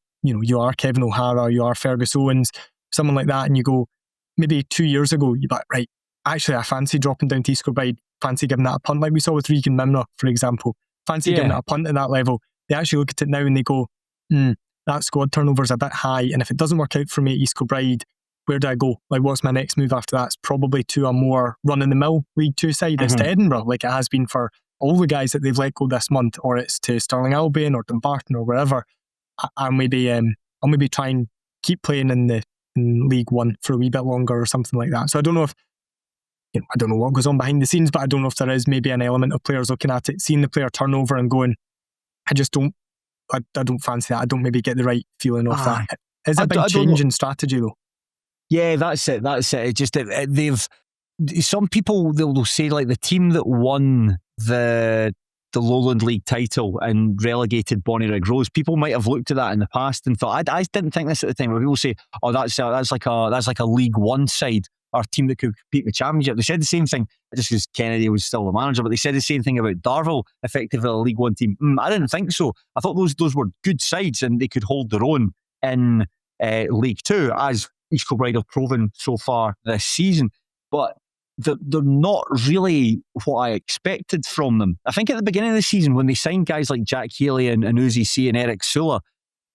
Kevin O'Hara, you are Fergus Owens, someone like that, and you go, maybe 2 years ago, you're like, right, actually I fancy dropping down to East Kilbride, fancy giving that a punt, like we saw with Regan Mimra, for example, fancy giving it a punt at that level. They actually look at it now and they go, that squad turnover is a bit high, and if it doesn't work out for me at East Kilbride, where do I go? Like, what's my next move after that? It's probably to a more run-in-the-mill League 2 side. It's to Edinburgh, like it has been for all the guys that they've let go this month, or it's to Stirling Albion or Dumbarton or wherever. I'll maybe try and keep playing in League 1 for a wee bit longer or something like that. So I don't know if, I don't know what goes on behind the scenes, but I don't know if there is maybe an element of players looking at it, seeing the player turnover and going, I don't fancy that. I don't maybe get the right feeling of that. Is it a big change in strategy though? Yeah, that's it. It just, some people, they'll say like the team that won the Lowland League title and relegated Bonnyrigg Rose, people might have looked at that in the past and thought, I didn't think this at the time, where people say, oh, that's like a League 1 side, or a team that could compete in the Championship. They said the same thing, just because Kennedy was still the manager, but they said the same thing about Darvel, effectively a League 1 team. I didn't think so. I thought those were good sides and they could hold their own in League 2, as East Kilbride have proven so far this season. But they're not really what I expected from them. I think at the beginning of the season, when they signed guys like Jack Healy and Uzi C and Eric Sula,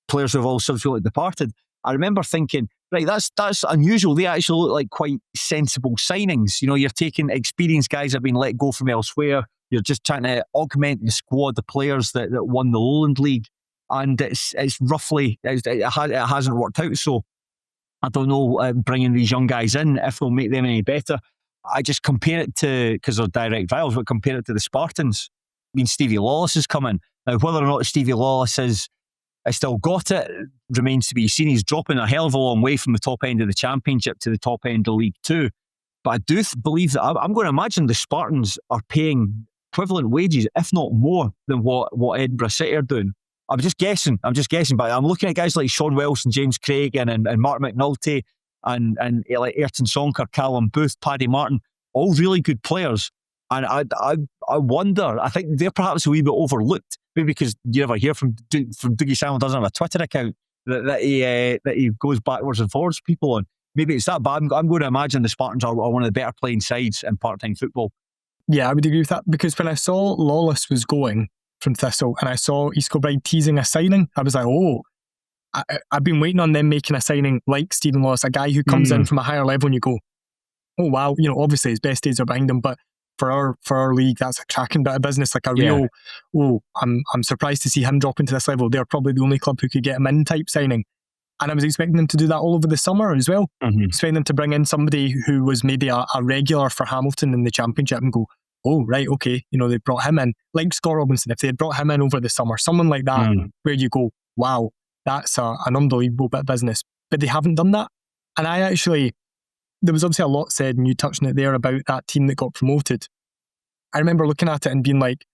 players who have all subsequently departed, I remember thinking, right, that's unusual. They actually look like quite sensible signings. You're taking experienced guys that have been let go from elsewhere. You're just trying to augment the squad, the players that won the Lowland League. And it hasn't worked out. So I don't know, bringing these young guys in, if they'll make them any better. I just compare it to, because they're direct rivals, but compare it to the Spartans. Stevie Lawless is coming. Now, whether or not Stevie Lawless has still got it remains to be seen. He's dropping a hell of a long way from the top end of the Championship to the top end of League 2. But I do believe that I'm going to imagine the Spartans are paying equivalent wages, if not more, than what Edinburgh City are doing. I'm just guessing, but I'm looking at guys like Sean Wells and James Craig and Mark McNulty and like Ayrton Sonker, Callum Booth, Paddy Martin, all really good players. And I wonder, I think they're perhaps a wee bit overlooked, maybe because you never hear from Dougie Simon doesn't have a Twitter account that he goes backwards and forwards people on. Maybe it's that, but I'm going to imagine the Spartans are one of the better playing sides in part-time football. Yeah, I would agree with that, because when I saw Lawless was going from Thistle and I saw East Kilbride teasing a signing, I was like, I've been waiting on them making a signing like Stephen Lawless, a guy who comes in from a higher level and you go, oh wow, obviously his best days are behind him, but for our league, that's a cracking bit of business, like a real, I'm surprised to see him drop into this level. They're probably the only club who could get him in type signing. And I was expecting them to do that all over the summer as well. Expecting them to bring in somebody who was maybe a regular for Hamilton in the Championship and go, oh, right, okay, they brought him in. Like Scott Robinson, if they had brought him in over the summer, someone like that, where you go, wow, that's an unbelievable bit of business. But they haven't done that. And there was obviously a lot said, and you touched on it there, about that team that got promoted. I remember looking at it and being like,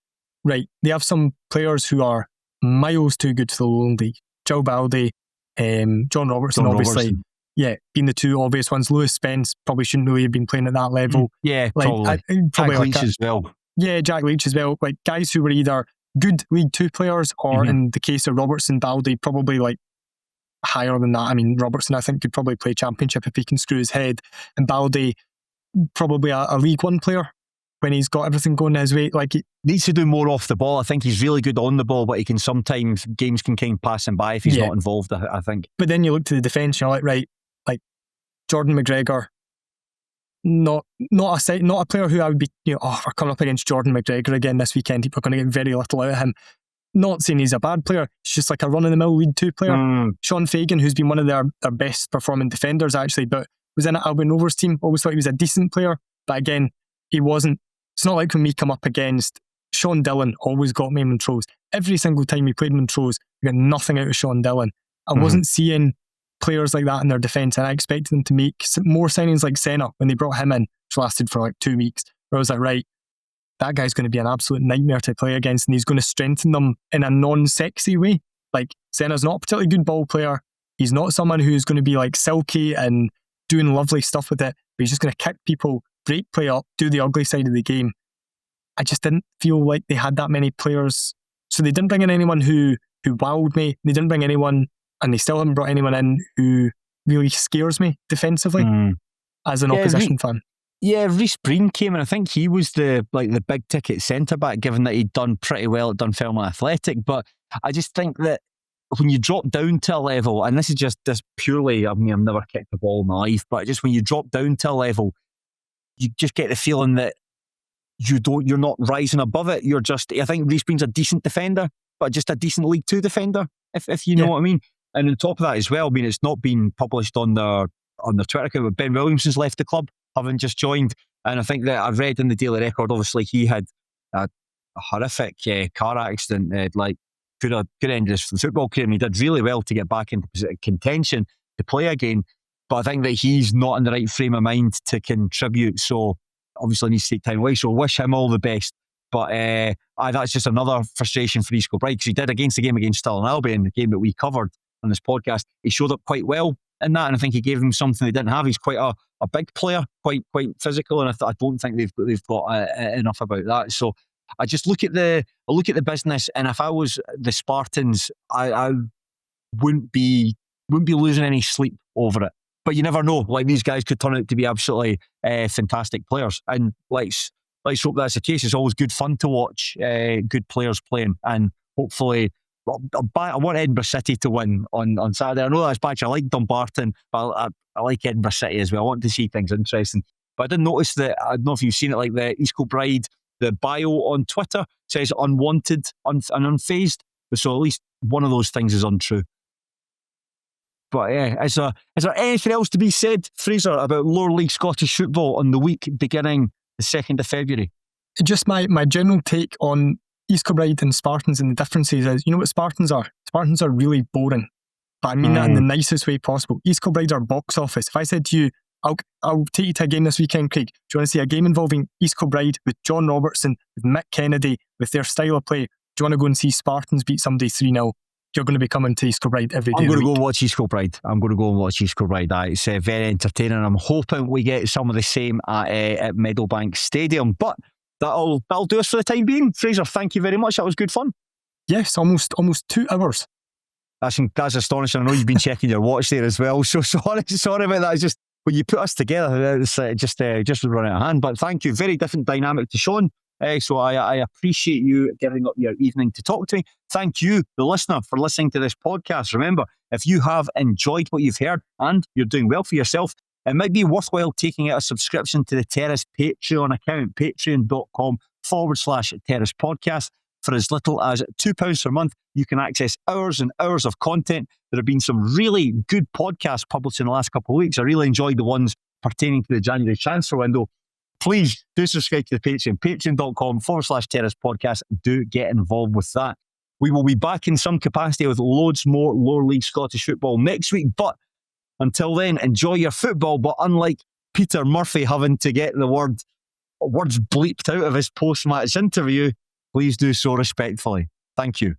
right, they have some players who are miles too good for the Lowland League. Joe Baldy, John Robertson, obviously. Yeah, being the two obvious ones. Lewis Spence probably shouldn't really have been playing at that level. Yeah, probably. Probably Jack Leach as well. Yeah, Jack Leach as well. Like guys who were either good League Two players, or in the case of Robertson, Baldy, probably like higher than that. I mean, Robertson, I think, could probably play Championship if he can screw his head, and Baldy, probably a League One player when he's got everything going his way. Like, he needs to do more off the ball. I think he's really good on the ball, but he can sometimes, games can kind of pass him by if he's not involved, I think. But then you look to the defence, you're like, right, like Jordan McGregor, not a player who I would be, we're coming up against Jordan McGregor again this weekend. We're going to get very little out of him. Not saying he's a bad player, he's just like a run-of-the-mill League Two player. Sean Fagan, who's been one of their best performing defenders actually, but was in an Albion Rovers team, always thought he was a decent player, but again, he wasn't. It's not like when we come up against Sean Dillon, always got me in Montrose. Every single time we played Montrose, we got nothing out of Sean Dillon. I wasn't seeing players like that in their defence, and I expected them to make more signings like Senna when they brought him in, which lasted for like 2 weeks, where I was like, right, that guy's going to be an absolute nightmare to play against, and he's going to strengthen them in a non-sexy way. Like, Senna's not a particularly good ball player. He's not someone who's going to be like silky and doing lovely stuff with it, but he's just going to kick people, break play up, do the ugly side of the game. I just didn't feel like they had that many players. So they didn't bring in anyone who wowed me. They didn't bring anyone, and they still haven't brought anyone in who really scares me defensively as an opposition fan. Yeah, Reece Breen came, and I think he was the big ticket centre back, given that he'd done pretty well at Dunfermline Athletic. But I just think that when you drop down to a level, and this is just purely, I mean, I've never kicked the ball in my life, but just when you drop down to a level, you just get the feeling that you're not rising above it. I think Reece Breen's a decent defender, but just a decent League Two defender, if you know what I mean. And on top of that as well, I mean, it's not been published on their Twitter account, but Ben Williamson's left the club, having just joined. And I think that I've read in the Daily Record, obviously he had a horrific car accident, could have ended his football career, and he did really well to get back into contention to play again. But I think that he's not in the right frame of mind to contribute, so obviously needs to take time away. So wish him all the best. But that's just another frustration for East Kilbride, because he did against the game against Stirling Albion, the game that we covered on this podcast. He showed up quite well in that, and I think he gave them something they didn't have. He's quite a big player, quite physical, and I don't think they've got enough about that. So I just look at the business, and if I was the Spartans, I wouldn't be losing any sleep over it. But you never know. Like, these guys could turn out to be absolutely fantastic players, and let's hope that's the case. It's always good fun to watch good players playing, and hopefully, I want Edinburgh City to win on Saturday. I know that's bad. I like Dumbarton, but I like Edinburgh City as well. I want to see things interesting. But I did notice that, I don't know if you've seen it, like the East Kilbride, the bio on Twitter says unwanted and unfazed. So at least one of those things is untrue. But yeah, is there anything else to be said, Fraser, about lower league Scottish football on the week beginning the 2nd of February? Just my general take on East Kilbride and Spartans and the differences is, you know what Spartans are? Spartans are really boring. But I mean that in the nicest way possible. East Kilbride are box office. If I said to you, I'll take you to a game this weekend, Craig, do you want to see a game involving East Kilbride with John Robertson, with Mick Kennedy, with their style of play? Do you want to go and see Spartans beat somebody 3-0? You're going to be coming to East Kilbride every day. I'm going to go and watch East Kilbride. It's very entertaining. I'm hoping we get some of the same at Meadowbank Stadium. But that'll do us for the time being. Fraser, thank you very much. That was good fun. Yes, almost 2 hours. That's astonishing. I know you've been checking your watch there as well. So sorry about that. It's just when you put us together, it's just run out of hand. But thank you. Very different dynamic to Sean. So I appreciate you giving up your evening to talk to me. Thank you, the listener, for listening to this podcast. Remember, if you have enjoyed what you've heard and you're doing well for yourself, it might be worthwhile taking out a subscription to the Terrace Patreon account, patreon.com/Terrace Podcast. For as little as £2 per month, you can access hours and hours of content. There have been some really good podcasts published in the last couple of weeks. I really enjoyed the ones pertaining to the January transfer window. Please do subscribe to the Patreon, patreon.com/Terrace Podcast. Do get involved with that. We will be back in some capacity with loads more lower league Scottish football next week. But until then, enjoy your football. But unlike Peter Murphy having to get the words bleeped out of his post-match interview, please do so respectfully. Thank you.